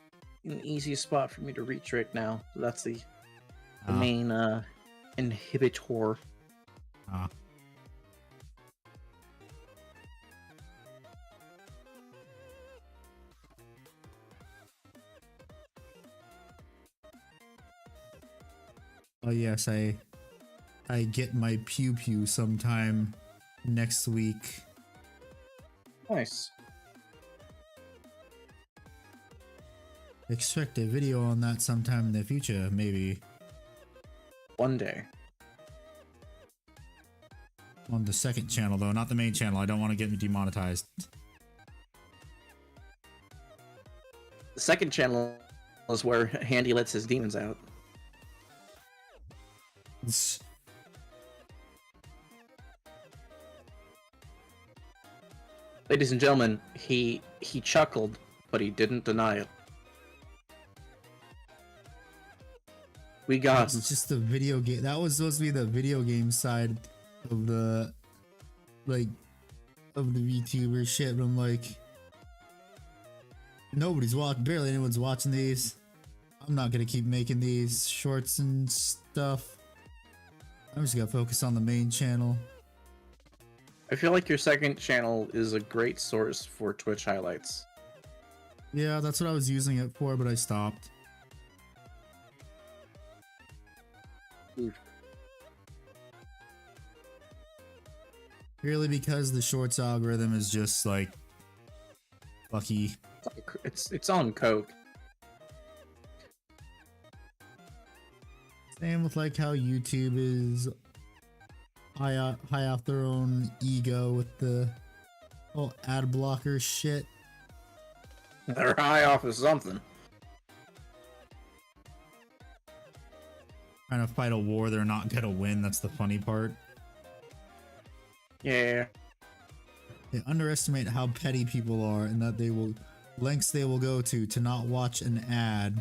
an easy spot for me to reach right now. So that's the main inhibitor.
Oh yes, I get my pew pew sometime next week.
Nice.
Expect a video on that sometime in the future, maybe.
One day.
On the second channel though, not the main channel. I don't want to get demonetized.
The second channel is where Handy lets his demons out. Ladies and gentlemen, he chuckled, but he didn't deny it. We got
It's just the video game. That was supposed to be the video game side of the, like, of the VTuber shit. But I'm like, nobody's watching. Barely anyone's watching these. I'm not gonna keep making these shorts and stuff. I'm just gonna focus on the main channel.
I feel like your second channel is a great source for Twitch highlights.
Yeah, that's what I was using it for, but I stopped.
Oof.
Purely because the shorts algorithm is just like fucky.
It's on coke.
Same with like how YouTube is high off their own ego with the whole ad blocker shit.
They're high off of something.
Trying to fight a war they're not gonna win. That's the funny part.
Yeah.
They underestimate how petty people are and that lengths they will go to not watch an ad.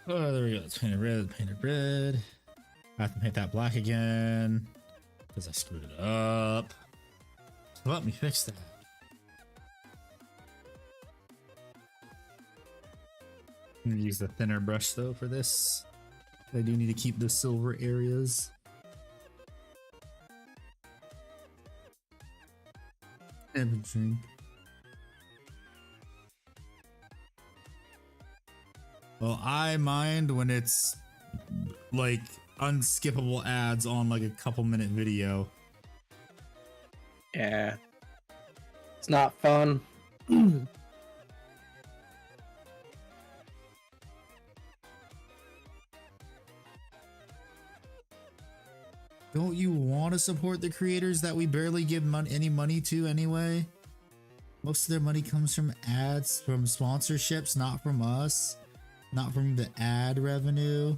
Oh, there we go. Let's paint it red. Paint it red. I have to paint that black again because I screwed it up. So let me fix that. I'm gonna use the thinner brush though for this. I do need to keep the silver areas. Have a drink. Well, I mind when it's like unskippable ads on like a couple minute video.
Yeah. It's not fun.
Don't you want to support the creators that we barely give any money to anyway? Most of their money comes from ads, from sponsorships, not from us. Not from the ad revenue.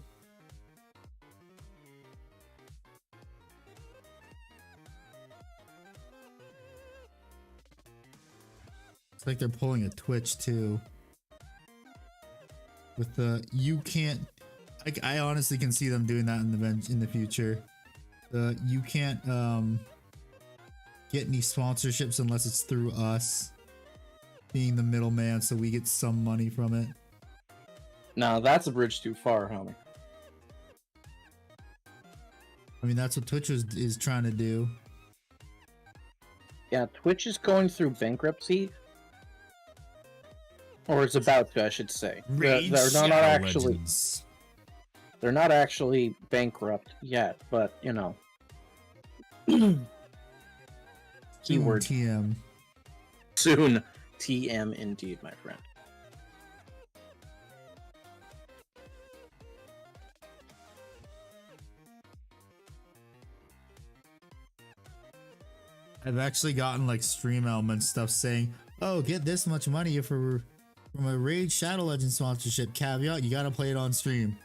It's like they're pulling a Twitch too. With the you can't, I honestly can see them doing that in the future. You can't get any sponsorships unless it's through us being the middleman, so we get some money from it.
No, that's a bridge too far, homie.
I mean, that's what Twitch is trying to do.
Yeah, Twitch is going through bankruptcy. Or it's about to, I should say.
Raid
They're not
Shadow
actually.
Legends.
They're not actually bankrupt yet, but you know. Keyword
TM.
soon. TM indeed, my friend.
I've actually gotten like stream element stuff saying, "Oh, get this much money from a Raid Shadow Legend sponsorship. Caveat: you gotta play it on stream."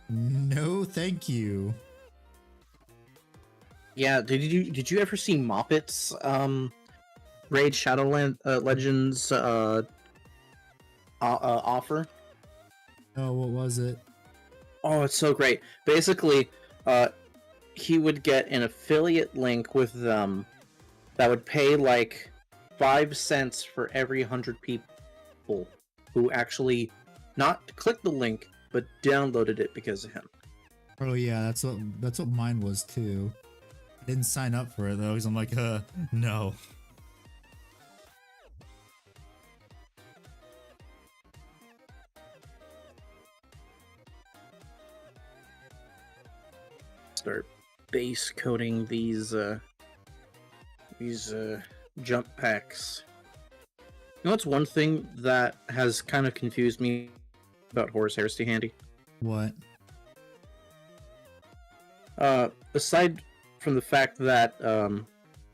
No, thank you.
Yeah, did you ever see Moppet's Raid Shadowland Legends offer?
Oh, what was it?
Oh, it's so great. Basically, he would get an affiliate link with them that would pay like 5 cents for every 100 people who actually not clicked the link but downloaded it because of him.
Oh yeah, that's what mine was too. I didn't sign up for it though, because I'm like, no.
Start base coding these jump packs. You know what's one thing that has kind of confused me about Horus Heresy, Handy?
What?
Aside from the fact that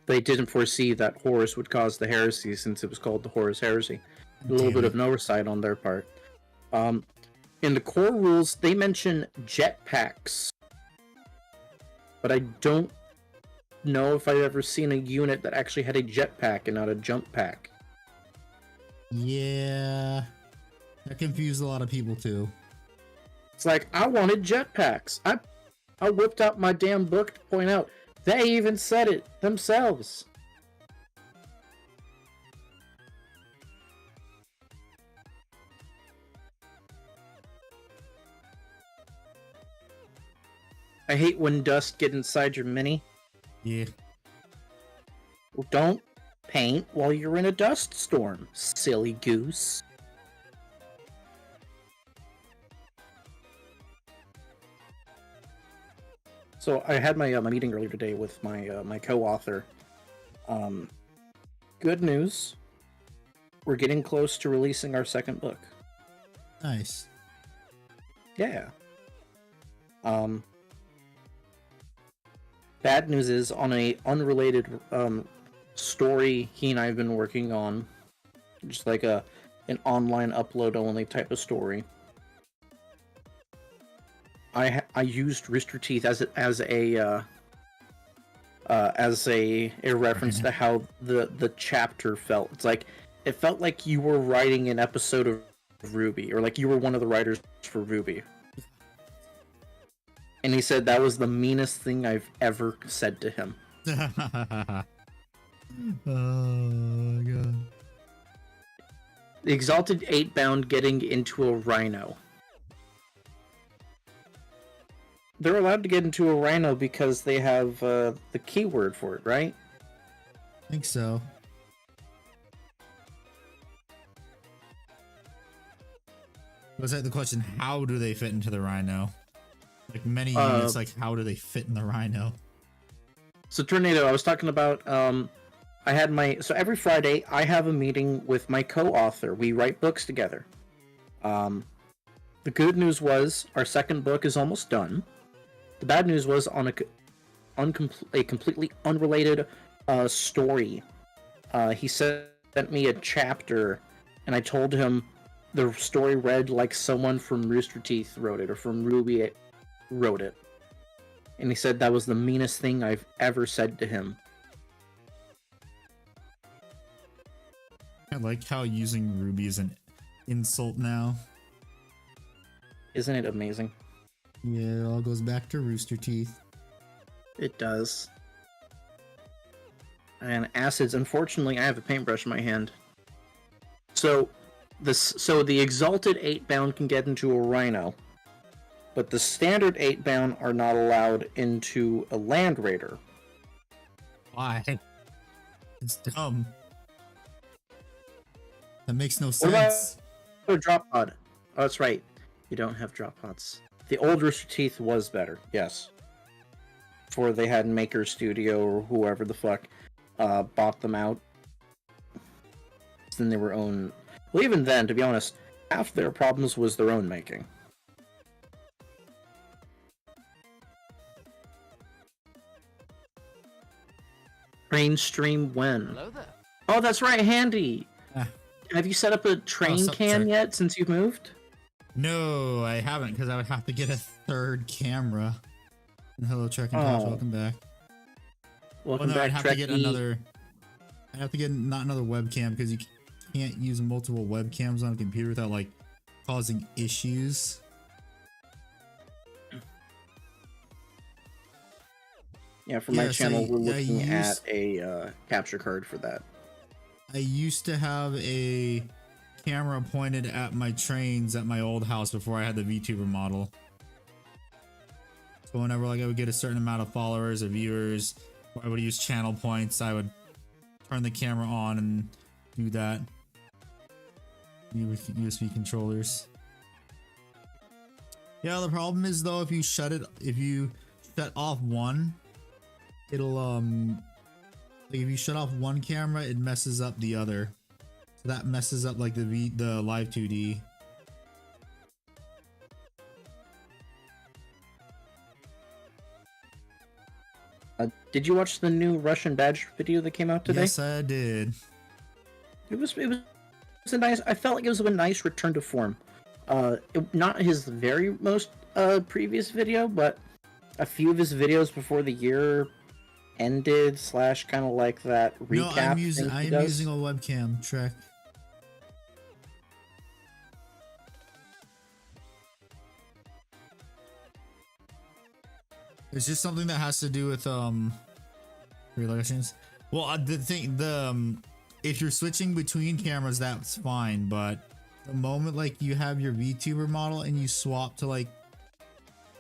they didn't foresee that Horus would cause the heresy since it was called the Horus Heresy. A little bit of an oversight on their part. In the core rules, they mention jetpacks. But I don't know if I've ever seen a unit that actually had a jetpack and not a jump pack.
Yeah. That confused a lot of people too.
It's like, I wanted jetpacks. I whipped out my damn book to point out they even said it themselves. I hate when dust get inside your mini.
Yeah.
Well, don't paint while you're in a dust storm, silly goose. So I had my meeting earlier today with my co-author. Good news. We're getting close to releasing our second book.
Nice.
Yeah. Bad news is, on a unrelated story he and I have been working on, just like an online upload only type of story. I used Rooster Teeth as a reference to how the chapter felt. It's like it felt like you were writing an episode of Ruby, or like you were one of the writers for Ruby. And he said that was the meanest thing I've ever said to him.
Oh my god.
The Exalted 8-bound getting into a rhino. They're allowed to get into a rhino because they have the keyword for it, right?
I think so. Was that the question? How do they fit into the rhino? Like many units, like how do they fit in the rhino?
So Tornado, I was talking about, I had so every Friday I have a meeting with my co-author. We write books together. The good news was our second book is almost done. The bad news was on a completely unrelated story. He sent me a chapter, and I told him the story read like someone from Rooster Teeth wrote it, or from Ruby wrote it. And he said that was the meanest thing I've ever said to him.
I like how using Ruby is an insult now.
Isn't it amazing?
Yeah, it all goes back to Rooster Teeth.
It does. And acids, unfortunately, I have a paintbrush in my hand. So the Exalted 8-bound can get into a rhino. but the standard 8-bound are not allowed into a Land Raider.
Why? It's dumb. That makes no
What about
sense.
a drop pod? Oh, that's right. You don't have drop pods. The old Rooster Teeth was better, yes. Before they had Maker Studio or whoever the fuck bought them out. Then they were own. Well, even then, to be honest, half their problems was their own making. Train stream when?
Hello there.
Oh, that's right, Handy.
Ah.
Have you set up a train
sup,
cam
sir?
yet since you've moved?
No, I haven't, because I would have to get a third camera. And hello, Trek and Pouch,
Oh.
welcome back.
Welcome
Well, no, I'd
back,
have to get
Trekkie.
another. I'd have to get not another webcam because you can't use multiple webcams on a computer without like causing issues.
Yeah, for my
Yeah, so
channel, we're
I
looking
use-
at a capture card for that.
I used to have a camera pointed at my trains at my old house before I had the VTuber model. So whenever like I would get a certain amount of followers or viewers, or I would use channel points, I would turn the camera on and do that. With USB controllers. Yeah, the problem is though, if you shut off one, it'll like if you shut off one camera, it messes up the other. So that messes up like the live 2D.
Did you watch the new Russian badge video that came out today?
Yes, I did.
It was a nice. I felt like it was a nice return to form. Not his very most previous video, but a few of his videos before the year ended / kind of like that recap.
No, I'm
thing
using
he does.
a webcam, Trek. It's just something that has to do with relations. Well, the thing, if you're switching between cameras, that's fine. But the moment like you have your VTuber model and you swap to like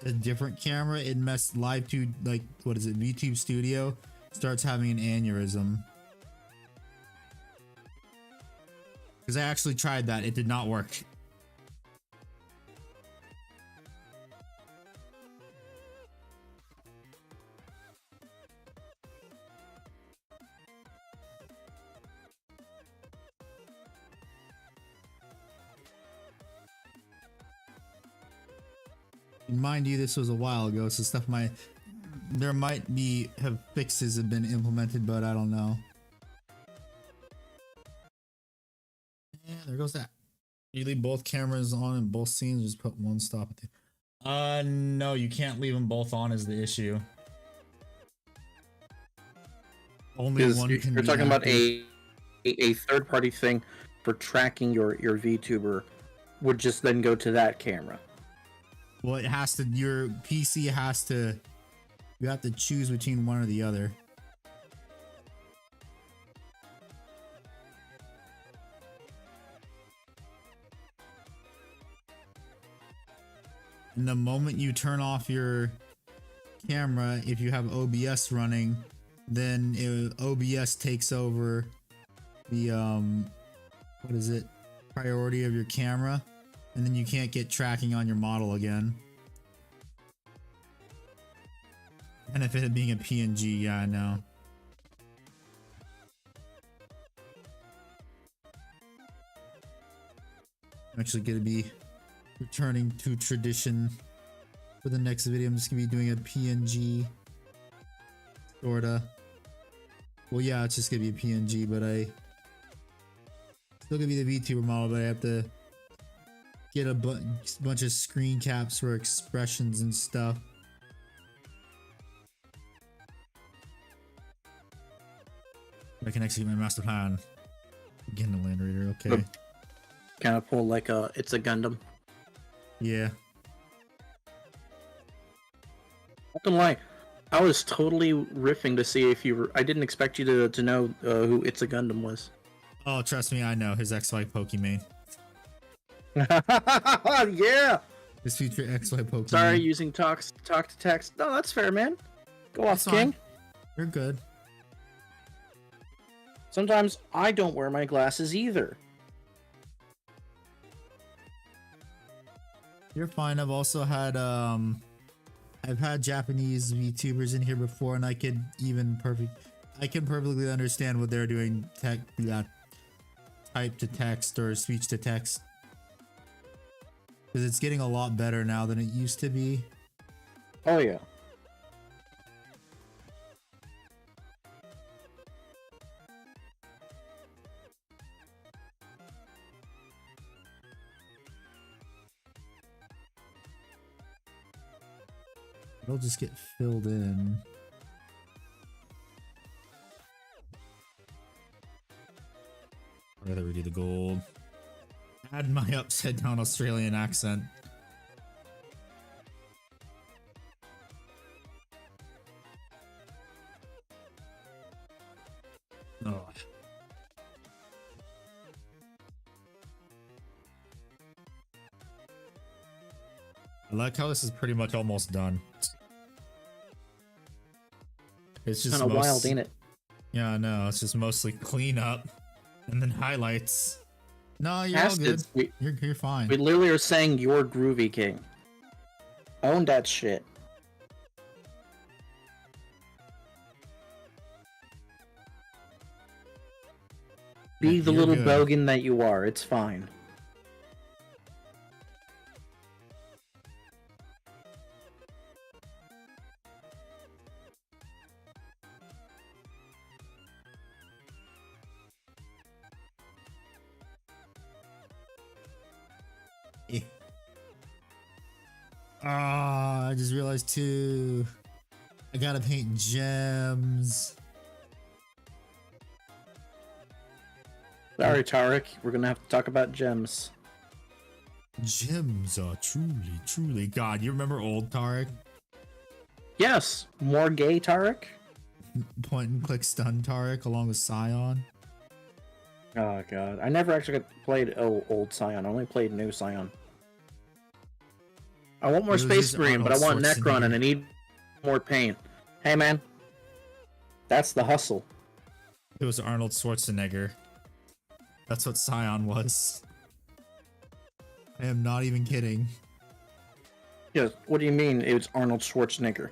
a different camera, it live to like what is it? VTube Studio starts having an aneurysm. Because I actually tried that, it did not work. Mind you, this was a while ago, so there might have fixes have been implemented, but I don't know. Yeah, there goes that. You leave both cameras on in both scenes, or just put one stop at the. No, you can't leave them both on is the issue. Only one can.
You're
be
talking about
active.
a third party thing for tracking your VTuber would just then go to that camera.
Well, it has to. Your PC has to. You have to choose between one or the other. And the moment you turn off your camera, if you have OBS running, then OBS takes over the what is it? Priority of your camera. And then you can't get tracking on your model again. And if it being a PNG, yeah, I know. I'm actually gonna be returning to tradition for the next video. I'm just gonna be doing a PNG, sorta. Well, yeah, it's just gonna be a PNG, but still gonna be the VTuber model, but I have to get a bunch of screen caps for expressions and stuff. I can execute my master plan. Begin the Land Raider, okay.
Kind of pull like it's a Gundam.
Yeah.
Not gonna lie, I was totally riffing to see if you were. I didn't expect you to know who It's a Gundam was.
Oh, trust me, I know his XY Pokemon.
Yeah,
This future XY Pokemon.
Sorry, using talk to text. No, that's fair, man. Go off,
That's fine.
King.
You're good.
Sometimes I don't wear my glasses either.
You're fine. I've also had I've had Japanese VTubers in here before, and I can perfectly understand what they're doing. Type to text or speech to text, because it's getting a lot better now than it used to be.
Oh yeah.
It'll just get filled in. I'd rather redo the gold. Add my upside down Australian accent. Oh. I like how this is pretty much almost done. It's just
Kind of wild, ain't it?
Yeah, no, it's just mostly cleanup and then highlights. No, you're all good. You're fine.
We literally are saying you're groovy, King. Own that shit. Be the little bogan that you are. It's fine.
Ah, I just realized too. I gotta paint gems.
Sorry, Tarek. We're gonna have to talk about gems.
Gems are truly. God, you remember old Tarek?
Yes, more gay Tarek.
Point and click stun Tarek along with Scion.
Oh god, I never actually played old Scion. I only played new Scion. I want more Space Marine, but I want Necron and I need more paint. Hey man, that's the hustle.
It was Arnold Schwarzenegger. That's what Scion was. I am not even kidding.
Yeah, what do you mean it was Arnold Schwarzenegger?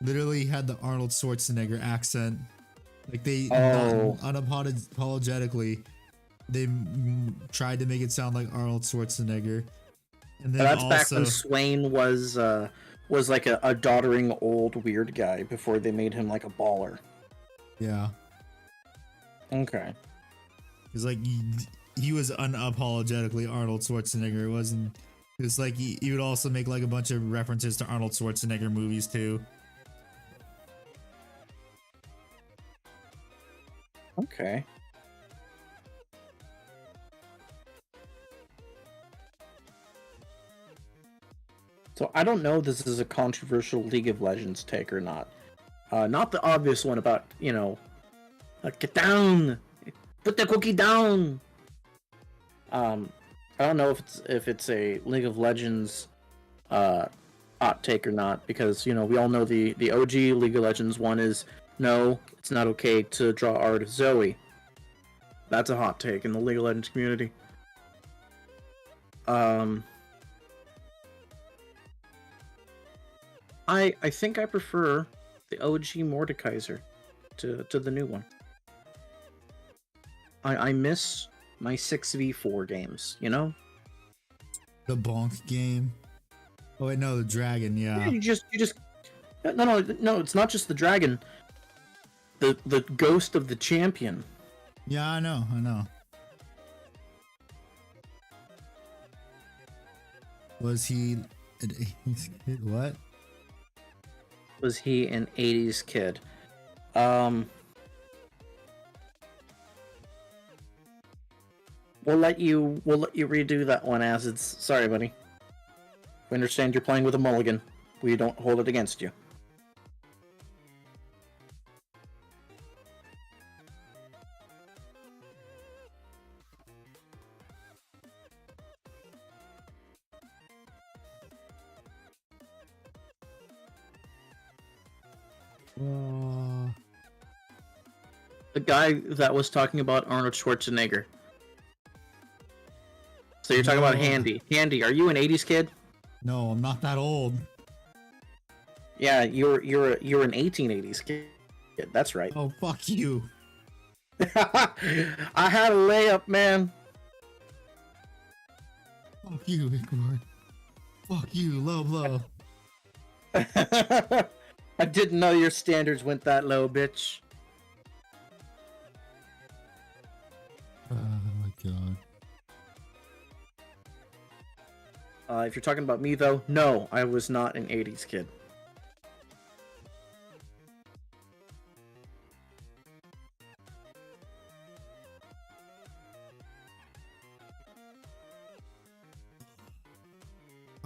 Literally had the Arnold Schwarzenegger accent. Like they unapologetically, they tried to make it sound like Arnold Schwarzenegger. And then
that's back when Swain was like a doddering old weird guy before they made him like a baller.
Yeah.
Okay.
It's like he was unapologetically Arnold Schwarzenegger. It wasn't. It's like he would also make like a bunch of references to Arnold Schwarzenegger movies too.
Okay. So I don't know if this is a controversial League of Legends take or not. Not the obvious one about, you know, get down, put the cookie down. I don't know if it's a League of Legends hot take or not, because you know we all know the OG League of Legends one is no, it's not okay to draw art of Zoe. That's a hot take in the League of Legends community. I think I prefer the OG Mordekaiser to the new one. I miss my 6v4 games, you know?
The bonk game. Oh wait, no, the dragon, yeah.
You just no, it's not just the dragon. The ghost of the champion.
Yeah, I know. Was he an 80s kid? What?
Was he an 80s kid? We'll let you redo that one, Acids. Sorry, buddy. We understand you're playing with a mulligan. We don't hold it against you. The guy that was talking about Arnold Schwarzenegger. So you're talking about Handy. Handy, are you an 80s kid?
No, I'm not that old.
Yeah, you're an 1880s kid. That's right.
Oh, fuck you.
I had a layup, man.
Fuck you, Igor. Fuck you, low blow.
I didn't know your standards went that low, bitch.
Oh my god.
If you're talking about me, though, no, I was not an 80s kid.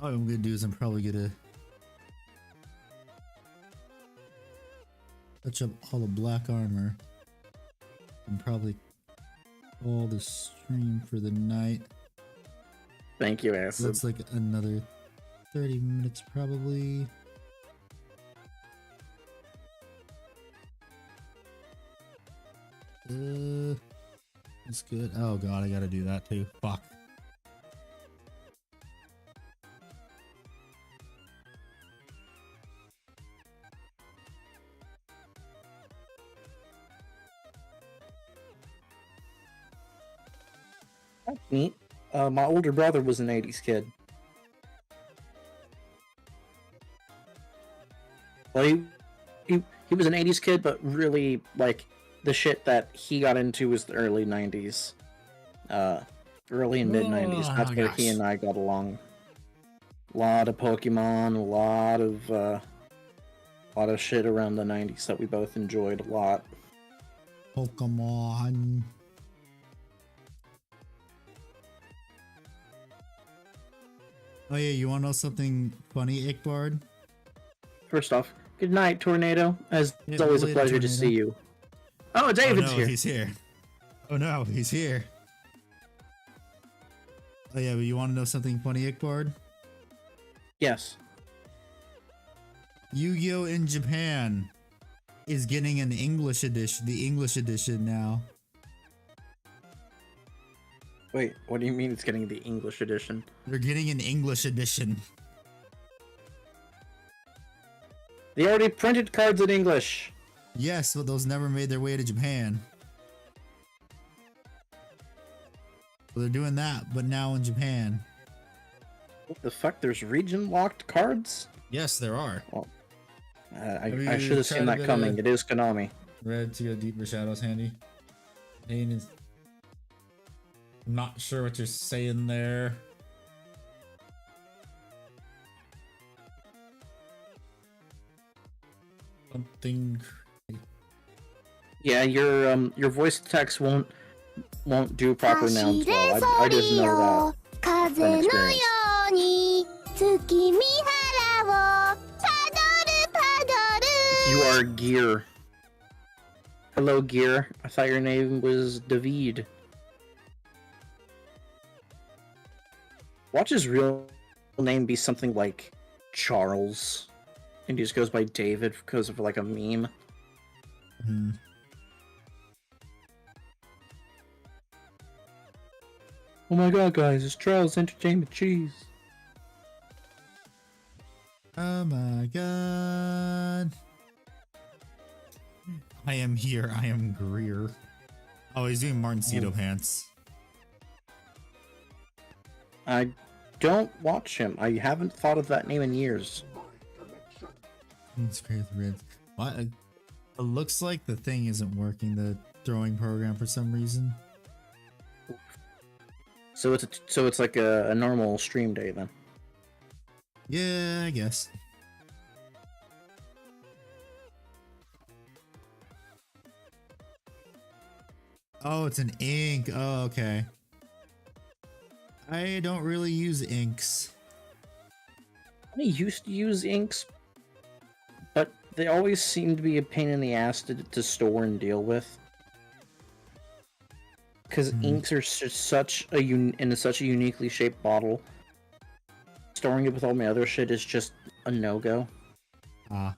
All I'm gonna do is I'm probably gonna touch up all the black armor and probably call the stream for the night.
Thank you, Acid.
Looks like another 30 minutes probably. That's good. Oh god, I gotta do that too. Fuck.
That's neat. My older brother was an 80s kid. Well, he was an 80s kid, but really, like, the shit that he got into was the early 90s. Early and mid 90s. That's where he and I got along. A lot of Pokemon, a lot of shit around the 90s that we both enjoyed a lot.
Pokemon. Oh yeah, you wanna know something funny, Ickbard?
First off, good night, Tornado. As it's always a pleasure to see you. Oh, David's
no,
here.
He's here. Oh no, he's here. Oh yeah, but you wanna know something funny, Ickbard?
Yes.
Yu-Gi-Oh! In Japan is getting an English edition, the English edition now.
Wait, what do you mean it's getting the English edition?
They're getting an English edition.
They already printed cards in English.
Yes, but those never made their way to Japan. So they're doing that, but now in Japan.
What the fuck? There's region-locked cards?
Yes, there are.
Well, I should have seen that coming. It is Konami.
Red to go deeper shadows handy. Pain is... I'm not sure what you're saying there. Something.
Yeah, your voice text won't do proper nouns well. I just know that from experience. You are Gear. Hello, Gear. I thought your name was David. Watch his real name be something like Charles, and he just goes by David because of like a meme.
Hmm.
Oh my god, guys, it's Charles Entertainment Cheese.
Oh my god. I am here. I am Greer. Oh, he's doing Martin Cito pants.
I don't watch him. I haven't thought of that name in years.
It's crazy. What? It looks like the thing isn't working, the throwing program, for some reason.
So it's like a normal stream day then.
Yeah, I guess. Oh, it's an ink. Oh, okay. I don't really use inks.
I used to use inks, but they always seem to be a pain in the ass to store and deal with. Because inks are such a uniquely shaped bottle. Storing it with all my other shit is just a no-go.
Ah.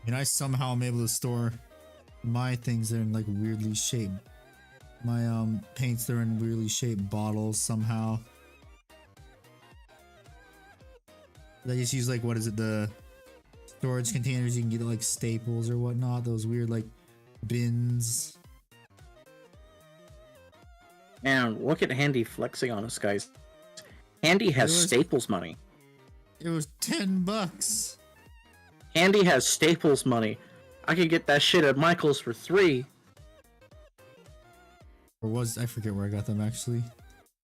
And I somehow am able to store my things that are in like weirdly shaped. My paints that are in weirdly shaped bottles somehow. I just use like, what is it, the storage containers you can get at like Staples or whatnot, those weird like bins.
Man, look at Handy flexing on us, guys. Handy has Staples money.
It was $10.
Handy has Staples money. I could get that shit at Michael's for $3.
Or was, I forget where I got them actually.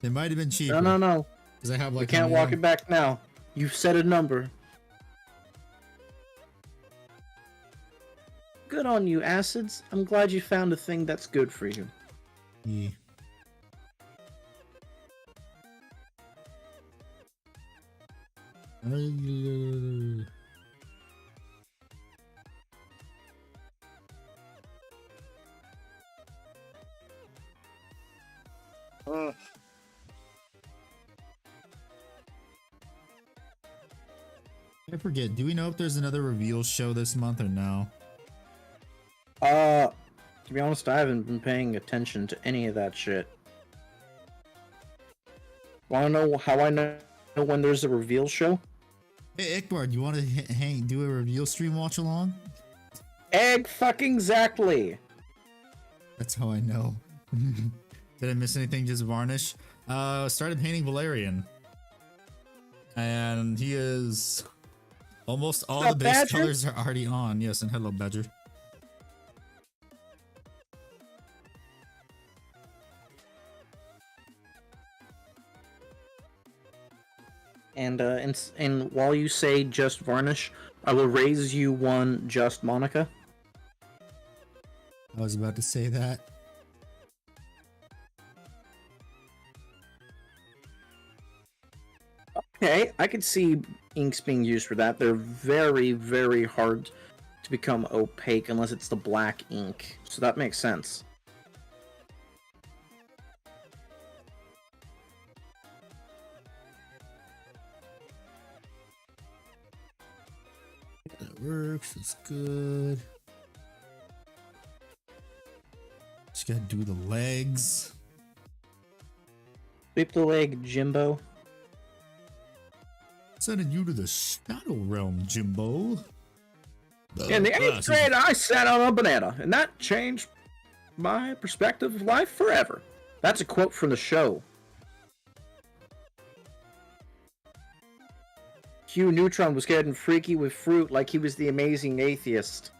They might have been cheaper.
No.
Because I have like.
We can't walk it back now. You've set a number. Good on you, Acids. I'm glad you found a thing that's good for you.
Yeah. I forget, do we know if there's another reveal show this month or no?
To be honest, I haven't been paying attention to any of that shit. Wanna know how I know when there's a reveal show?
Hey, Ickbar, you want to do a reveal stream watch along?
Egg fucking exactly.
That's how I know. Did I miss anything? Just Varnish. Started painting Valerian, and he is almost all the base
Badger?
colors are already on. Yes, and hello, Badger.
And while you say just Varnish, I will raise you one just Monica.
I was about to say that.
Okay, I could see inks being used for that. They're very, very hard to become opaque unless it's the black ink. So that makes sense.
That works. It's good. Just gotta do the legs.
Sweep the leg, Jimbo.
Sending you to the Shadow Realm, Jimbo.
In the 8th grade, I sat on a banana, and that changed my perspective of life forever. That's a quote from the show. Hugh Neutron was getting freaky with fruit like he was the amazing atheist.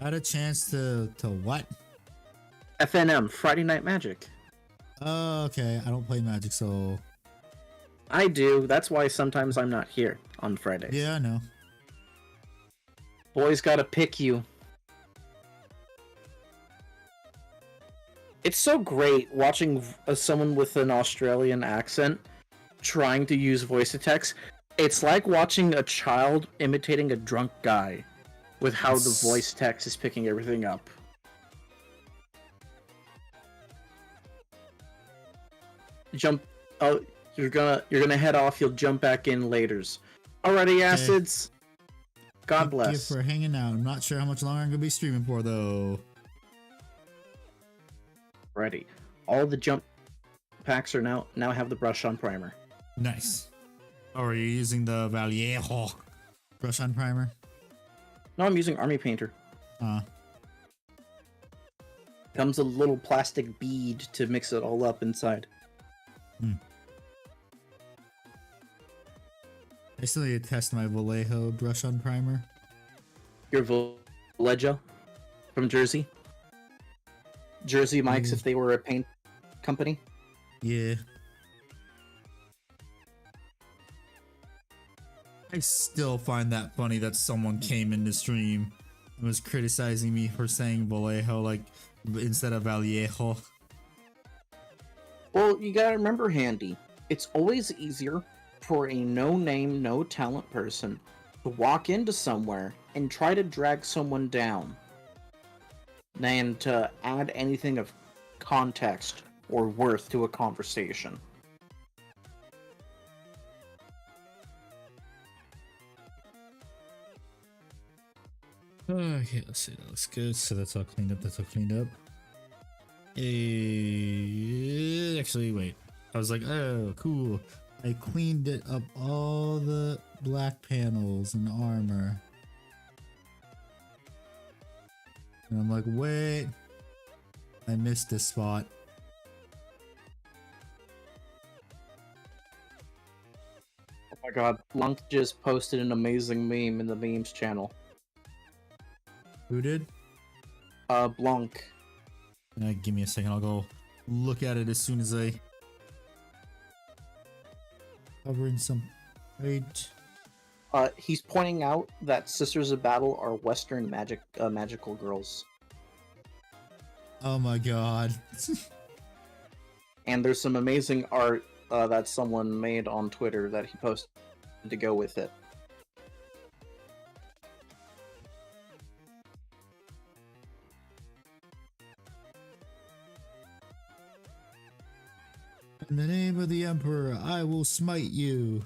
Had a chance to what?
FNM, Friday Night Magic.
Oh, okay. I don't play Magic, so...
I do. That's why sometimes I'm not here on Fridays.
Yeah, I know.
Boys gotta pick you. It's so great watching someone with an Australian accent trying to use voice to text. It's like watching a child imitating a drunk guy with how the voice text is picking everything up. Jump. Oh, you're gonna head off. You'll jump back in laters. Alrighty, Acids. God bless.
Thank you for hanging out. I'm not sure how much longer I'm gonna be streaming for, though.
Ready. All the jump packs are now have the brush on primer.
Nice. Oh, are you using the Vallejo brush on primer?
No, I'm using Army Painter. Comes a little plastic bead to mix it all up inside.
I still need to test my Vallejo brush on primer.
Your Vallejo from Jersey. Jersey Mikes if they were a paint company.
Yeah. I still find that funny that someone came in the stream and was criticizing me for saying Vallejo like instead of Vallejo.
Well, you gotta remember, Handy, it's always easier for a no-name, no-talent person to walk into somewhere and try to drag someone down than to add anything of context or worth to a conversation.
Okay, let's see. That looks good. So that's all cleaned up. That's all cleaned up. Actually, wait. I was like, oh, cool. I cleaned it up all the black panels and armor. And I'm like, wait. I missed this spot.
Oh my god, Lunk just posted an amazing meme in the memes channel.
Who did?
Blanc.
Give me a second. I'll go look at it as soon as I cover in some right.
He's pointing out that Sisters of Battle are Western magical girls.
Oh my god.
And there's some amazing art that someone made on Twitter that he posted to go with it.
In the name of the Emperor, I will smite you.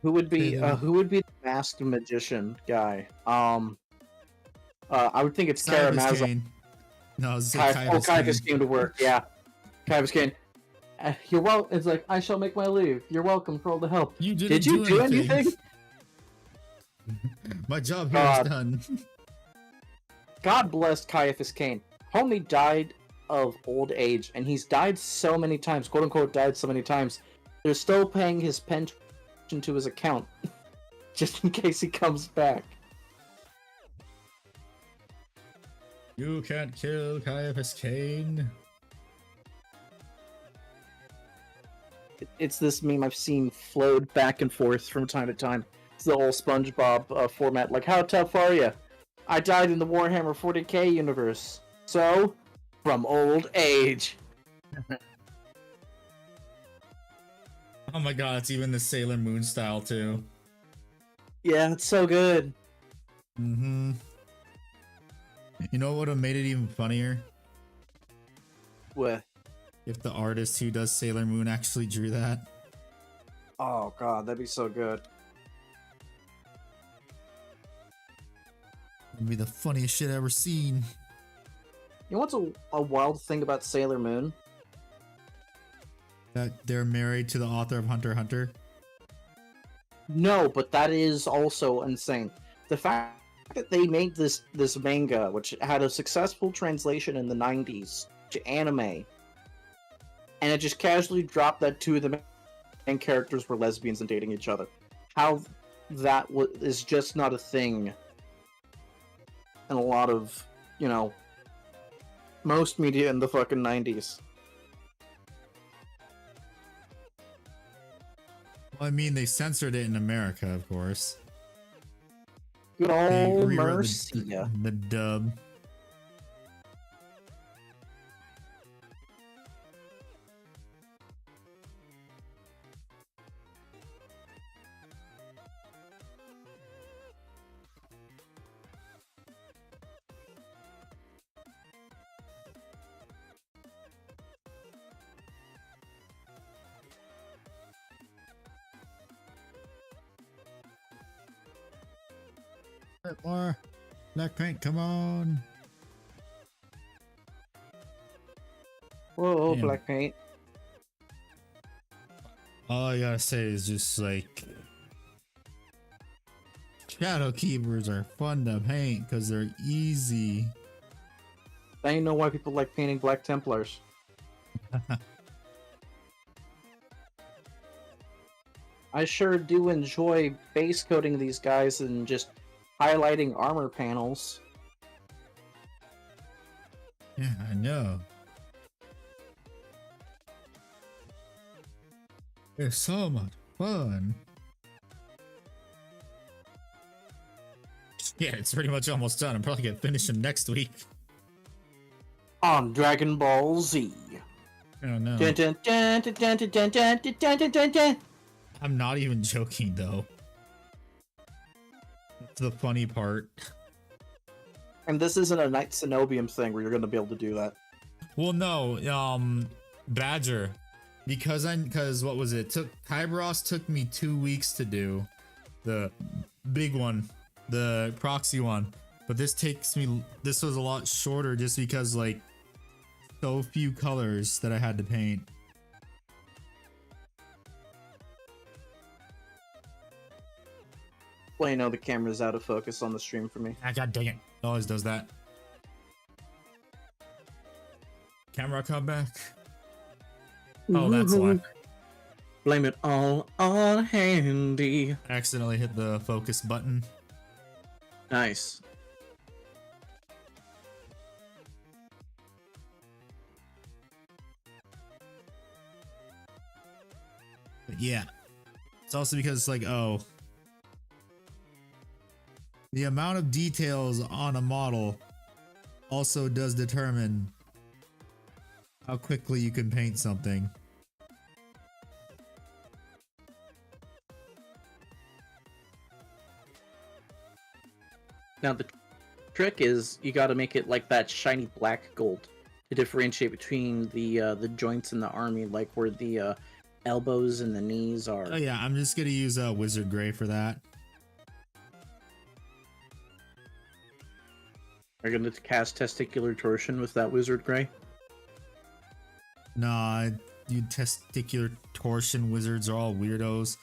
Who would be the masked magician guy? I would think it's Karamazov.
No, I was
Caiaphas came to work. Yeah, Caiaphas came. You're welcome. It's like, I shall make my leave. You're welcome for all the help. Did you do anything?
My job here is done.
God bless Caiaphas Cain. Homie died of old age, and he's died so many times, quote unquote, died so many times. They're still paying his pension to his account, just in case he comes back.
You can't kill Caiaphas Cain.
It's this meme I've seen flowed back and forth from time to time. It's the whole SpongeBob format. Like, how tough are you? I died in the Warhammer 40k universe. So, from old age.
Oh my god, it's even the Sailor Moon style too.
Yeah, it's so good.
Mm-hmm. You know what would have made it even funnier?
What?
If the artist who does Sailor Moon actually drew that.
Oh god, that'd be so good.
It'd be the funniest shit I've ever seen.
You know what's a wild thing about Sailor Moon?
That they're married to the author of Hunter x Hunter.
No, but that is also insane. The fact that they made this manga, which had a successful translation in the 90s to anime, and it just casually dropped that two of the main characters were lesbians and dating each other. How that is just not a thing in a lot of, you know, most media in the fucking 90s.
Well, I mean, they censored it in America, of course.
Good
They
old
rewrote
Mercia.
the dub. More black paint, come on.
Whoa,
Damn.
black paint.
All I gotta say is just like Shadow Keepers are fun to paint because they're easy.
I know why people like painting Black Templars. I sure do enjoy base coating these guys and just highlighting armor panels.
Yeah, I know. It's so much fun. Yeah, it's pretty much almost done. I'm probably gonna finish them next week.
On Dragon Ball Z.
I don't know.
Dun, dun, dun, dun, dun, dun, dun, dun, dun, dun, dun, dun.
I'm not even joking though. That's the funny part.
And this isn't a Knight Cenobium thing where you're going to be able to do that.
Well, no, Badger because what was it? Kybros took me 2 weeks to do the big one, the proxy one, but this was a lot shorter just because like so few colors that I had to paint.
Well, you know the camera's out of focus on the stream for me.
Ah, god dang it. It always does that. Camera come back. Oh, that's why.
Blame it all on Handy.
I accidentally hit the focus button.
Nice.
But yeah. It's also because like, oh, the amount of details on a model also does determine how quickly you can paint something.
Now the trick is you got to make it like that shiny black gold to differentiate between the joints in the army, like where the elbows and the knees are.
Oh yeah, I'm just gonna use wizard gray for that.
Are you going to cast testicular torsion with that wizard gray?
Nah, you testicular torsion wizards are all weirdos.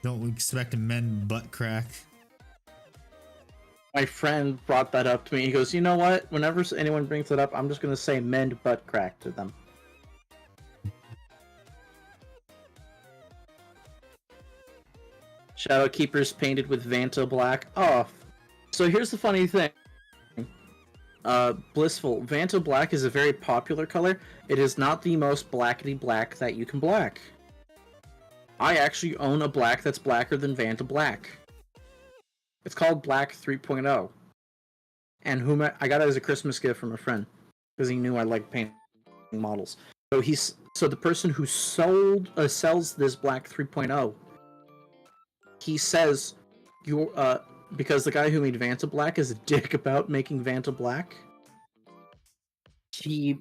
Don't expect to mend butt crack.
My friend brought that up to me. He goes, you know what? Whenever anyone brings it up, I'm just going to say mend butt crack to them. Shadow Keepers painted with Vanta black. Oh, so here's the funny thing. Blissful. Vanta black is a very popular color. It is not the most blackety black that you can black. I actually own a black that's blacker than Vanta black. It's called Black 3.0. And I got it as a Christmas gift from a friend because he knew I liked painting models. So the person who sells this Black 3.0, he says because the guy who made Vanta Black is a dick about making Vanta Black, he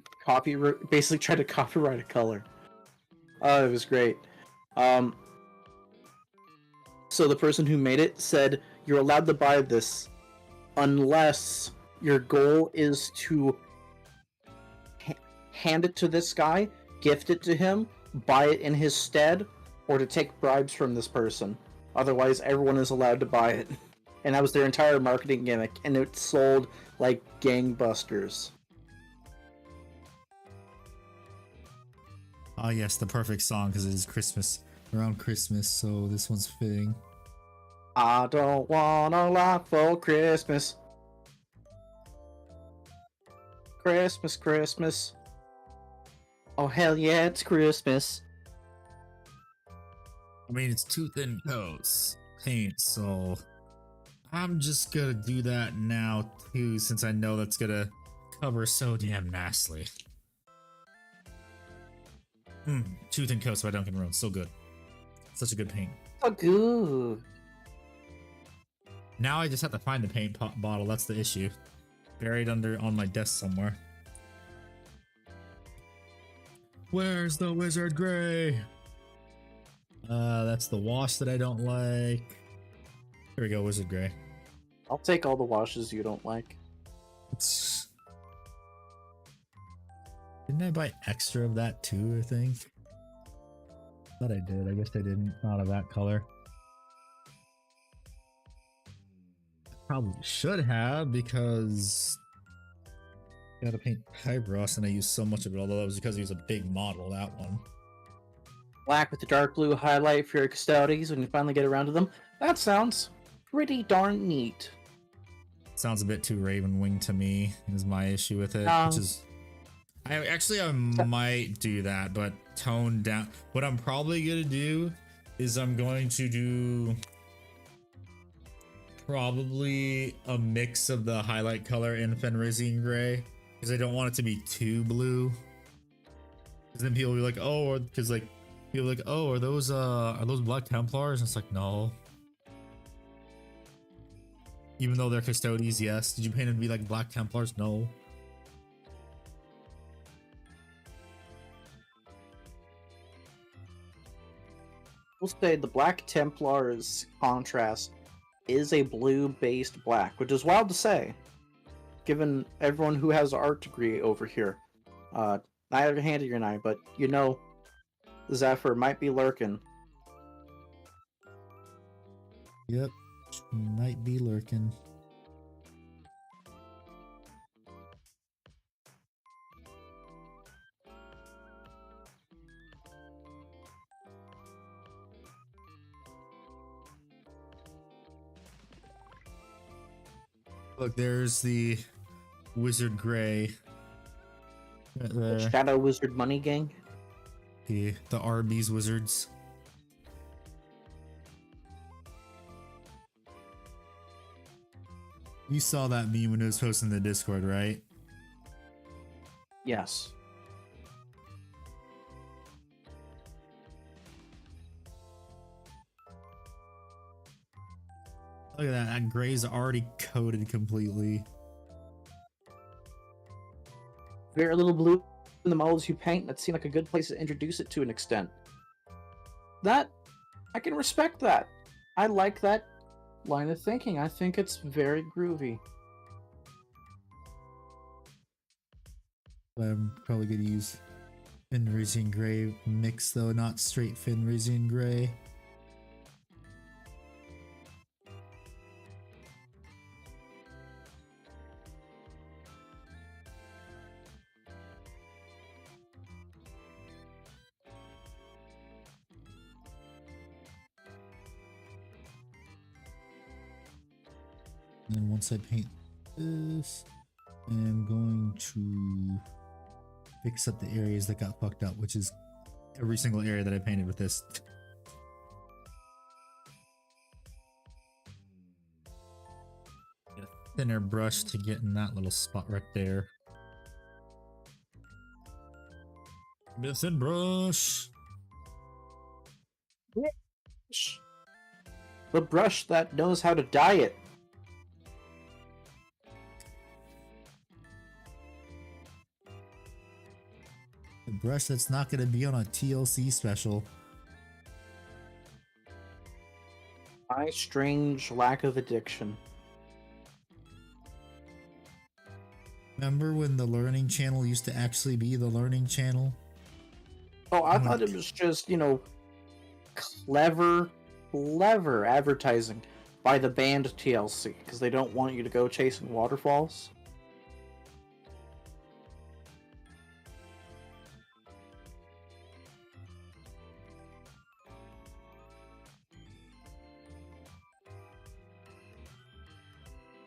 basically tried to copyright a color. Oh, it was great. So the person who made it said, you're allowed to buy this unless your goal is to hand it to this guy, gift it to him, buy it in his stead, or to take bribes from this person. Otherwise, everyone is allowed to buy it. And that was their entire marketing gimmick, and it sold like gangbusters.
Oh yes, the perfect song because it is Christmas, around Christmas, so this one's fitting.
I don't want a lot for Christmas. Christmas, Christmas. Oh hell yeah, it's Christmas.
I mean, it's too thin coats paint, so I'm just gonna do that now too, since I know that's gonna cover so damn nicely. Tooth and Coast by Duncan Road, so good. Such a good paint.
So good.
Now I just have to find the paint bottle, that's the issue. Buried on my desk somewhere. Where's the wizard gray? That's the wash that I don't like. Here we go, wizard gray.
I'll take all the washes you don't like.
Didn't I buy extra of that too, I think? Thought I did. I guess I didn't. Not of that color. Probably should have, because I gotta paint Hybros and I used so much of it, although that was because he was a big model, that one.
Black with the dark blue highlight for your Custodes when you finally get around to them. That sounds pretty darn neat.
Sounds a bit too Raven Wing to me, is my issue with it, which is... I might do that, but tone down. What I'm probably gonna do is I'm going to do probably a mix of the highlight color and Fenrisian gray, because I don't want it to be too blue. Because then people will be like, oh, because like people are like, oh, are those Black Templars? And it's like, no. Even though they're Custodes, yes. Did you paint them to be like Black Templars? No.
We'll say the Black Templar's contrast is a blue-based black, which is wild to say, given everyone who has an art degree over here. Neither Handy or I, but you know, Zephyr might be lurking.
Yep, might be lurking. Look, there's the Wizard Gray. Right there.
Shadow Wizard Money Gang.
The Arby's Wizards. You saw that meme when it was posted in the Discord, right?
Yes.
Look at that. That gray's already coated completely.
Very little blue in the molds you paint. That seemed like a good place to introduce it to an extent. That, I can respect that. I like that line of thinking. I think it's very groovy.
I'm probably gonna use Fenrisian Gray mix though, not straight Fenrisian Gray. And then once I paint this, I'm going to fix up the areas that got fucked up, which is every single area that I painted with this. Get a thinner brush to get in that little spot right there. Get a thin brush.
The brush that knows how to dye it.
The brush that's not going to be on a TLC special.
My strange lack of addiction.
Remember when the Learning Channel used to actually be the Learning Channel?
Oh, I thought it was just, you know, clever advertising by the band TLC, because they don't want you to go chasing waterfalls.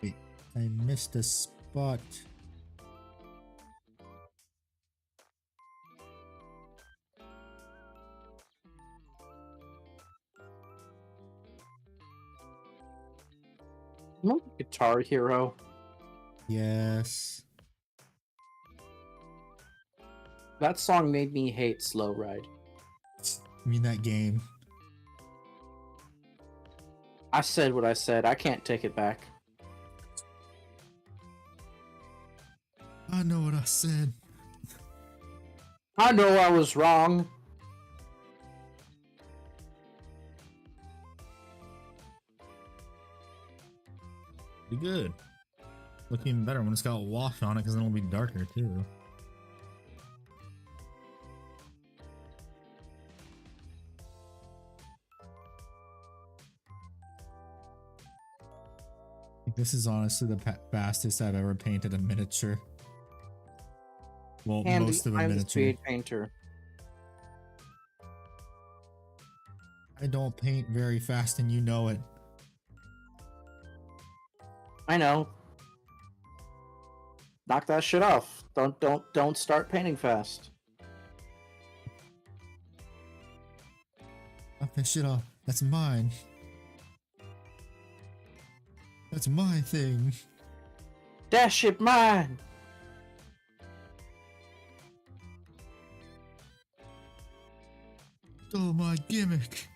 Wait, I missed a spot.
Guitar Hero.
Yes.
That song made me hate Slow Ride.
I mean that game.
I said what I said. I can't take it back.
I know what I said.
I know I was wrong.
Pretty good. Look even better when it's got wash on it, because then it'll be darker too. I think this is honestly the fastest I've ever painted a miniature. Well,
Andy,
most of a
I'm the
miniature.
speed painter.
I don't paint very fast, and you know it.
I know. Knock that shit off. Don't start painting fast.
Knock that shit off. That's mine. That's my thing.
That shit mine.
Oh, my gimmick.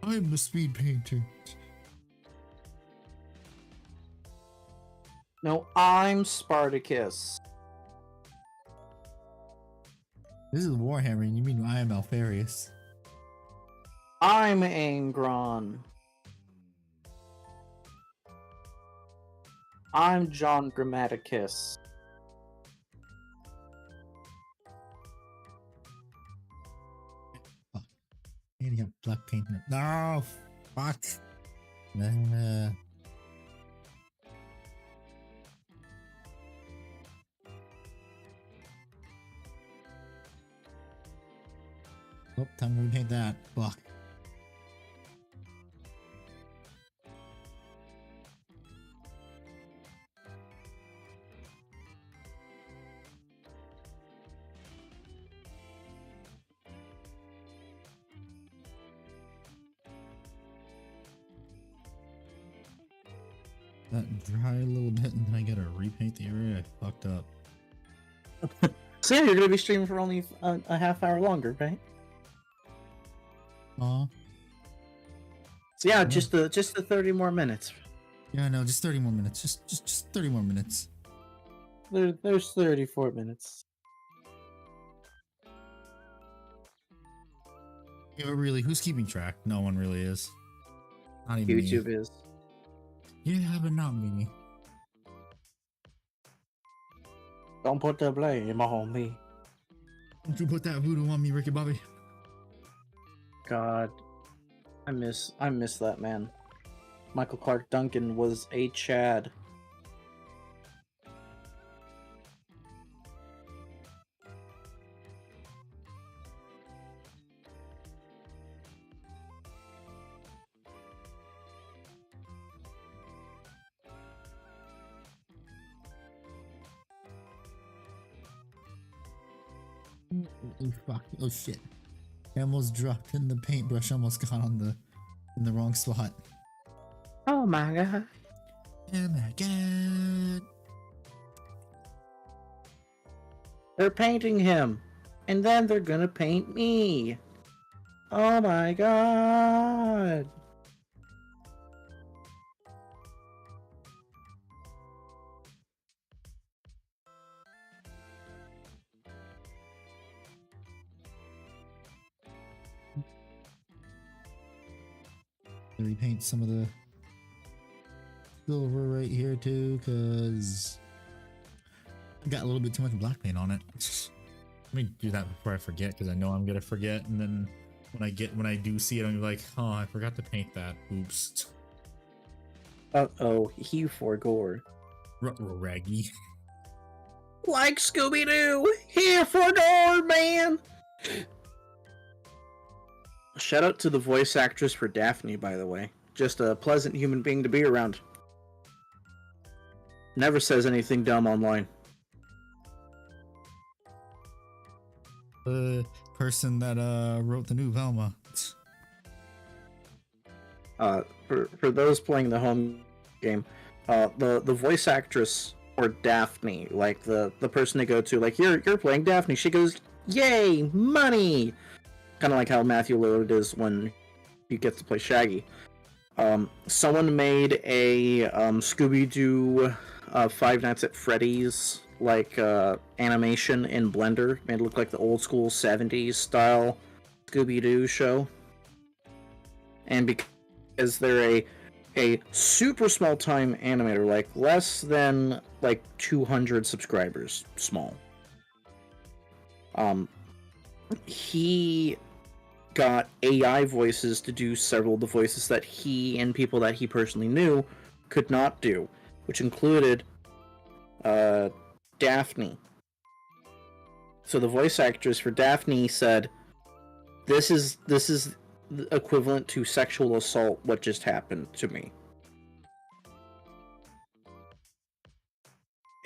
I'm the speed painter.
No, I'm Spartacus.
This is Warhammer, and you mean I am Alfarius.
I'm Angron. I'm John Grammaticus.
Maybe got black paint in it. No, fuck. Oh, time to repaint that. Fuck. That dry a little bit, and then I gotta repaint the area. I fucked up.
So yeah, you're gonna be streaming for only a half hour longer, right?
Aw.
So yeah, just the 30 more minutes.
Yeah, no, just 30 more minutes. Just 30 more minutes.
There's 34 minutes.
Yeah, but really, who's keeping track? No one really is. Not even
YouTube
me.
is.
Yeah, but not me.
Don't put the blame on me.
Don't you put that voodoo on me, Ricky Bobby.
God, I miss that man. Michael Clark Duncan was a Chad.
Oh fuck! Oh shit! I almost dropped in the paintbrush. Almost got on in the wrong spot.
Oh my god!
Oh my god!
They're painting him, and then they're gonna paint me. Oh my god!
Repaint some of the silver right here too, cause I got a little bit too much black paint on it. Let me do that before I forget, because I know I'm gonna forget, and then when I do see it, I'm like, oh, I forgot to paint that. Oops.
Uh-oh, he forgore.
Raggy.
Like Scooby-Doo, here for door, man! Shout out to the voice actress for Daphne, by the way. Just a pleasant human being to be around. Never says anything dumb online.
The person that wrote the new Velma.
For those playing the home game, the voice actress for Daphne, like the person they go to, like you're playing Daphne, she goes, "Yay, money!" Kind of like how Matthew Lillard is when he gets to play Shaggy. Someone made a Scooby-Doo Five Nights at Freddy's like animation in Blender, made it look like the old school 70s style Scooby-Doo show. And because they're a super small time animator, like less than like 200 subscribers, small. He got AI voices to do several of the voices that he and people that he personally knew could not do, which included Daphne. So the voice actress for Daphne said, "This is equivalent to sexual assault. What just happened to me?"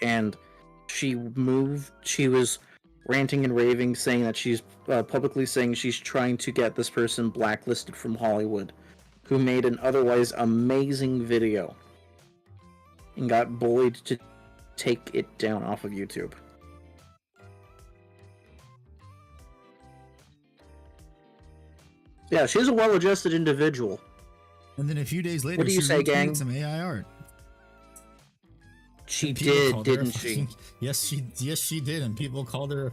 And she was ranting and raving, saying that she's publicly saying she's trying to get this person blacklisted from Hollywood, who made an otherwise amazing video and got bullied to take it down off of YouTube. Yeah, she's a well-adjusted individual.
And then a few days later,
What do you
she
say, gang?
retweeted some AI art.
She
And people
did,
called her a
didn't she?
fucking- Yes, she did, and people called her a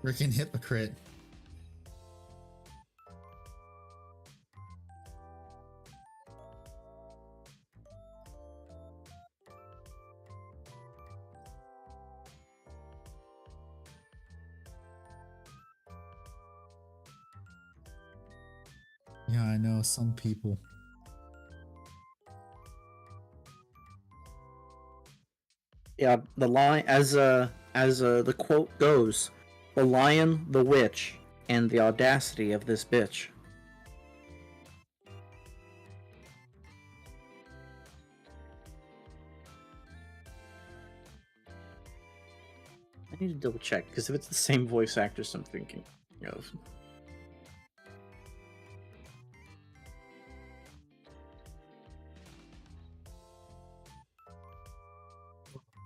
freaking hypocrite. Yeah, I know some people.
Yeah, the line as the quote goes, "The lion, the witch, and the audacity of this bitch." I need to double check because if it's the same voice actress I'm thinking of.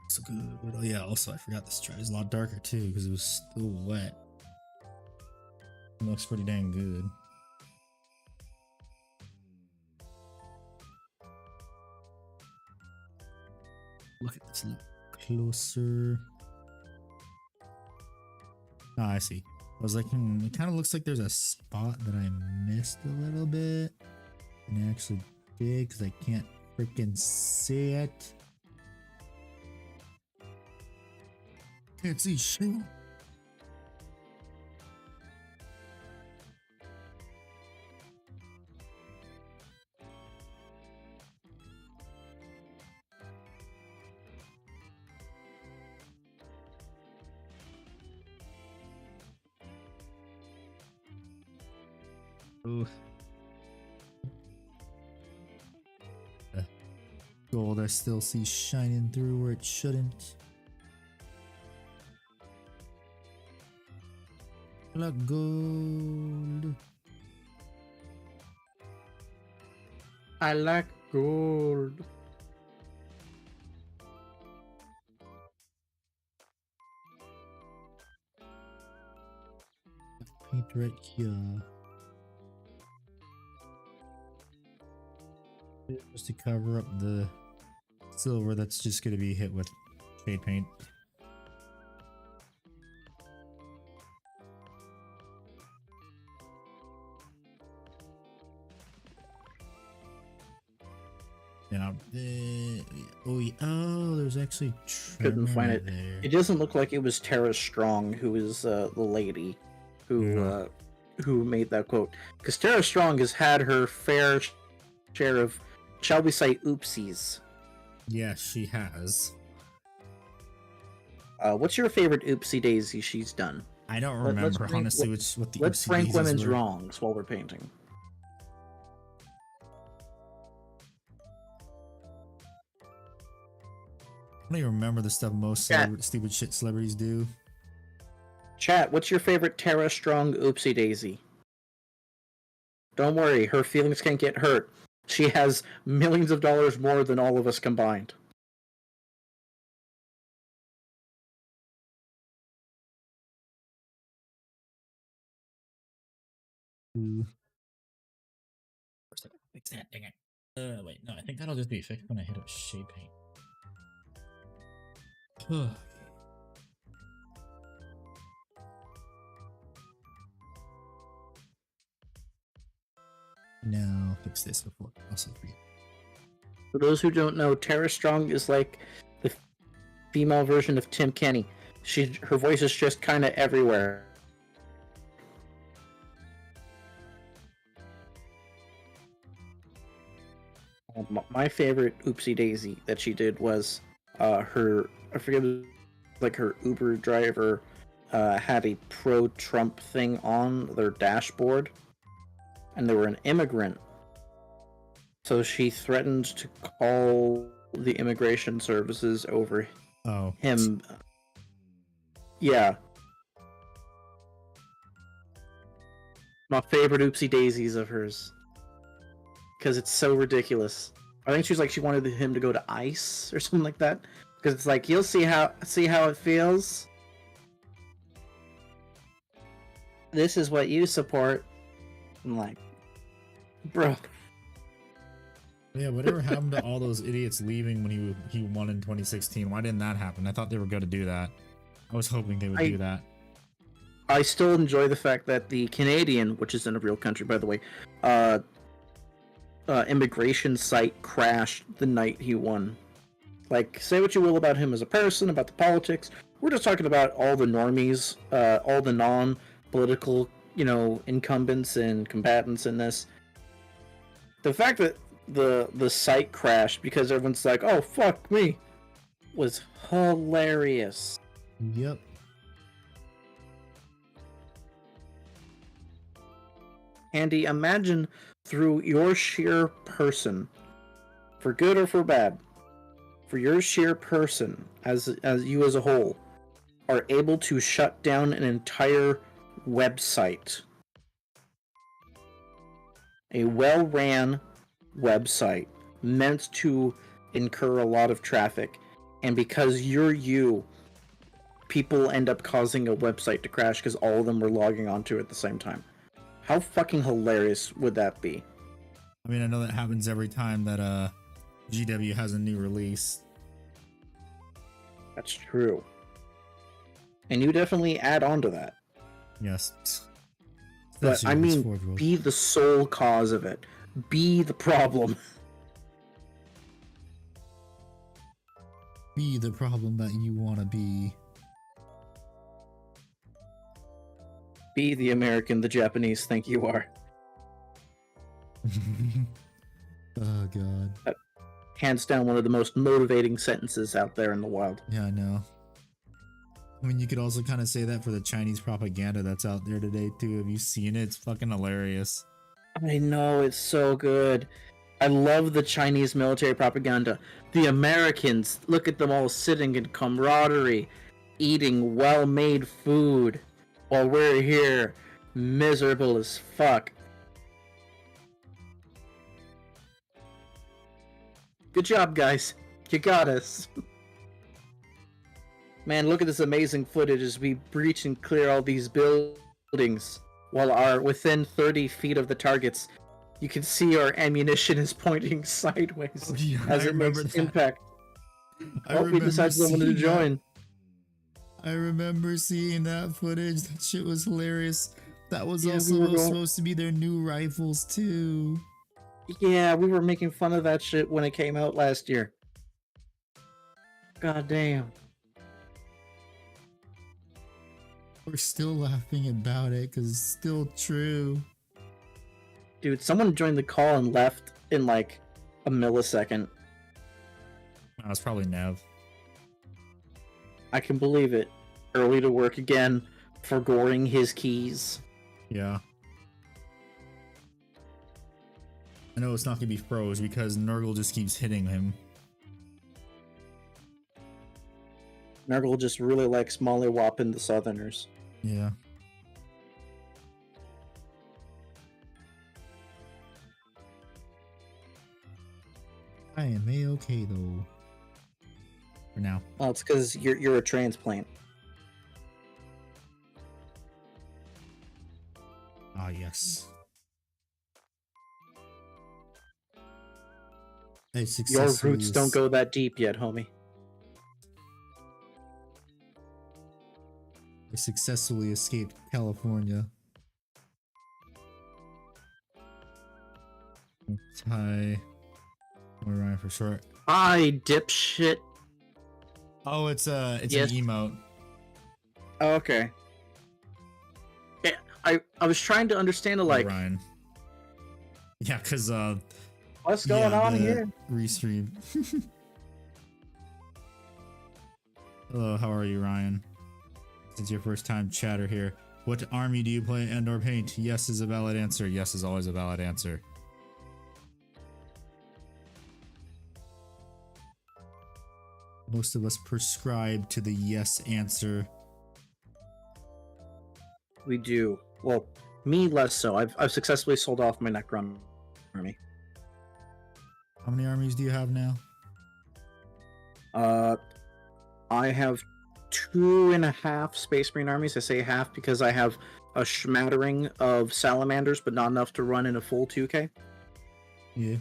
So good. Oh yeah, also I forgot this try is a lot darker too because it was still wet. It looks pretty dang good. Look at this a little closer. Oh, I see. I was like, it kind of looks like there's a spot that I missed a little bit. And I actually did because I can't freaking see it. Can't see shit. Ooh. Gold I still see shining through where it shouldn't. I like gold.
I like gold.
Paint right here. Just to cover up the silver that's just going to be hit with shade paint. Now, oh, there's actually
Couldn't find it.
there.
It doesn't look like it was Tara Strong who is the lady who made that quote. Because Tara Strong has had her fair share of, shall we say, oopsies.
Yeah, she has.
What's your favorite oopsie daisy she's done?
I don't remember honestly what the
let's
oopsie
rank
daisies
women's
were.
wrongs while we're painting.
I don't even remember the stuff most stupid shit celebrities do.
Chat, what's your favorite Tara Strong oopsie daisy? Don't worry, her feelings can't get hurt. She has millions of dollars more than all of us combined.
First, I gotta fix that. Dang it. Wait, no, I think that'll just be fixed when I hit up shade paint. Now, I'll fix this before I also forget.
For those who don't know, Tara Strong is like the female version of Tim Kenny. Her voice is just kind of everywhere. My favorite oopsie daisy that she did was her, I forget, like her Uber driver had a pro-Trump thing on their dashboard, and they were an immigrant. So she threatened to call the immigration services over him. Yeah. My favorite oopsie daisies of hers. Because it's so ridiculous. I think she was like, she wanted him to go to ICE or something like that. Because it's like, you'll see how it feels. This is what you support. I'm like, bro.
Yeah, whatever happened to all those idiots leaving when he won in 2016? Why didn't that happen? I thought they were going to do that. I was hoping they would do that.
I still enjoy the fact that the Canadian, which isn't a real country by the way, immigration site crashed the night he won. Like, say what you will about him as a person, about the politics. We're just talking about all the normies, all the non-political, incumbents and combatants in this. The fact that the site crashed because everyone's like, "Oh fuck me," was hilarious.
Yep.
Andy, imagine through your sheer person, for good or for bad, for your sheer person as you as a whole are able to shut down an entire website. A well-ran website meant to incur a lot of traffic, and because you're you, people end up causing a website to crash because all of them were logging onto it at the same time. How fucking hilarious would that be?
I mean, I know that happens every time that GW has a new release.
That's true. And you definitely add on to that.
Yes.
But I mean, be the sole cause of it. Be the problem.
Be the problem that you want to be.
Be the American the Japanese think you are.
Oh god.
Hands down one of the most motivating sentences out there in the wild.
Yeah, I know. I mean, you could also kind of say that for the Chinese propaganda that's out there today too. Have you seen it? It's fucking hilarious.
I know, it's so good. I love the Chinese military propaganda. The Americans, look at them all sitting in camaraderie, eating well-made food, while we're here, miserable as fuck. Good job, guys. You got us. Man, look at this amazing footage as we breach and clear all these buildings while are within 30 feet of the targets. You can see our ammunition is pointing sideways as it makes impact. We decided someone to join.
I remember seeing that footage. That shit was hilarious. That was also supposed to be their new rifles too.
Yeah, we were making fun of that shit when it came out last year. God damn.
We're still laughing about it because it's still true.
Dude, someone joined the call and left in like a millisecond.
That was probably Nev.
I can believe it. Early to work again, forgoing his keys.
Yeah. I know it's not gonna be froze because Nurgle just keeps hitting him.
Nurgle just really likes mollywopping the Southerners.
Yeah. I am A-okay though. For now.
Well, it's because you're a transplant.
Ah, yes.
Your roots don't go that deep yet, homie.
I successfully escaped California. Hi. We're running for short.
Hi, dipshit.
Oh, it's
yes.
an emote.
Oh, okay. Yeah, I was trying to understand like
Ryan. Yeah, cause
what's going on here?
Restream. Hello, how are you, Ryan? Since your first time chatter here. What army do you play and/or paint? Yes is a valid answer. Yes is always a valid answer. Most of us prescribe to the yes answer.
We do. Well, me less so. I've successfully sold off my Necron army.
How many armies do you have now?
I have 2.5 Space Marine armies. I say half because I have a smattering of salamanders, but not enough to run in a full 2K.
Yeah.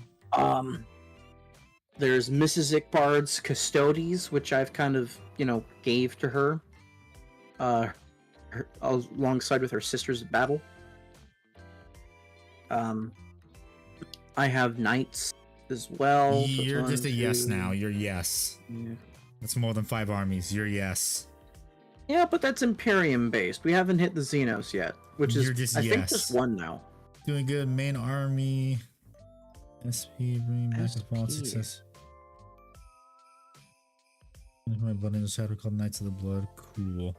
There's Mrs. Ickbard's Custodes, which I've kind of, gave to her, alongside with her sister's battle. I have Knights as well.
You're just a yes now. You're yes.
Yeah.
That's more than 5 armies. You're yes.
Yeah, but that's Imperium based. We haven't hit the Xenos yet, which is, I think, just one now.
Doing good. Main army. SP bring back a fallen
SP.
success. My blood in the shadow called Knights of the Blood. Cool.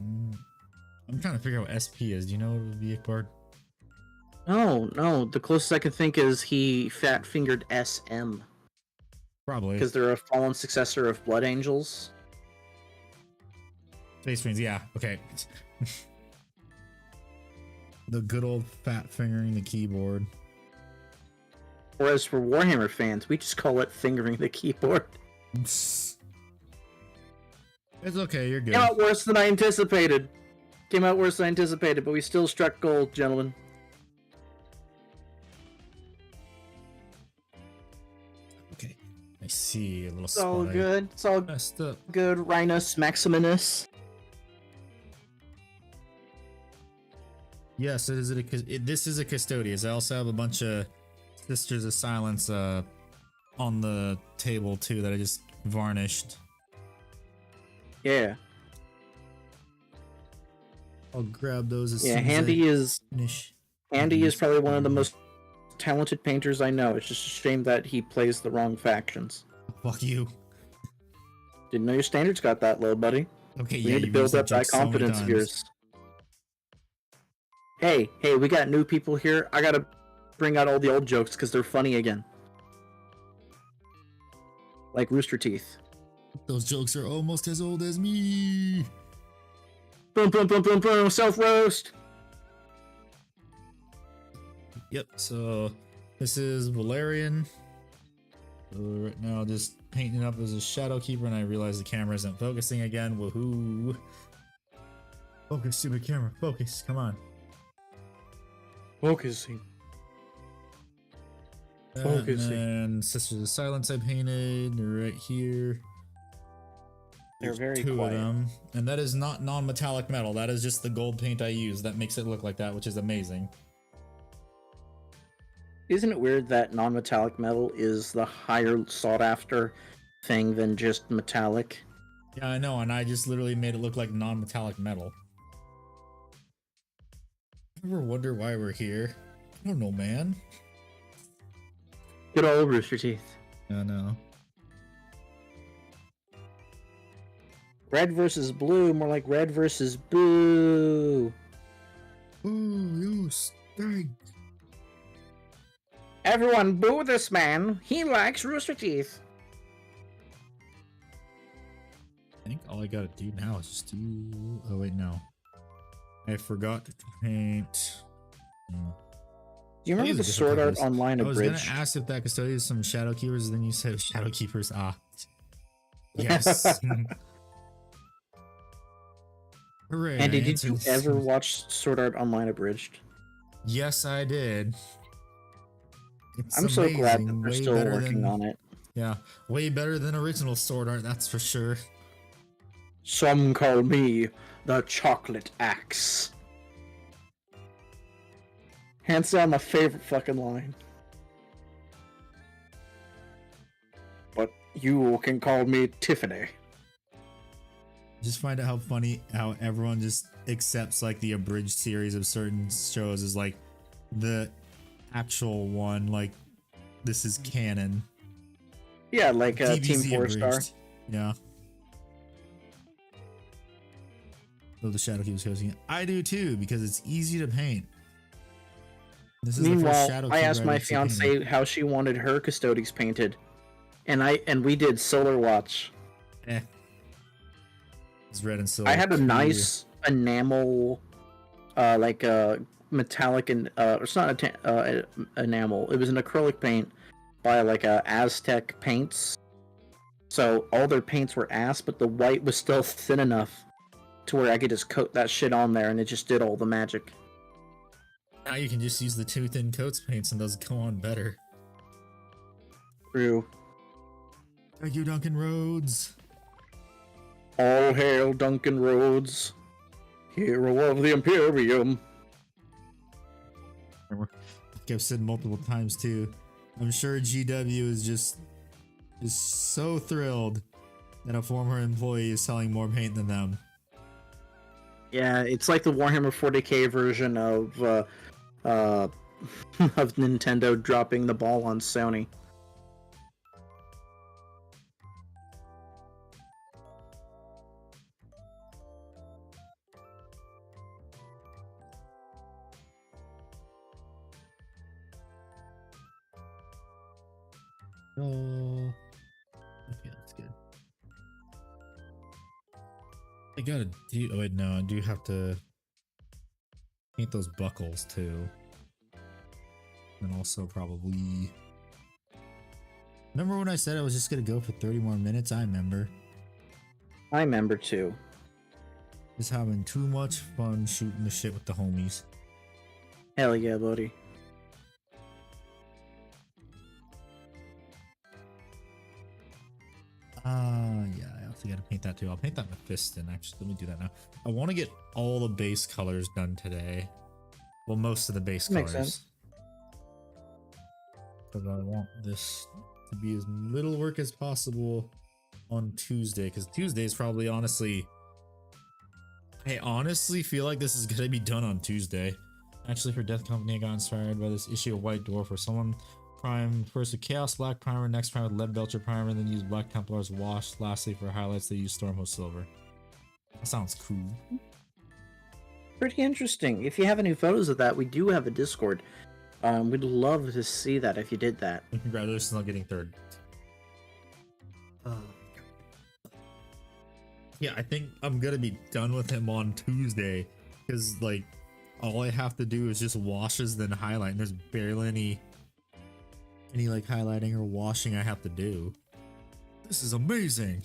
I'm trying to figure out what SP is. Do you know what would be a card?
No. The closest I can think is he fat fingered SM
Probably.
because they're a fallen successor of Blood Angels.
Space Marines, yeah. Okay. The good old fat fingering the keyboard.
Whereas for Warhammer fans, we just call it fingering the keyboard.
It's okay, you're good.
Came out worse than I anticipated. But we still struck gold, gentlemen.
Okay. I see a little
It's all
spot I
good. It's all
messed up.
good. Rhinus Maximinus.
Yes, this is a Custodes. I also have a bunch of Sisters of Silence on the table too that I just varnished.
Yeah.
I'll grab those as
Yeah,
soon
Handy
as
is
I finish.
Andy is probably one of the most talented painters I know. It's just a shame that he plays the wrong factions.
Fuck you.
Didn't know your standards got that low, buddy.
Okay,
We
yeah,
need to
you've
build
used that
up that
joke so many
confidence of
times.
yours. Hey, we got new people here. I gotta bring out all the old jokes because they're funny again. Like Rooster Teeth.
Those jokes are almost as old as me.
Boom, boom, boom, boom, boom. Self roast.
Yep, so this is Valerian. Right now, just painting it up as a Shadow Keeper, and I realize the camera isn't focusing again. Woohoo! Focus, stupid camera. Focus, come on.
Focusing.
And Sisters of Silence I painted right here.
They're
There's
very
two
quiet.
of them, and that is not non-metallic metal. That is just the gold paint I use. That makes it look like that, which is amazing.
Isn't it weird that non-metallic metal is the higher sought-after thing than just metallic?
Yeah, I know, and I just literally made it look like non-metallic metal. Ever wonder why we're here? I don't know, man.
Good old Rooster Teeth.
I know.
Red versus blue, more like red versus boo.
Ooh, you stink.
Everyone boo this man. He likes Rooster Teeth.
I think all I gotta do now is just do... Oh, wait, no. I forgot to paint...
Do you remember the Sword Art Online
I was
abridged?
gonna ask if that custodian some Shadow Keepers, then you said Shadow Keepers. Ah. Yes. Hooray,
Andy,
I
did you
answered-
ever watch Sword Art Online abridged?
Yes, I did. It's
I'm so glad that
amazing.
they're
Way
still
better
working
than-
on it.
Yeah, way better than original Sword Art, that's for sure.
Some call me the Chocolate Axe. Hands down, my favorite fucking line. But you can call me Tiffany.
Just find out how funny how everyone just accepts like the abridged series of certain shows as like the actual one, like this is canon.
Yeah, like Team
DBZ
4-Star.
abridged. Yeah. So the Shadow Keeper's coaching it. I do too, because it's easy to paint. This is the first
Meanwhile,
Shadow
I
Keeper
asked
I've
my
actually
fiance
painted.
how she wanted her Custodes painted, and we did Solar Watch.
Eh. It's red and silver.
I had a
Cool.
nice enamel, like a metallic and it's not enamel. It was an acrylic paint by like Aztec Paints. So all their paints were ass, but the white was still thin enough to where I could just coat that shit on there, and it just did all the magic.
Now you can just use the two thin coats paints and those go on better.
True.
Thank you, Duncan Rhodes.
All hail Duncan Rhodes, hero of the Imperium.
Like I've said multiple times too, I'm sure GW is just so thrilled that a former employee is selling more paint than them.
Yeah, it's like the Warhammer 40k version of of Nintendo dropping the ball on Sony.
Oh, okay, that's good. I gotta do. Oh wait, no, I do have to paint those buckles too, and also probably. Remember when I said I was just gonna go for 30 more minutes? I remember.
I remember too.
Just having too much fun shooting the shit with the homies.
Hell yeah, buddy.
Yeah, I also gotta paint that too. I'll paint that Mephiston, actually. Let me do that now. I want to get all the base colors done today. Well, most of the base
Makes
colors.
sense.
Because I want this to be as little work as possible on Tuesday. Because Tuesday is probably, honestly... I honestly feel like this is gonna be done on Tuesday. Actually, for Death Company, I got inspired by this issue of White Dwarf, where someone prime first with Chaos Black Primer, next prime with Lead Belcher Primer, and then use Black Templar's Wash. Lastly, for highlights, they use Stormhost Silver. That sounds cool.
Pretty interesting. If you have any photos of that, we do have a Discord. We'd love to see that if you did that.
And congratulations on getting third. Yeah, I think I'm gonna be done with him on Tuesday, because like all I have to do is just washes then highlight, and there's barely any like highlighting or washing I have to do. This is amazing.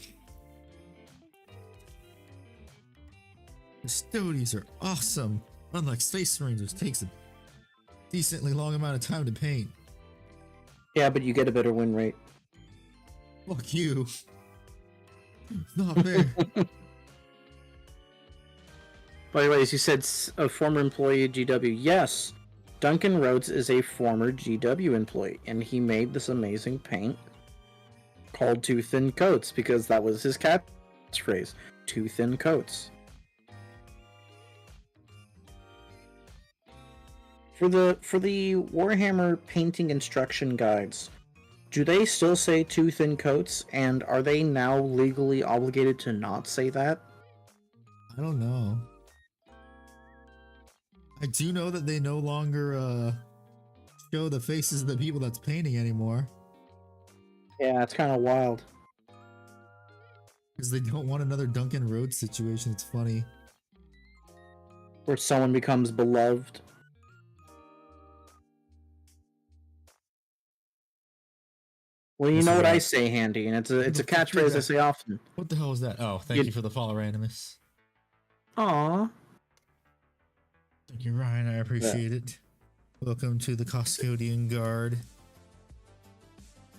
Custodes are awesome, unlike Space Marines, which takes a decently long amount of time to paint.
Yeah, but you get a better win rate.
Fuck you. It's not fair.
By the way, as you said, a former employee at GW. Yes, Duncan Rhodes is a former GW employee, and he made this amazing paint called Too Thin Coats, because that was his catchphrase, Too Thin Coats. For the Warhammer painting instruction guides, do they still say Too Thin Coats, and are they now legally obligated to not say that?
I don't know. I do know that they no longer show the faces of the people that's painting anymore.
Yeah, it's kind of wild.
Because they don't want another Duncan Rhodes situation. It's funny.
Where someone becomes beloved. Well, you know what I say, Handy, and it's a catchphrase I say often.
What the hell was that? Oh, thank you for the follow, Randomus.
Aww.
Thank you, Ryan. I appreciate it. Welcome to the Costcodian Guard.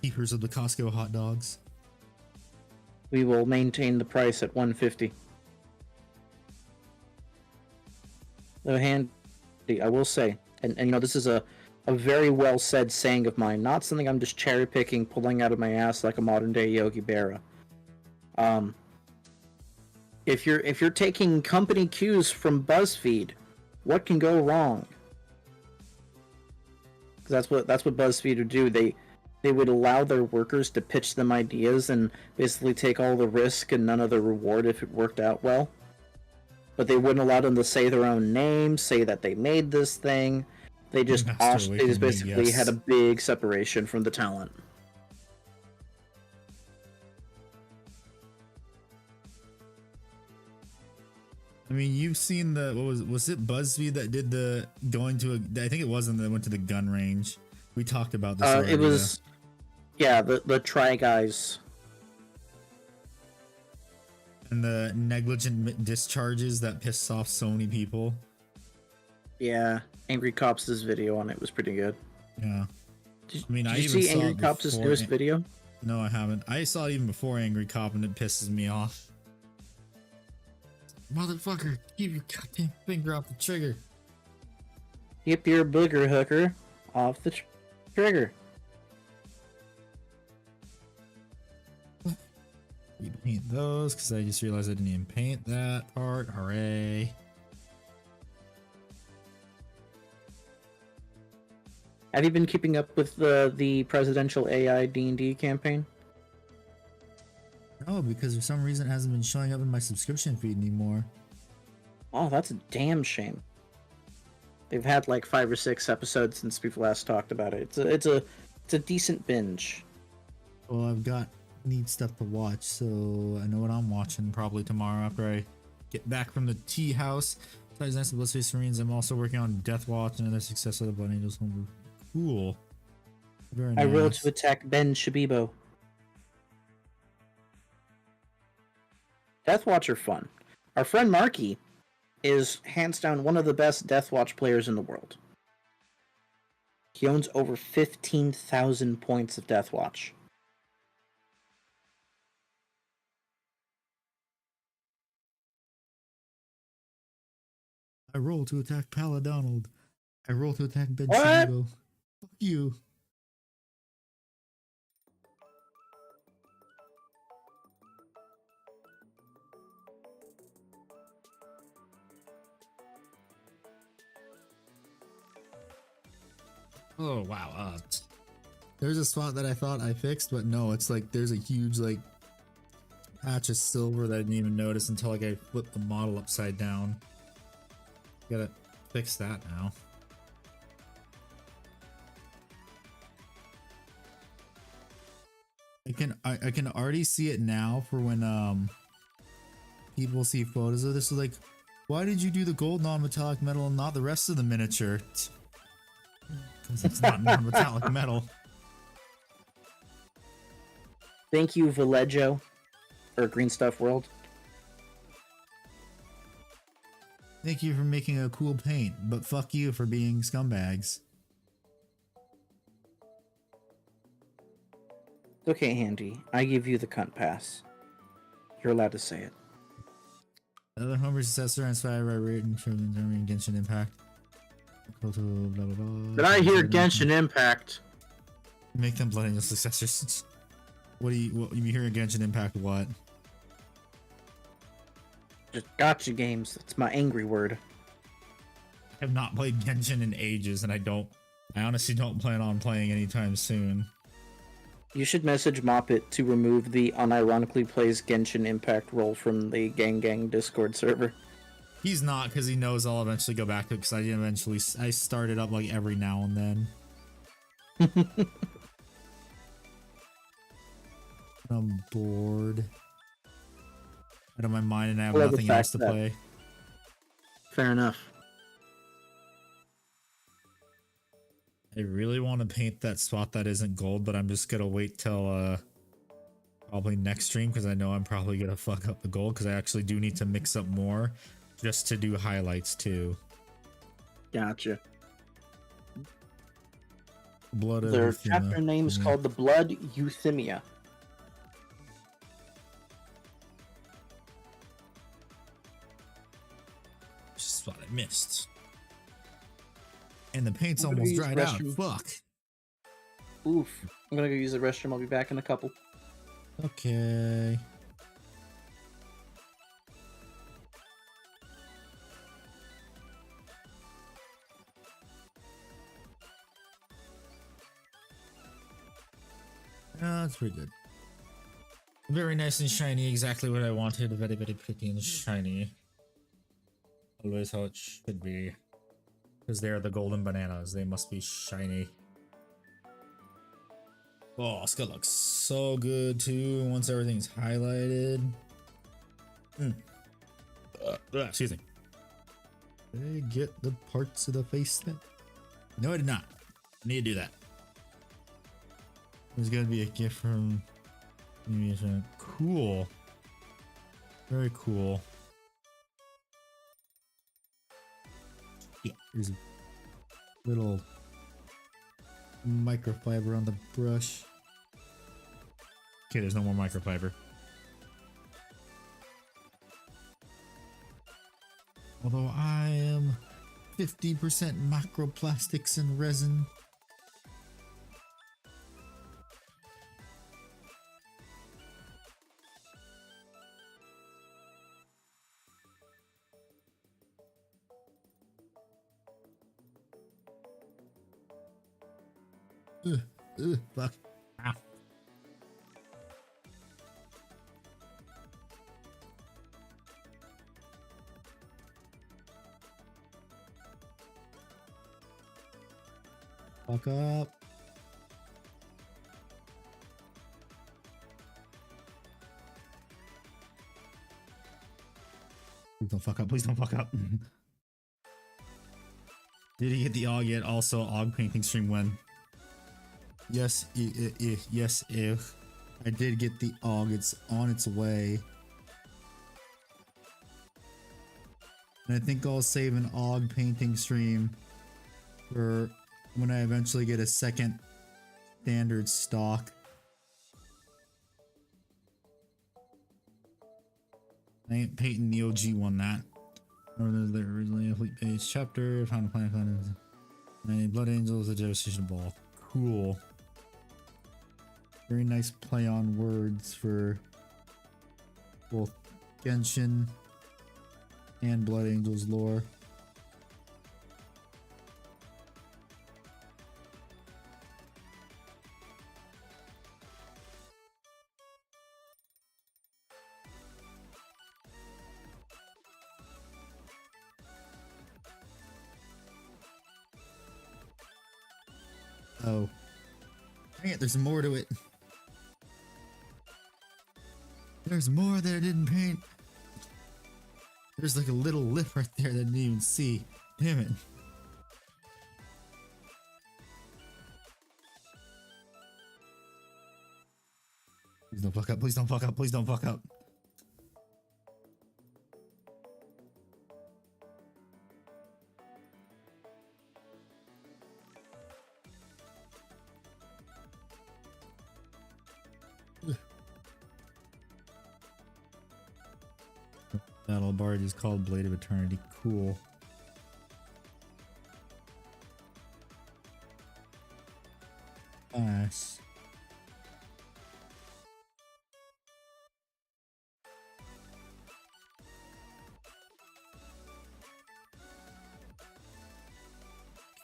Keepers of the Costco hot dogs.
We will maintain the price at $150. Though, Handy, I will say, and you know, this is a very well said saying of mine, not something I'm just cherry picking, pulling out of my ass like a modern day Yogi Berra. If you're taking company cues from BuzzFeed, what can go wrong? Because that's what BuzzFeed would do. They would allow their workers to pitch them ideas and basically take all the risk and none of the reward if it worked out well. But they wouldn't allow them to say their own name, say that they made this thing. They just basically had a big separation from the talent.
I mean, you've seen the was it BuzzFeed that did the going to a? I think it wasn't that went to the gun range. We talked about this. Already,
it was, yeah, the Try Guys.
And the negligent discharges that pissed off so many people.
Yeah, Angry Cops' video on it was pretty good.
Yeah.
I mean, did you see Angry Cops' newest video?
No, I haven't. I saw it even before Angry Cop, and it pisses me off. Motherfucker, keep your goddamn finger off the trigger.
Keep your booger hooker off the trigger.
We paint those because I just realized I didn't even paint that part. Hooray.
Have you been keeping up with the presidential AI D&D campaign?
No, because for some reason it hasn't been showing up in my subscription feed anymore.
Oh, that's a damn shame. They've had like 5 or 6 episodes since we've last talked about it. It's a decent binge.
Well, I've got neat stuff to watch, so I know what I'm watching probably tomorrow after I get back from the tea house. Besides Nice Blood Space Marines, I'm also working on Death Watch and the success of the Blood Angels Homebrew. Cool. Very nice.
I rolled to attack Ben Shabibo. Deathwatch are fun. Our friend Marky is hands down one of the best Deathwatch players in the world. He owns over 15,000 points of Deathwatch.
I roll to attack Paladonald. I roll to attack Ben
What?
Shabibo. Fuck you. Oh wow, there's a spot that I thought I fixed, but no, it's like there's a huge like patch of silver that I didn't even notice until like I flipped the model upside down. Gotta fix that now. I can already see it now for when people see photos of this. So like, why did you do the gold non-metallic metal and not the rest of the miniature? Because it's not non-metallic metal.
Thank you, Vallejo, or Green Stuff World.
Thank you for making a cool paint, but fuck you for being scumbags.
Okay, Handy. I give you the cunt pass. You're allowed to say it.
The other Homer successor inspired by written and Genshin Impact. Blah, blah, blah.
Did I hear Genshin Impact?
Make them Blood Angel successors. What you hear Genshin Impact what?
Just gotcha games. That's my angry word.
I have not played Genshin in ages, and I honestly don't plan on playing anytime soon.
You should message Moppet to remove the unironically plays Genshin Impact role from the Gang Discord server.
He's not, because he knows I'll eventually go back to it, because I started up like every now and then. I'm bored. Out of my mind, and I have nothing else to play.
Fair enough.
I really want to paint that spot that isn't gold, but I'm just gonna wait till probably next stream, because I know I'm probably gonna fuck up the gold, because I actually do need to mix up more just to do highlights too.
Gotcha.
Blood of
Their
Euthymia.
chapter name is called The Blood Euthymia.
Just what I missed. And the paint's almost dried out. Fuck.
Oof. I'm gonna go use the restroom. I'll be back in a couple.
Okay. That's pretty good. Very nice and shiny, exactly what I wanted. Very, very pretty and shiny. Always how it should be. Because they are the golden bananas. They must be shiny. Oh, it's gonna look so good too once everything's highlighted. Excuse me. Did I get the parts of the face that? No, I did not. I need to do that. There's gonna be a gift from. Cool. Very cool. Yeah, there's a little microfiber on the brush. Okay, there's no more microfiber. Although I am 50% macroplastics and resin. Fuck. Ah. Fuck up. Please don't fuck up. Please don't fuck up. Did he get the AUG yet? Also, AUG painting stream when? Yes, yes, if. I did get the AUG. It's on its way. And I think I'll save an AUG painting stream for when I eventually get a second standard stock. I ain't painting the OG one that. There's the originally a fleet page chapter, found a planet, and Blood Angels, a devastation ball. Cool. Very nice play on words for both Genshin and Blood Angels lore. Oh. Dang it, there's more to it. There's more that I didn't paint. There's like a little lip right there that I didn't even see. Damn it. Please don't fuck up, please don't fuck up, please don't fuck up. Battle Bard is called Blade of Eternity. Cool. Nice.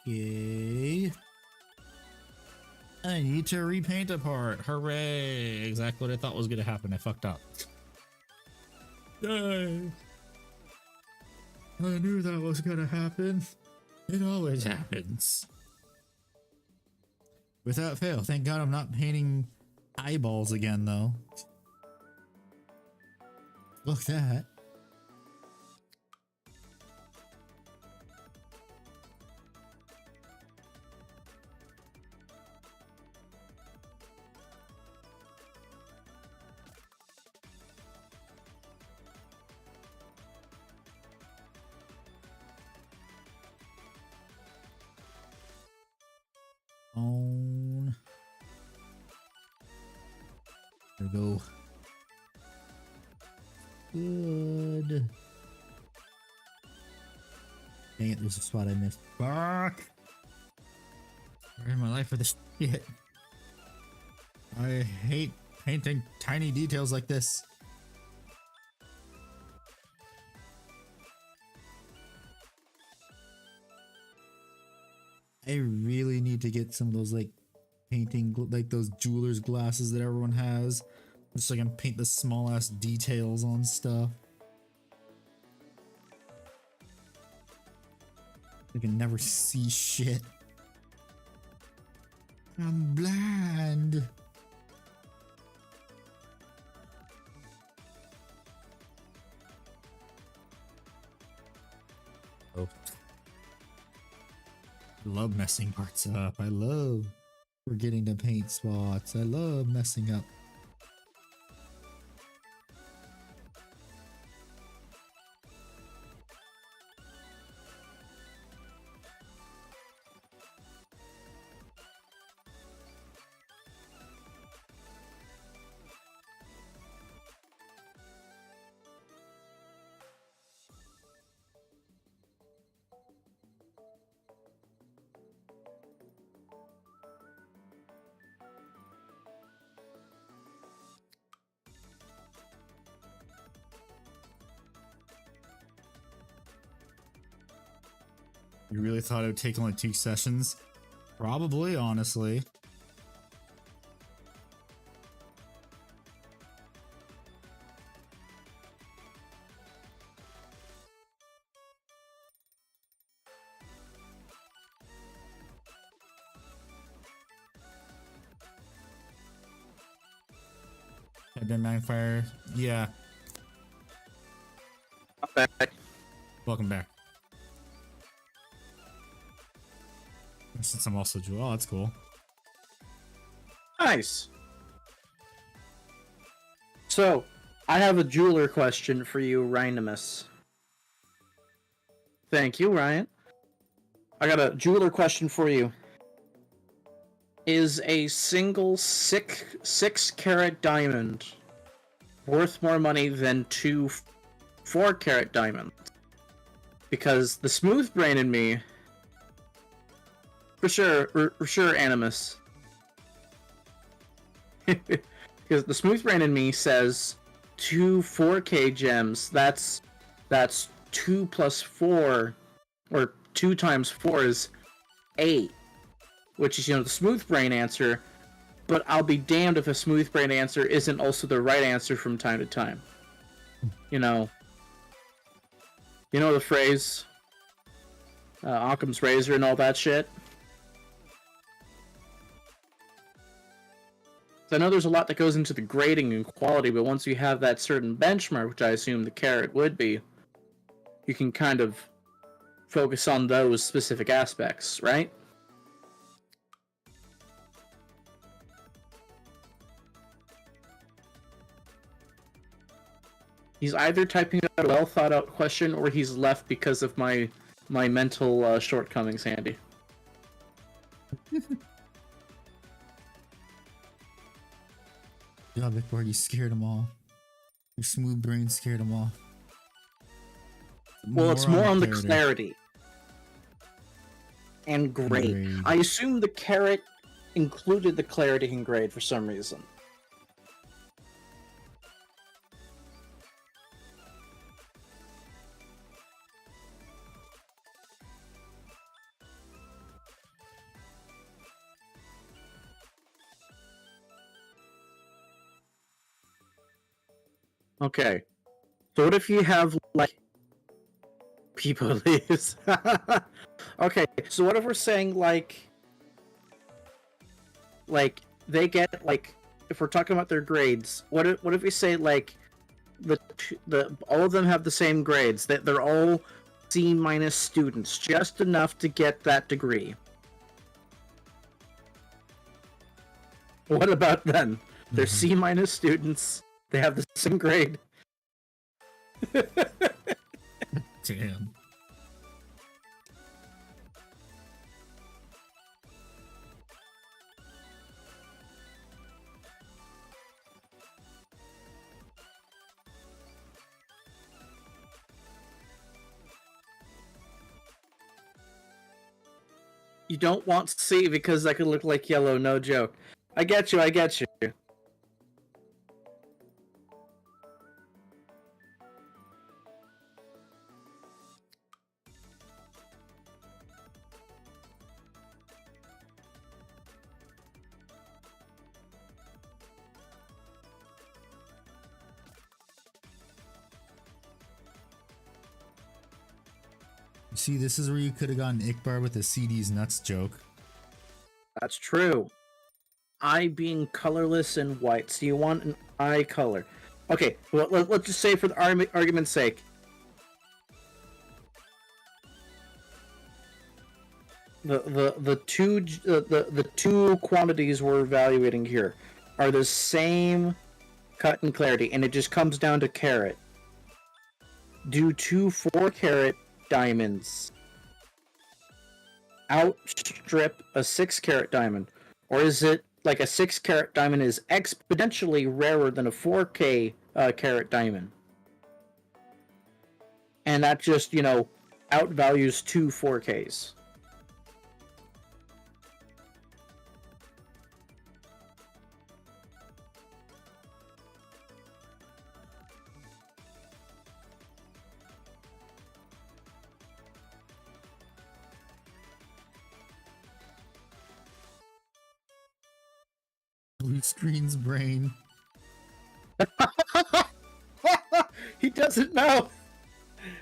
Okay. I need to repaint a part. Hooray! Exactly what I thought was gonna happen. I fucked up. Yay! I knew that was gonna happen. It always happens. Without fail. Thank God I'm not painting eyeballs again, though. Look at that. On. There we go. Good. Dang it, there's a spot I missed. Fuck! Where in my life for this shit? I hate painting tiny details like this. I really need to get some of those like painting, like those jeweler's glasses that everyone has, just so I can paint the small ass details on stuff. I can never see shit. I'm blind. Oh. I love messing parts up. I love forgetting to paint spots. I love messing up. You really thought it would take only 2 sessions? Probably, honestly. I've been magnifier. Yeah.
I'm back.
Welcome back. Since I'm also Jewel, oh, that's cool.
Nice. So, I have a jeweler question for you, Rhynimus. Thank you, Ryan. I got a jeweler question for you. Is a single 6-carat diamond worth more money than 2 4-carat diamonds? Because the smooth brain in me, for sure, Animus. Because the smooth brain in me says 2 4K gems. That's 2 plus 4, or 2 times 4 is 8, which is, the smooth brain answer. But I'll be damned if a smooth brain answer isn't also the right answer from time to time. You know the phrase, Occam's razor and all that shit. I know there's a lot that goes into the grading and quality, but once you have that certain benchmark, which I assume the carat would be, you can kind of focus on those specific aspects, right? He's either typing out a well-thought-out question, or he's left because of my mental shortcomings, Andy.
Yeah, Big Board, you scared them all. Your smooth brain scared them all.
Well, it's more on the clarity and grade. I assume the carat included the clarity and grade for some reason. Okay, so what if you have, like, people leaves? Okay, so what if we're saying, like, they get, like, if we're talking about their grades, what if we say, like, the all of them have the same grades, that they're all C- students, just enough to get that degree? What about then? They're C- students. They have the same grade.
Damn.
You don't want C because that could look like yellow, no joke. I get you.
See, this is where you could have gotten Ikbar with the CD's nuts joke.
That's true. Eye being colorless and white, so you want an eye color. Okay, well, let's just say for the argument's sake, the two quantities we're evaluating here are the same cut and clarity, and it just comes down to carat. Do 2 4-carat diamonds outstrip a 6-carat diamond, or is it like a 6-carat diamond is exponentially rarer than a 4K carat diamond, and that just outvalues 2 4Ks?
Blue screen's brain.
He doesn't know.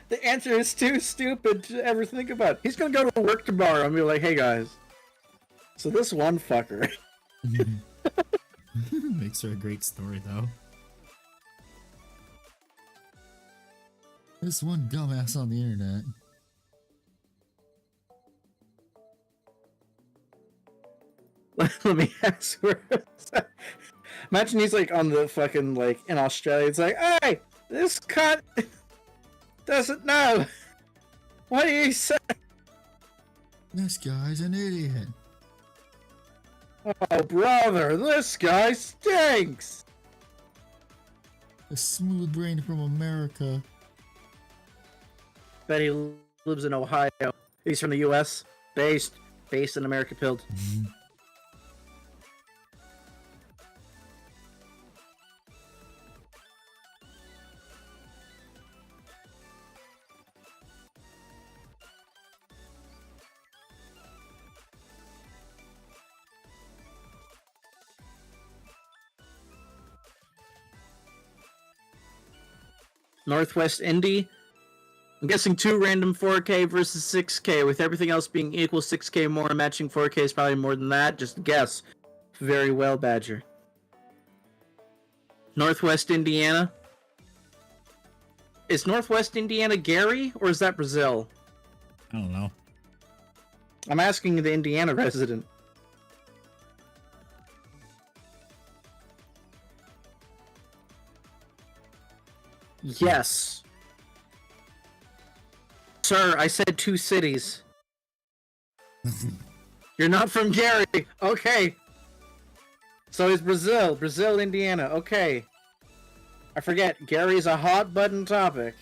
The answer is too stupid to ever think about. He's gonna go to work tomorrow and be like, "Hey guys, so this one fucker."
Makes her a great story though. This one dumbass on the internet.
Let me ask where. Imagine he's like on the fucking like in Australia. It's like, hey, this cunt doesn't know. What do you say?
This guy's an idiot.
Oh, brother, this guy stinks.
A smooth brain from America.
Bet he lives in Ohio. He's from the U.S. Based in America. Pilled. Northwest Indy. I'm guessing 2 random 4K versus 6K, with everything else being equal. 6K more, matching 4K is probably more than that. Just a guess. Very well, Badger. Northwest Indiana. Is Northwest Indiana Gary, or is that Brazil?
I don't know.
I'm asking the Indiana resident. Yes. Sir, I said 2 cities. You're not from Gary. Okay. So it's Brazil. Brazil, Indiana. Okay. I forget. Gary's a hot button topic.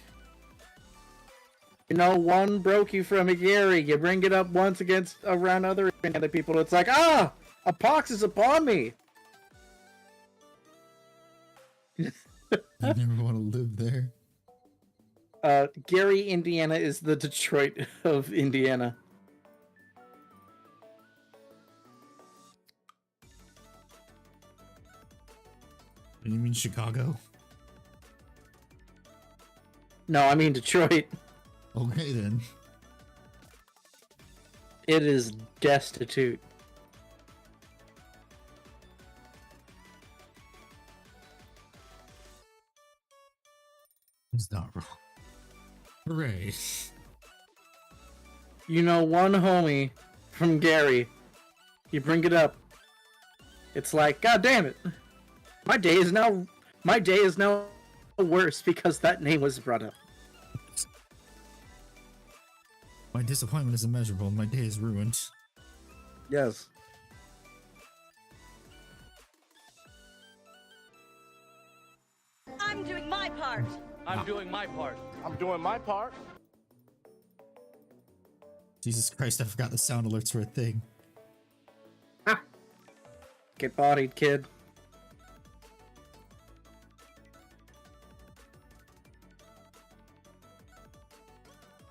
You know, one broke you from a Gary. You bring it up once against around other Indiana people. It's like, ah! A pox is upon me!
I never want to live there.
Gary, Indiana is the Detroit of Indiana.
You mean Chicago?
No, I mean Detroit.
Okay then.
It is destitute.
It's not wrong. Hooray.
You know, one homie from Gary, you bring it up. It's like, God damn it. My day is now worse because that name was brought up.
My disappointment is immeasurable. My day is ruined.
Yes.
I'm doing my part.
I'm doing my part.
I'm doing my part.
Jesus Christ, I forgot the sound alerts were a thing.
Ha! Get bodied, kid.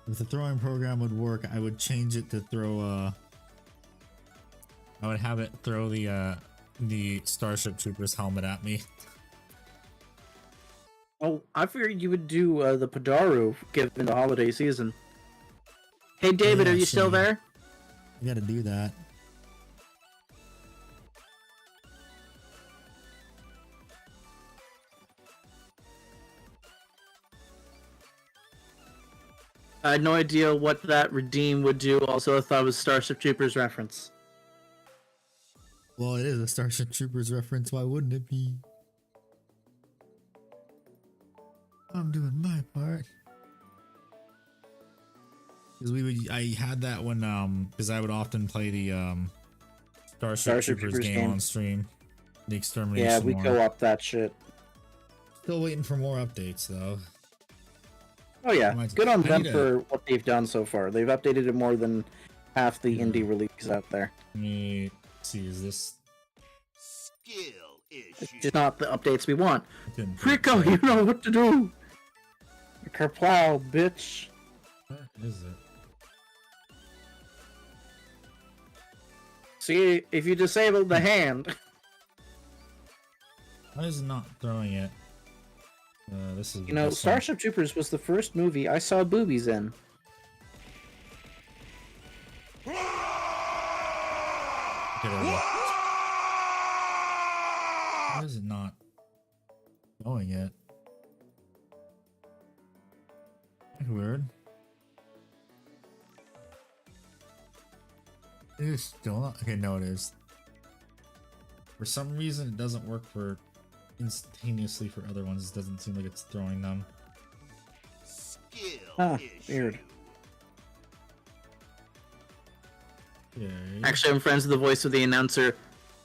If the throwing program would work, I would change it to throw I would have it throw the Starship Troopers helmet at me.
Oh, I figured you would do the Padaru given the holiday season. Hey David,
Yeah,
are you still
shit.
there?
You gotta do that.
I had no idea what that redeem would do. Also, I thought it was Starship Troopers reference.
Well, it is a Starship Troopers reference. Why wouldn't it be? I'm doing my part. Because I had that when because I would often play the Starship Troopers game on stream. The Extermination.
Yeah, we
War.
co-op that shit.
Still waiting for more updates though.
Oh yeah, good on
I
them
need
for what they've done so far. They've updated it more than half the
Yeah.
indie releases out there.
Let me see. Is this?
Skill
It's
issue.
just not the updates we want.
I couldn't
Rico,
think.
you know what to do. Kerplow, bitch.
Where is it?
See, if you disable the hand,
Why is it not throwing it? This is
you know,
this one.
Starship Troopers was the first movie I saw boobies in.
Get over. Why is it not going yet? Weird. It is still not. Okay, no, it is. For some reason, it doesn't work for instantaneously for other ones. It doesn't seem like it's throwing them.
Skill
Weird.
Okay.
Actually, I'm friends with the voice of the announcer.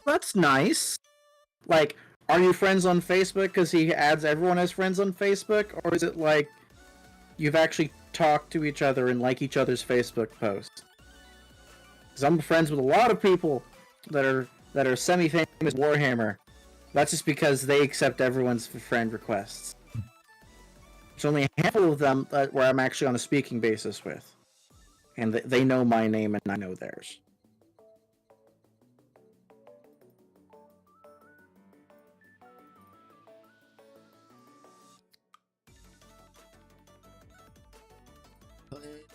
That's nice. Like, are you friends on Facebook because he adds everyone as friends on Facebook? Or is it like you've actually talked to each other and like each other's Facebook posts? Because I'm friends with a lot of people that are semi-famous Warhammer. That's just because they accept everyone's friend requests. There's only a handful of them where I'm actually on a speaking basis with. And they know my name and I know theirs.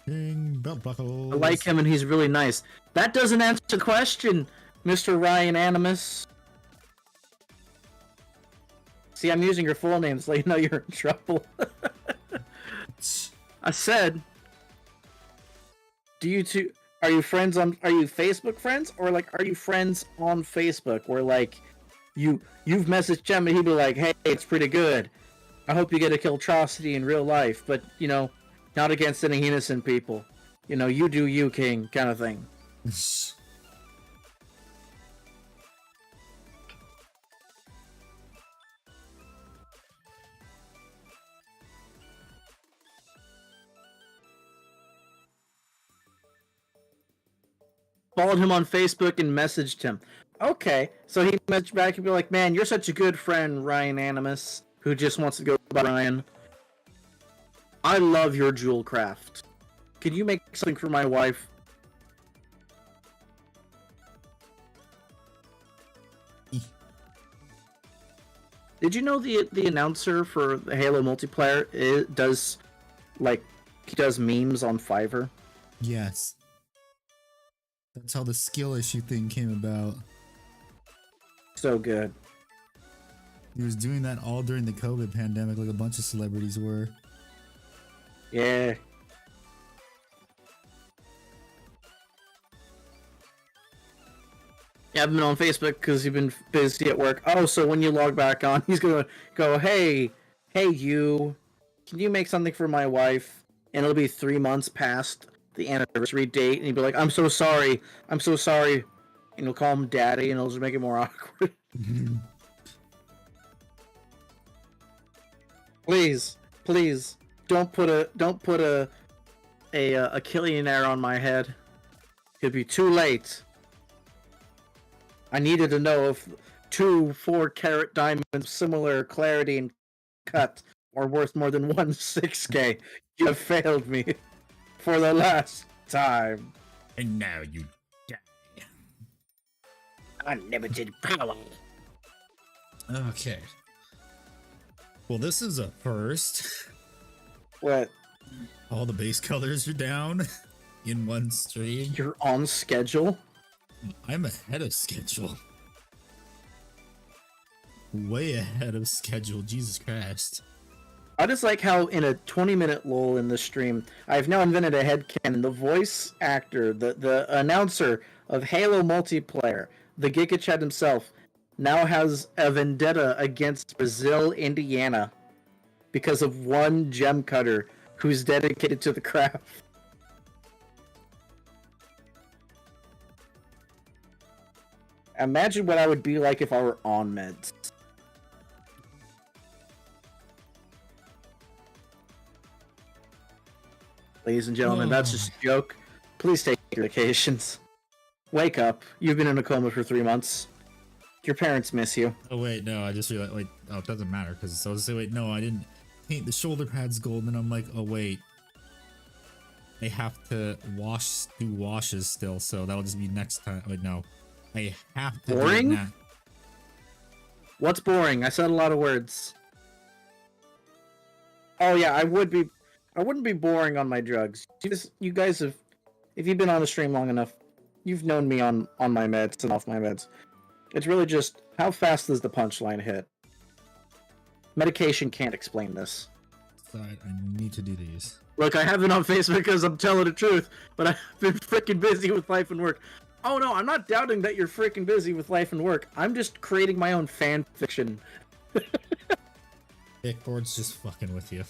Belt buckles.
I like him and he's really nice. That doesn't answer the question, Mr. Ryan Animus. See, I'm using your full name so you know you're in trouble. I said, are you Facebook friends, or like are you friends on Facebook where like you've messaged him and he'd be like, hey, it's pretty good. I hope you get a Kiltrosity in real life, but you know, not against any innocent people. You know, you do you, King, kind of thing. Followed him on Facebook and messaged him. Okay, so he messaged back and be like, man, you're such a good friend, Ryan Animus, who just wants to go by Ryan. I love your jewel craft. Can you make something for my wife? Did you know the announcer for the Halo multiplayer does memes on Fiverr?
Yes. That's how the skill issue thing came about.
So good.
He was doing that all during the COVID pandemic, like a bunch of celebrities were.
Yeah. Yeah, I've been on Facebook because you've been busy at work. Oh, so when you log back on, he's gonna go, hey, you, can you make something for my wife? And it'll be 3 months past the anniversary date, and he'd be like, I'm so sorry. And he'll call him daddy, and it'll just make it more awkward. Please, don't put a Killionaire on my head. It'd be too late. I needed to know if 2 4-carat diamonds of similar clarity and cut are worth more than 1 6K. You have failed me for the last time.
And now you die.
Unlimited power.
Okay. Well, this is a first.
What?
All the base colors are down in one stream.
You're on schedule?
I'm ahead of schedule. Way ahead of schedule, Jesus Christ.
I just like how in a 20-minute lull in the stream, I've now invented a headcanon. The voice actor, the announcer of Halo multiplayer, the Giga Chad himself, now has a vendetta against Brazil, Indiana, because of one gem cutter who's dedicated to the craft. Imagine what I would be like if I were on meds. Ladies and gentlemen, that's just a joke. Please take your vacations. Wake up. You've been in a coma for 3 months. Your parents miss you.
Oh wait, no, I just realized, wait, oh, it doesn't matter, because I was saying, wait, no, I didn't paint the shoulder pads gold, and I'm like, oh wait. I have to do washes still, so that'll just be next time. Wait, no. I have to
Boring?
do that.
What's boring? I said a lot of words. Oh yeah, I wouldn't be boring on my drugs. You guys have, if you've been on the stream long enough, you've known me on my meds and off my meds. It's really just, how fast does the punchline hit? Medication can't explain this.
side. I need to do these.
Look, I haven't on Facebook because I'm telling the truth, but I've been freaking busy with life and work. Oh no, I'm not doubting that you're freaking busy with life and work. I'm just creating my own fan fiction.
Kickboard's just fucking with you.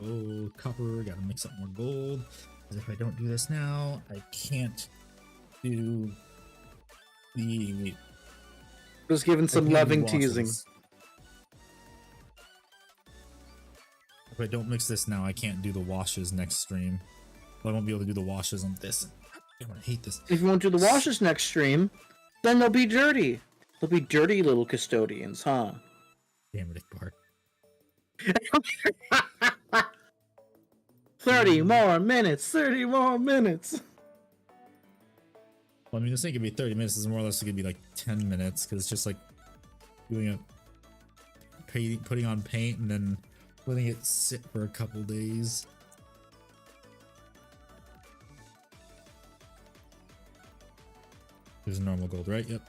Oh, copper, gotta mix up more gold. Because if I don't do this now, I can't do the...
Just giving some loving teasing.
If I don't mix this now, I can't do the washes next stream. Well, I won't be able to do the washes on this. I hate this.
If you won't do the washes next stream, then they'll be dirty. They'll be dirty little custodians, huh?
Damn it, Bart.
30 more minutes, 30 more minutes.
Well, I mean, this ain't gonna be 30 minutes. This is more or less gonna be like 10 minutes because it's just like doing a putting on paint and then letting it sit for a couple days. There's normal gold, right? Yep.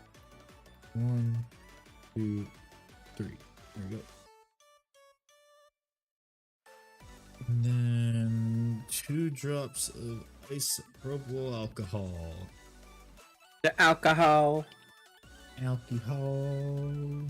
1, 2, 3. There we go. And then 2 drops of isopropyl alcohol.
The alcohol.
Alcohol.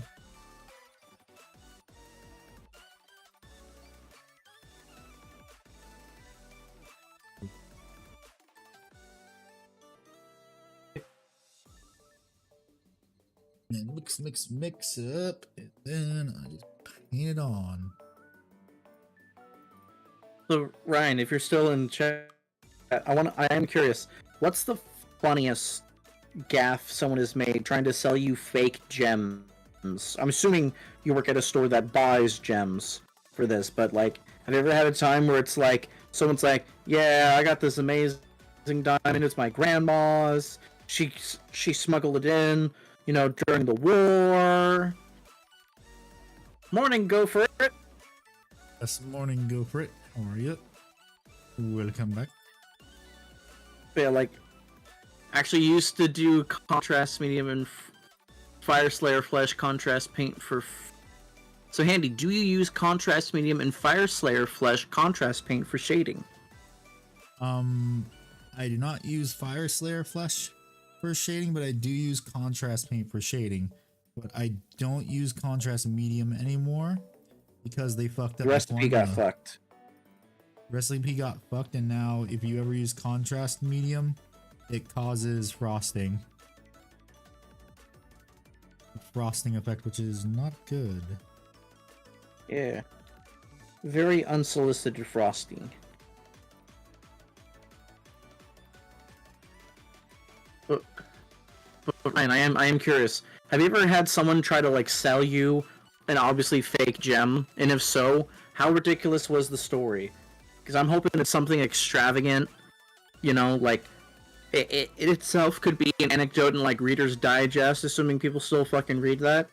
And mix it up, and then I just paint it on.
So Ryan, if you're still in chat, I am curious. What's the funniest gaffe someone has made trying to sell you fake gems? I'm assuming you work at a store that buys gems for this, but like, have you ever had a time where it's like someone's like, "Yeah, I got this amazing diamond. It's my grandma's. She smuggled it in, you know, during the war." Morning, go for it.
This morning, go for it. How are you? Welcome back.
Yeah, like, actually used to do contrast medium and Fire Slayer Flesh contrast paint for. So Handy, do you use contrast medium and Fire Slayer Flesh contrast paint for shading?
I do not use Fire Slayer Flesh for shading, but I do use contrast paint for shading. But I don't use contrast medium anymore because they fucked up.
Recipe got fucked.
Recipe got fucked, and now if you ever use contrast medium, it causes frosting. A frosting effect, which is not good.
Yeah. Very unsolicited frosting. But Ryan, I am curious. Have you ever had someone try to like sell you an obviously fake gem? And if so, how ridiculous was the story? Because I'm hoping it's something extravagant. You know, like it itself could be an anecdote in like Reader's Digest, assuming people still fucking read that.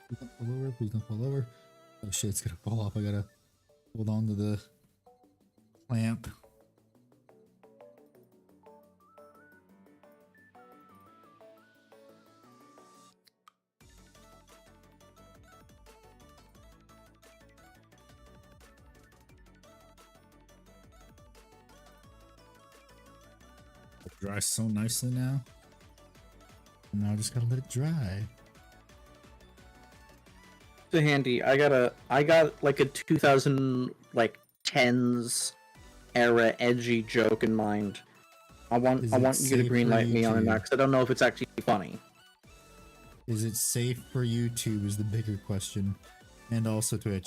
Please don't fall over. Please don't fall over. Oh shit, it's gonna fall off. I gotta hold on to the clamp. It dries so nicely now. And now I just gotta let it dry.
So Handy, I got like a 2000 like 10s era edgy joke in mind. I want you to greenlight me on it now, because I don't know if it's actually funny.
Is it safe for YouTube is the bigger question, and also Twitch.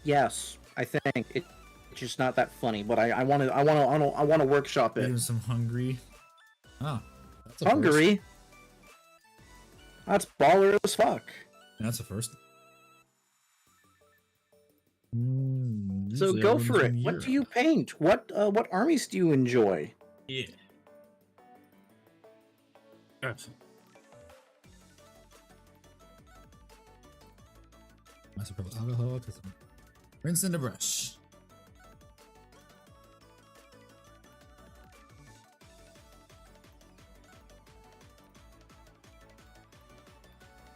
Yes, I think it's just not that funny, but I want to workshop it.
Getting some hungry. Oh, that's a
Hungary.
First.
That's baller as fuck.
That's a first.
So go for it. What do you paint? What armies do you enjoy?
Yeah. Gotcha. Master Pro alcohol. Rinse in the brush.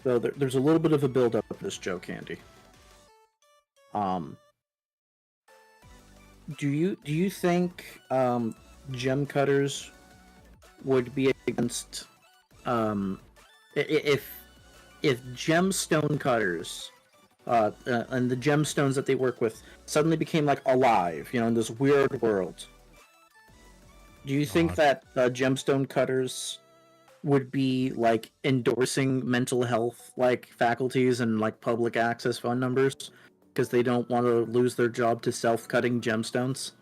So there's a little bit of a build-up of this joke, Andy. Do you think gem cutters would be against if gemstone cutters and the gemstones that they work with suddenly became like alive, in this weird world? Do you think that gemstone cutters would be like endorsing mental health like faculties and like public access phone numbers because they don't want to lose their job to self-cutting gemstones?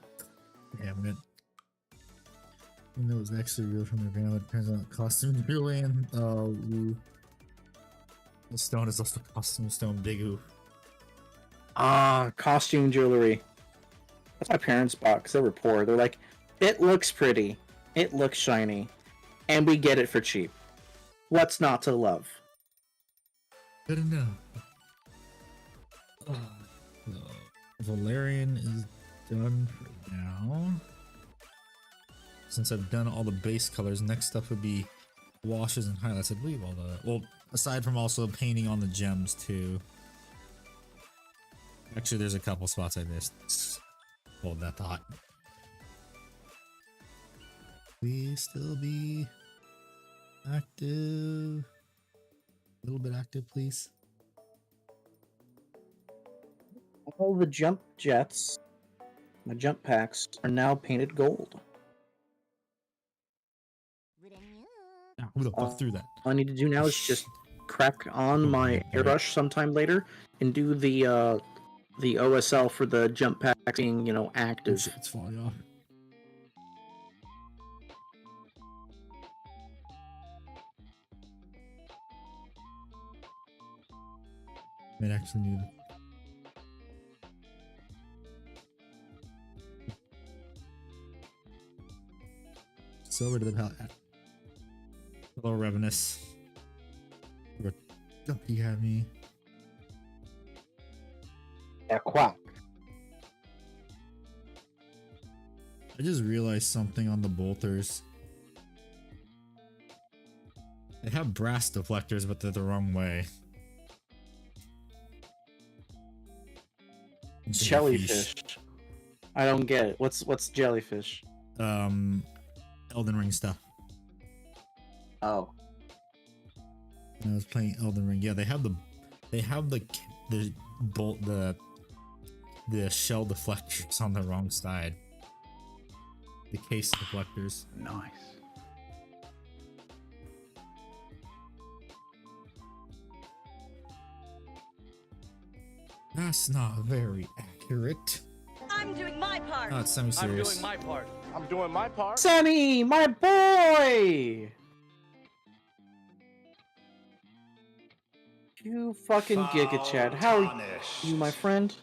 Yeah, I'm good. You know, it's actually real from the ground. It depends on the costume really, and ooh. The stone is also costume stone, big ooh.
Costume jewelry. That's my parents bought because they were poor. They're like, it looks pretty, it looks shiny, and we get it for cheap. What's not to love?
Good enough. Valerian is done for now. Since I've done all the base colors, next stuff would be washes and highlights. I believe all the, well, aside from also painting on the gems too. Actually, there's a couple spots I missed. Hold that thought. We still be active. A little bit active, please.
All the jump jets, my jump packs, are now painted gold.
Now, who the fuck threw that?
All I need to do now is just crack on my airbrush sometime later and do the OSL for the jump pack being, active.
Shit's falling off. It actually need silver to the palette. Hello, Revenus. You have me.
Yeah, quack.
I just realized something on the bolters. They have brass deflectors, but they're the wrong way.
Jellyfish. I don't get it. What's jellyfish?
Elden Ring stuff.
Oh.
When I was playing Elden Ring, yeah, they have the bolt the shell deflectors on the wrong side. The case deflectors.
Nice.
That's not very accurate.
I'm doing my part.
Oh, it's semi-serious.
I'm doing my part.
I'm doing my part.
Sammy, my boy! You fucking Giga Chad. How are you, my friend?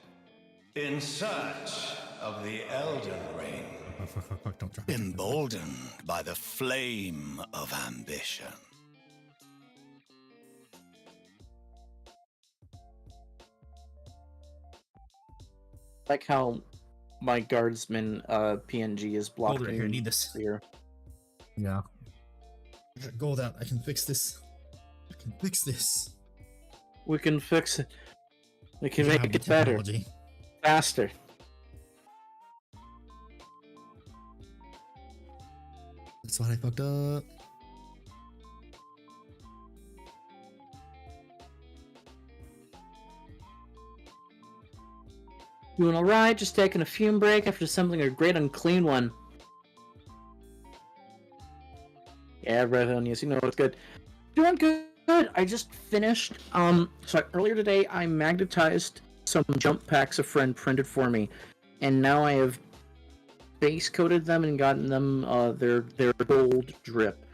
In search of the Elden Ring,
Fuck, don't drop it.
emboldened by the flame of ambition.
Like how my guardsman PNG is blocked.
Hold it here, I need this.
Here.
Yeah. I got gold out. I can fix this. I can fix this.
We can fix it. We can
Yeah,
make
the
it better,
technology.
faster.
That's what I fucked up.
Doing alright, just taking a fume break after assembling a great unclean one. Yeah, Red Onions, you know it's good. Doing good. I just finished. So earlier today I magnetized some jump packs a friend printed for me, and now I have base coated them and gotten them their gold drip.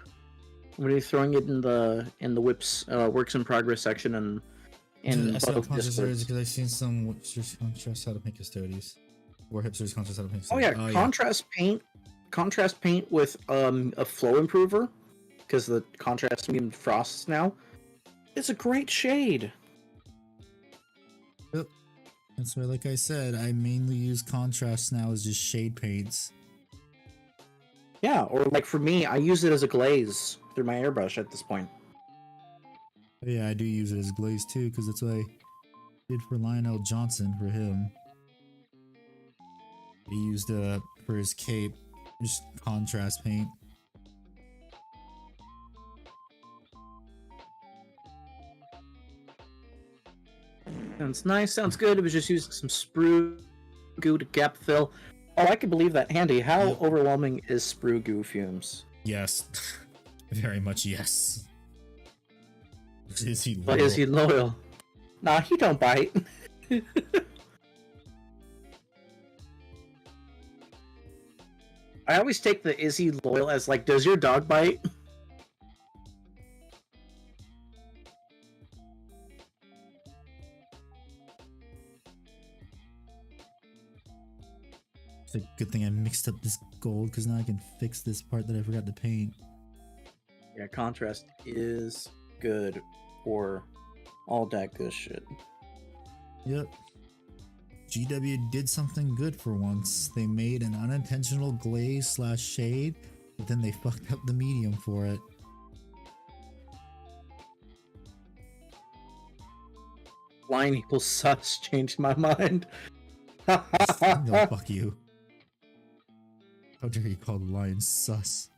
I'm gonna be throwing it in the whips works in progress section and
I saw
both
conscious
discords.
because I've seen some contrast how to make Custodes. Or hipsters contrast how to make
Oh
Custodes.
yeah, contrast paint with a flow improver, because the contrast medium frosts now. It's a great shade.
Yep. That's why, like I said, I mainly use contrast now as just shade paints.
Yeah, or like for me, I use it as a glaze through my airbrush at this point.
Yeah, I do use it as glaze too, because that's what I did for Lionel Johnson for him. He used for his cape, just contrast paint.
Sounds nice, sounds good. It was just using some sprue goo to gap fill. Oh, I can believe that. Handy, how overwhelming is sprue goo fumes?
Yes. Very much yes. Is he loyal?
But is he loyal? Nah, he don't bite. I always take the is he loyal as like, does your dog bite?
It's a good thing I mixed up this gold, because now I can fix this part that I forgot to paint.
Yeah, contrast is good for all that good shit.
Yep. GW did something good for once. They made an unintentional glaze / shade, but then they fucked up the medium for it.
Line equals sus changed my mind.
No, fuck you. How dare you call the lion sus?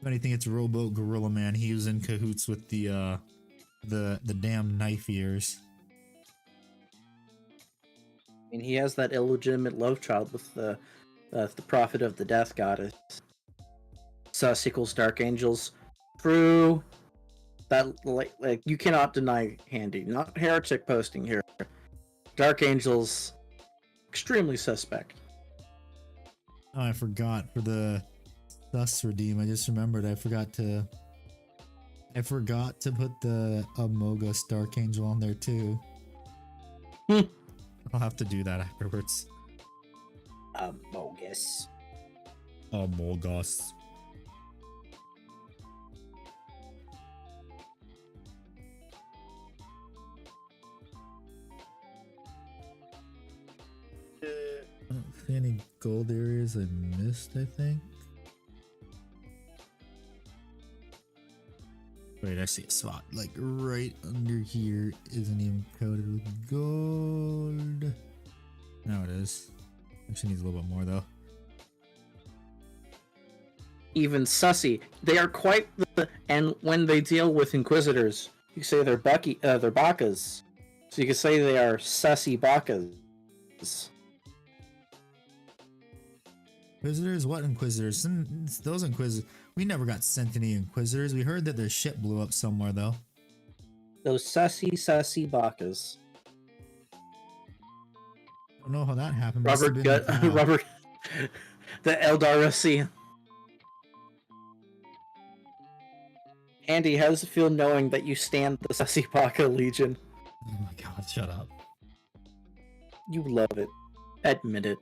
If anything, it's Rowboat Gorilla Man. He was in cahoots with the damn knife ears.
I mean, he has that illegitimate love child with the prophet of the death goddess. Sus equals dark angels. True. That like you cannot deny Handy. Not heretic posting here. Dark angels, extremely suspect.
Oh, I forgot for the sus redeem. I just remembered. I forgot to put the Amogus Dark Angel on there too. I'll have to do that afterwards.
Amogus.
Amogus. I don't see any gold areas I missed, I think. Wait, I see a spot. Like right under here isn't even coated with gold. Now it is. Actually needs a little bit more though.
Even sussy. They are quite the... And when they deal with Inquisitors, you say they're they're Bakas. So you can say they are sussy Bakas.
Inquisitors? What Inquisitors? Those Inquisitors. We never got sent any Inquisitors. We heard that their ship blew up somewhere though.
Those sussy Bakas.
I don't know how that happened.
Robert Robert the Eldarasi. Andy, how does it feel knowing that you stand the Sussy Baka Legion?
Oh my god, shut up.
You love it. Admit it.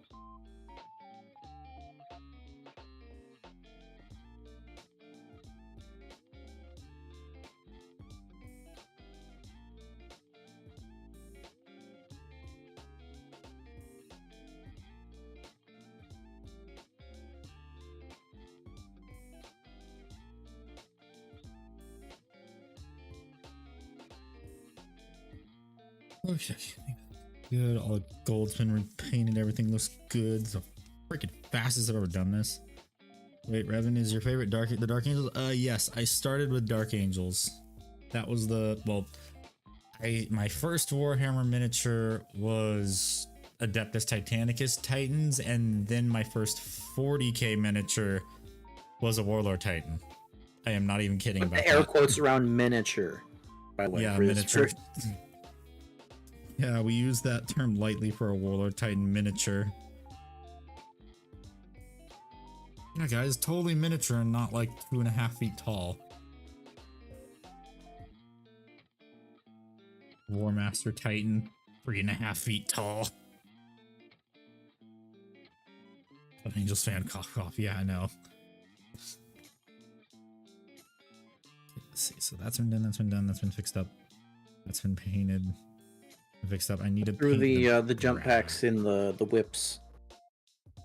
Okay, good. All the gold's been repainted. Everything looks good. It's the freaking fastest I've ever done this. Wait, Revan, is your favorite the Dark Angels? Yes, I started with Dark Angels. That was my first Warhammer miniature was Adeptus Titanicus Titans, and then my first 40k miniature was a Warlord Titan. I am not even kidding about
the air quotes around miniature, by the way.
Yeah, miniature. Yeah, we use that term lightly for a Warlord Titan miniature. Yeah, guys, totally miniature and not like 2.5 feet tall. Warmaster Titan, 3.5 feet tall. Angels fan, cough. Yeah, I know. Let's see. So that's been done. That's been fixed up. That's been painted. Fixed up. I need to
through
paint
the jump packs in the whips.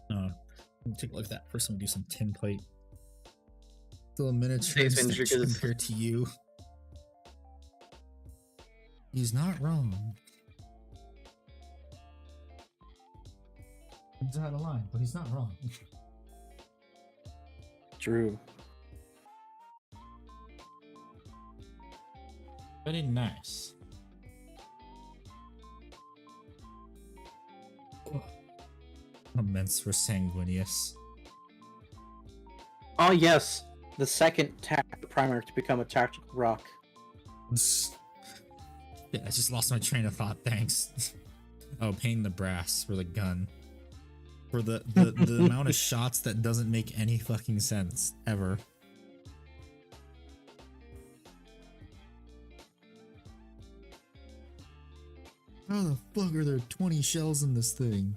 Let me take a look at that first. I'm gonna do some tin plate. still a miniature
Face injury 'cause-
compared to you. He's not wrong. He's out of line, but he's not wrong.
True.
Very nice. Immense for Sanguinius.
Oh yes, the second primer to become a tactical rock.
Yeah, I just lost my train of thought, thanks. Oh, painting the brass for the gun. For the amount of shots that doesn't make any fucking sense, ever. How the fuck are there 20 shells in this thing?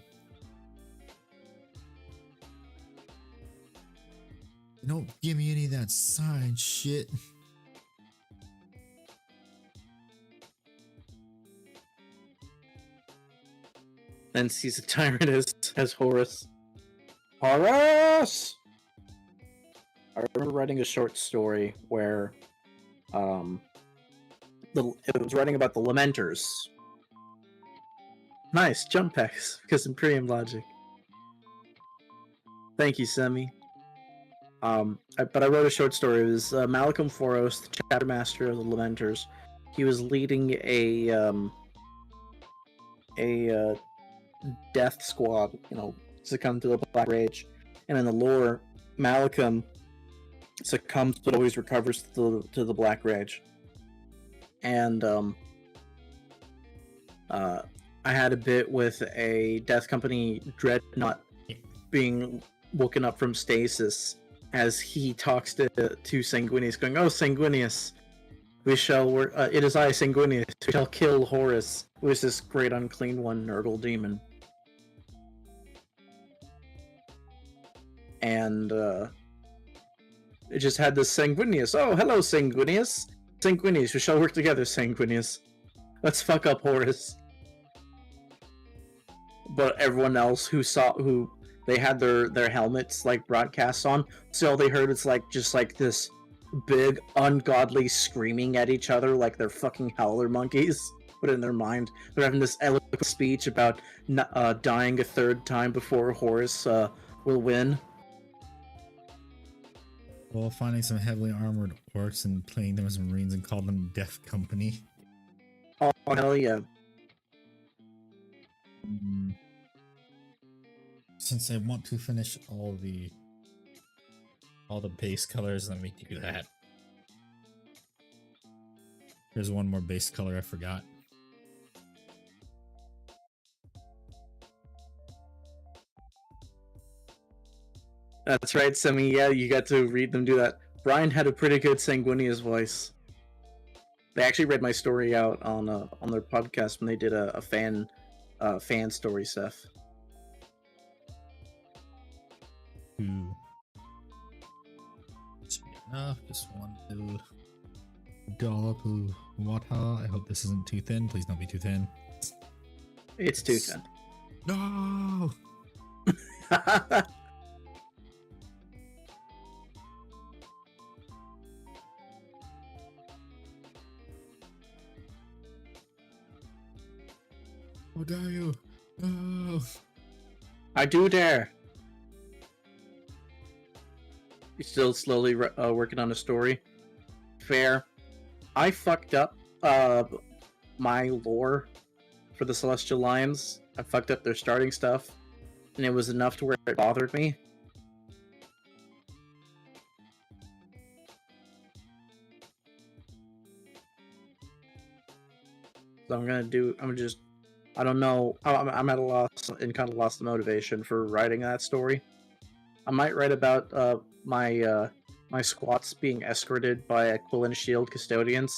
Don't give me any of that side shit.
Then sees a tyrant as Horus. Horus! I remember writing a short story where, it was writing about the Lamenters. Nice, jump packs, because Imperium logic. Thank you, Semi. But I wrote a short story. It was Malcolm Foros, the chapter master of the Lamenters. He was leading a death squad, succumbed to the Black Rage. And in the lore, Malcolm succumbs but always recovers to the Black Rage. And I had a bit with a Death Company dreadnought being woken up from stasis as he talks to Sanguinius, going, "Oh, Sanguinius, we shall work. It is I, Sanguinius, who shall kill Horus, who is this great unclean one, Nurgle demon." And it just had this Sanguinius. "Oh, hello, Sanguinius. Sanguinius, we shall work together, Sanguinius. Let's fuck up Horus." But everyone else who they had their helmets like broadcast on, so all they heard is just this big ungodly screaming at each other like they're fucking howler monkeys. But in their mind, they're having this eloquent speech about dying a third time before Horus will win.
Well, finding some heavily armored orcs and playing them as marines and call them Death Company.
Oh hell yeah!
Since I want to finish all the base colors, let me do that. There's one more base color I forgot.
That's right, Semi. Yeah, you got to read them do that. Brian had a pretty good Sanguinius voice. They actually read my story out on their podcast when they did a fan story stuff.
Ooh. Should be enough. Just one little dollop of water. I hope this isn't too thin. Please don't be too thin.
It's too thin.
No. How dare you? No.
I do dare. You're still slowly working on a story. Fair. I fucked up my lore for the Celestial Lions. I fucked up their starting stuff, and it was enough to where it bothered me. So I don't know. I'm at a loss and kind of lost the motivation for writing that story. I might write about my squats being escorted by Aquilin Shield custodians.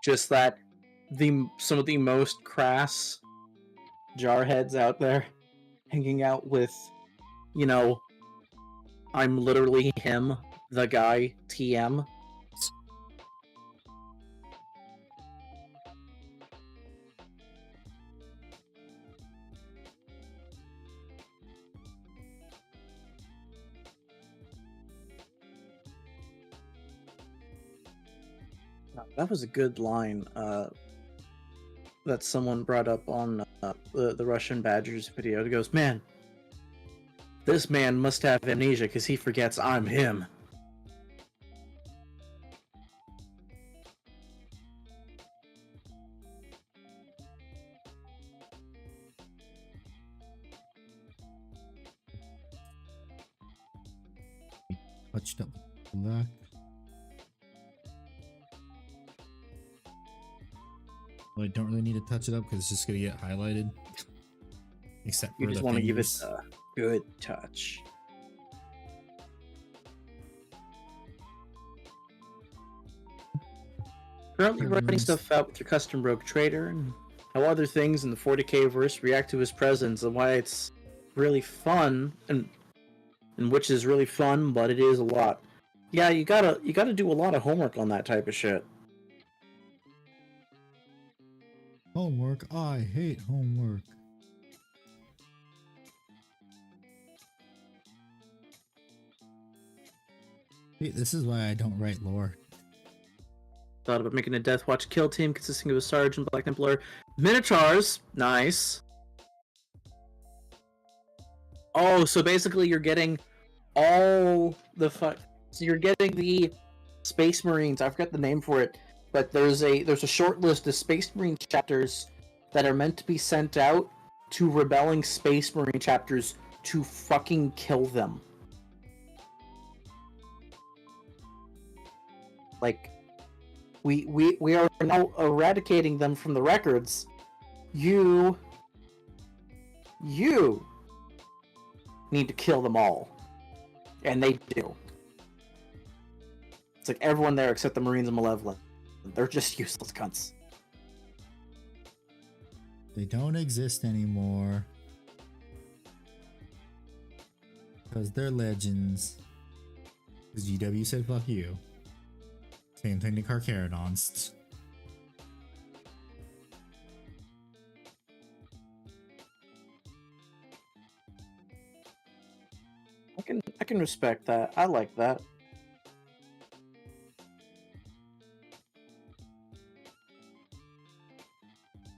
Just that some of the most crass jarheads out there hanging out with, I'm literally him, the guy, TM. That was a good line that someone brought up on the Russian Badgers video. It goes, man, this man must have amnesia because he forgets I'm him.
Touched up black. Well, I don't really need to touch it up because it's just gonna get highlighted. Except for
You just
the
want to give it
fingers.
a good touch. Currently writing
Termis.
stuff out with your custom rogue trader and how other things in the 40k verse react to his presence and why it's really fun and which is really fun, but it is a lot. Yeah, you gotta do a lot of homework on that type of shit.
Homework. I hate homework. See, this is why I don't write lore.
Thought about making a Death Watch kill team consisting of a Sergeant, Black Templar, Minotaurs. Nice. Oh, so basically you're getting all the so you're getting the Space Marines. I forgot the name for it, but there's a short list of Space Marine chapters that are meant to be sent out to rebelling Space Marine chapters to fucking kill them. Like, we are now eradicating them from the records. You need to kill them all. And they do. It's like everyone there except the Marines and Malevolent. They're just useless cunts.
They don't exist anymore. Because they're legends. Because GW said fuck you. Same thing to Carcharodons.
I can respect that. I like that.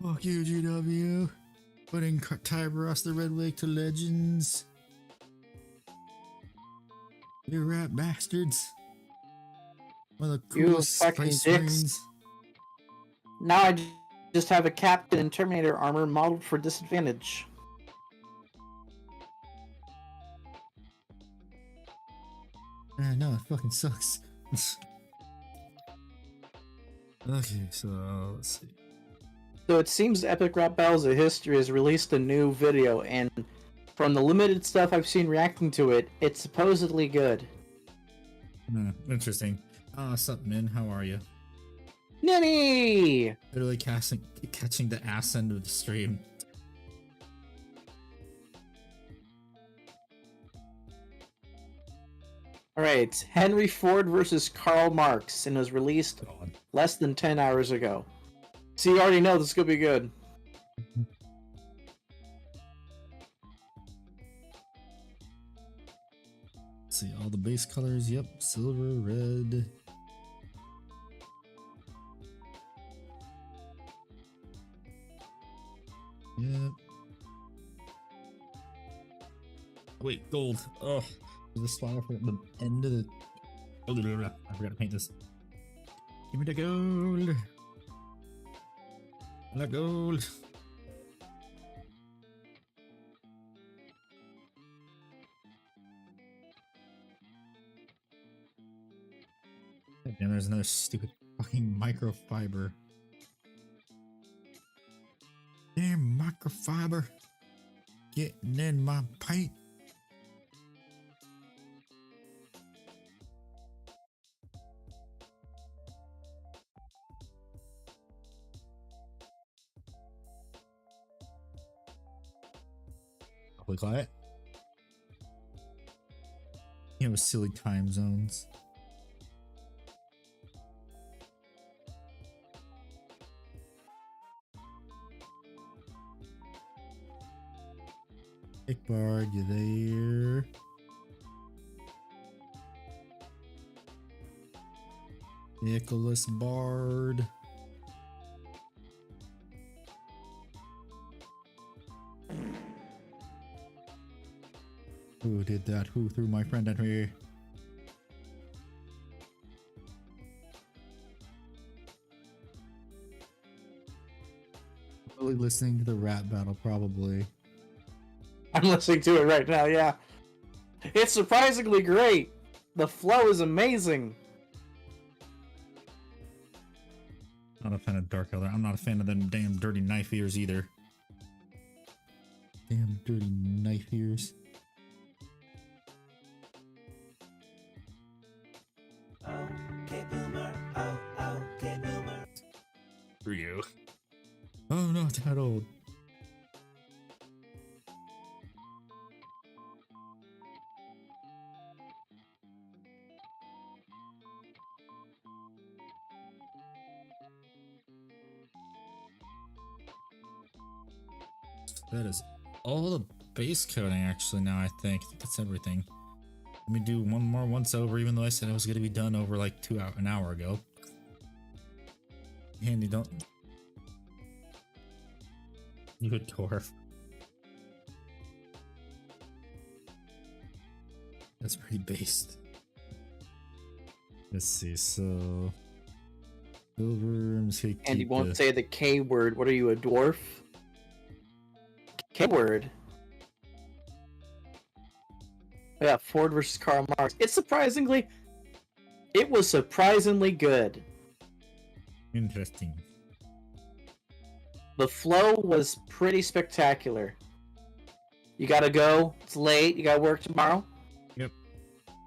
Fuck you, GW. Putting Tyberos the Red Lake to legends. You rat bastards. One of the
You
coolest
fucking
Space
dicks.
Marines.
Now I just have a Captain in Terminator armor modeled for disadvantage.
No, it fucking sucks. Okay, so let's see.
So it seems Epic Rap Battles of History has released a new video, and from the limited stuff I've seen reacting to it, it's supposedly good.
Interesting. Sup, Min? How are you?
Ninny!
Literally catching the ass end of the stream.
Alright, Henry Ford versus Karl Marx, and was released
God.
less than 10 hours ago. So you already know this is gonna be good.
Let's see, all the base colors, yep, silver, red. Yep. Wait, gold. Oh, there's a slide for the end of the. Oh, I forgot to paint this. Give me the gold. The gold. And there's another stupid fucking microfiber. Damn microfiber. Getting in my paint. Awfully quiet. You know, silly time zones. Ickbard, you there? Nicholas Bard. Who did that? Who threw my friend at me? Really listening to the rap battle, probably.
I'm listening to it right now, yeah. It's surprisingly great. The flow is amazing.
Not a fan of Dark Elder. I'm not a fan of them damn dirty knife ears either. Damn dirty knife ears.
Okay, boomer. Oh, okay, boomer.
For you. Oh, not that old. That is all the base coding actually now, I think. That's everything. Let me do one more once over, even though I said I was going to be done over like an hour ago. Handy, don't... You a dwarf. That's pretty based. Let's see, so... Silver, I'm just gonna
And you
keep
won't
the-
say the K word. What are you, a dwarf? K word. Yeah, Ford versus Karl Marx. It was surprisingly good.
Interesting.
The flow was pretty spectacular. You gotta go. It's late. You gotta work tomorrow.
Yep.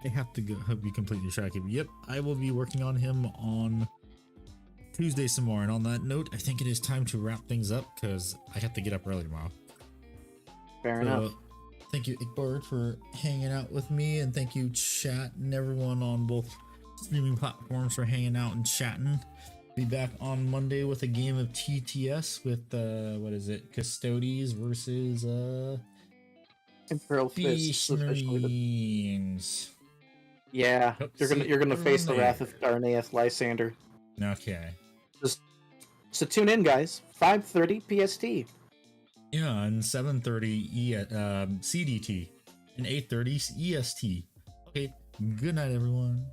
I have to go. Hope you complete your track. Yep. I will be working on him on Tuesday some more. And on that note, I think it is time to wrap things up because I have to get up early tomorrow.
Fair enough.
Thank you, Ickbird, for hanging out with me. And thank you, chat, and everyone on both streaming platforms for hanging out and chatting. Be back on Monday with a game of TTS with what is it? Custodes versus
Imperial Fist.
Beast
is officially the-
Marines.
Yeah,
Hope
you're
to
gonna
see
you're gonna
everyone
face the
there.
wrath of Darnaeus Lysander.
Okay.
So tune in, guys. 5:30 PST.
Yeah, and 7:30 CDT and 8:30 EST. Okay. Good night, everyone.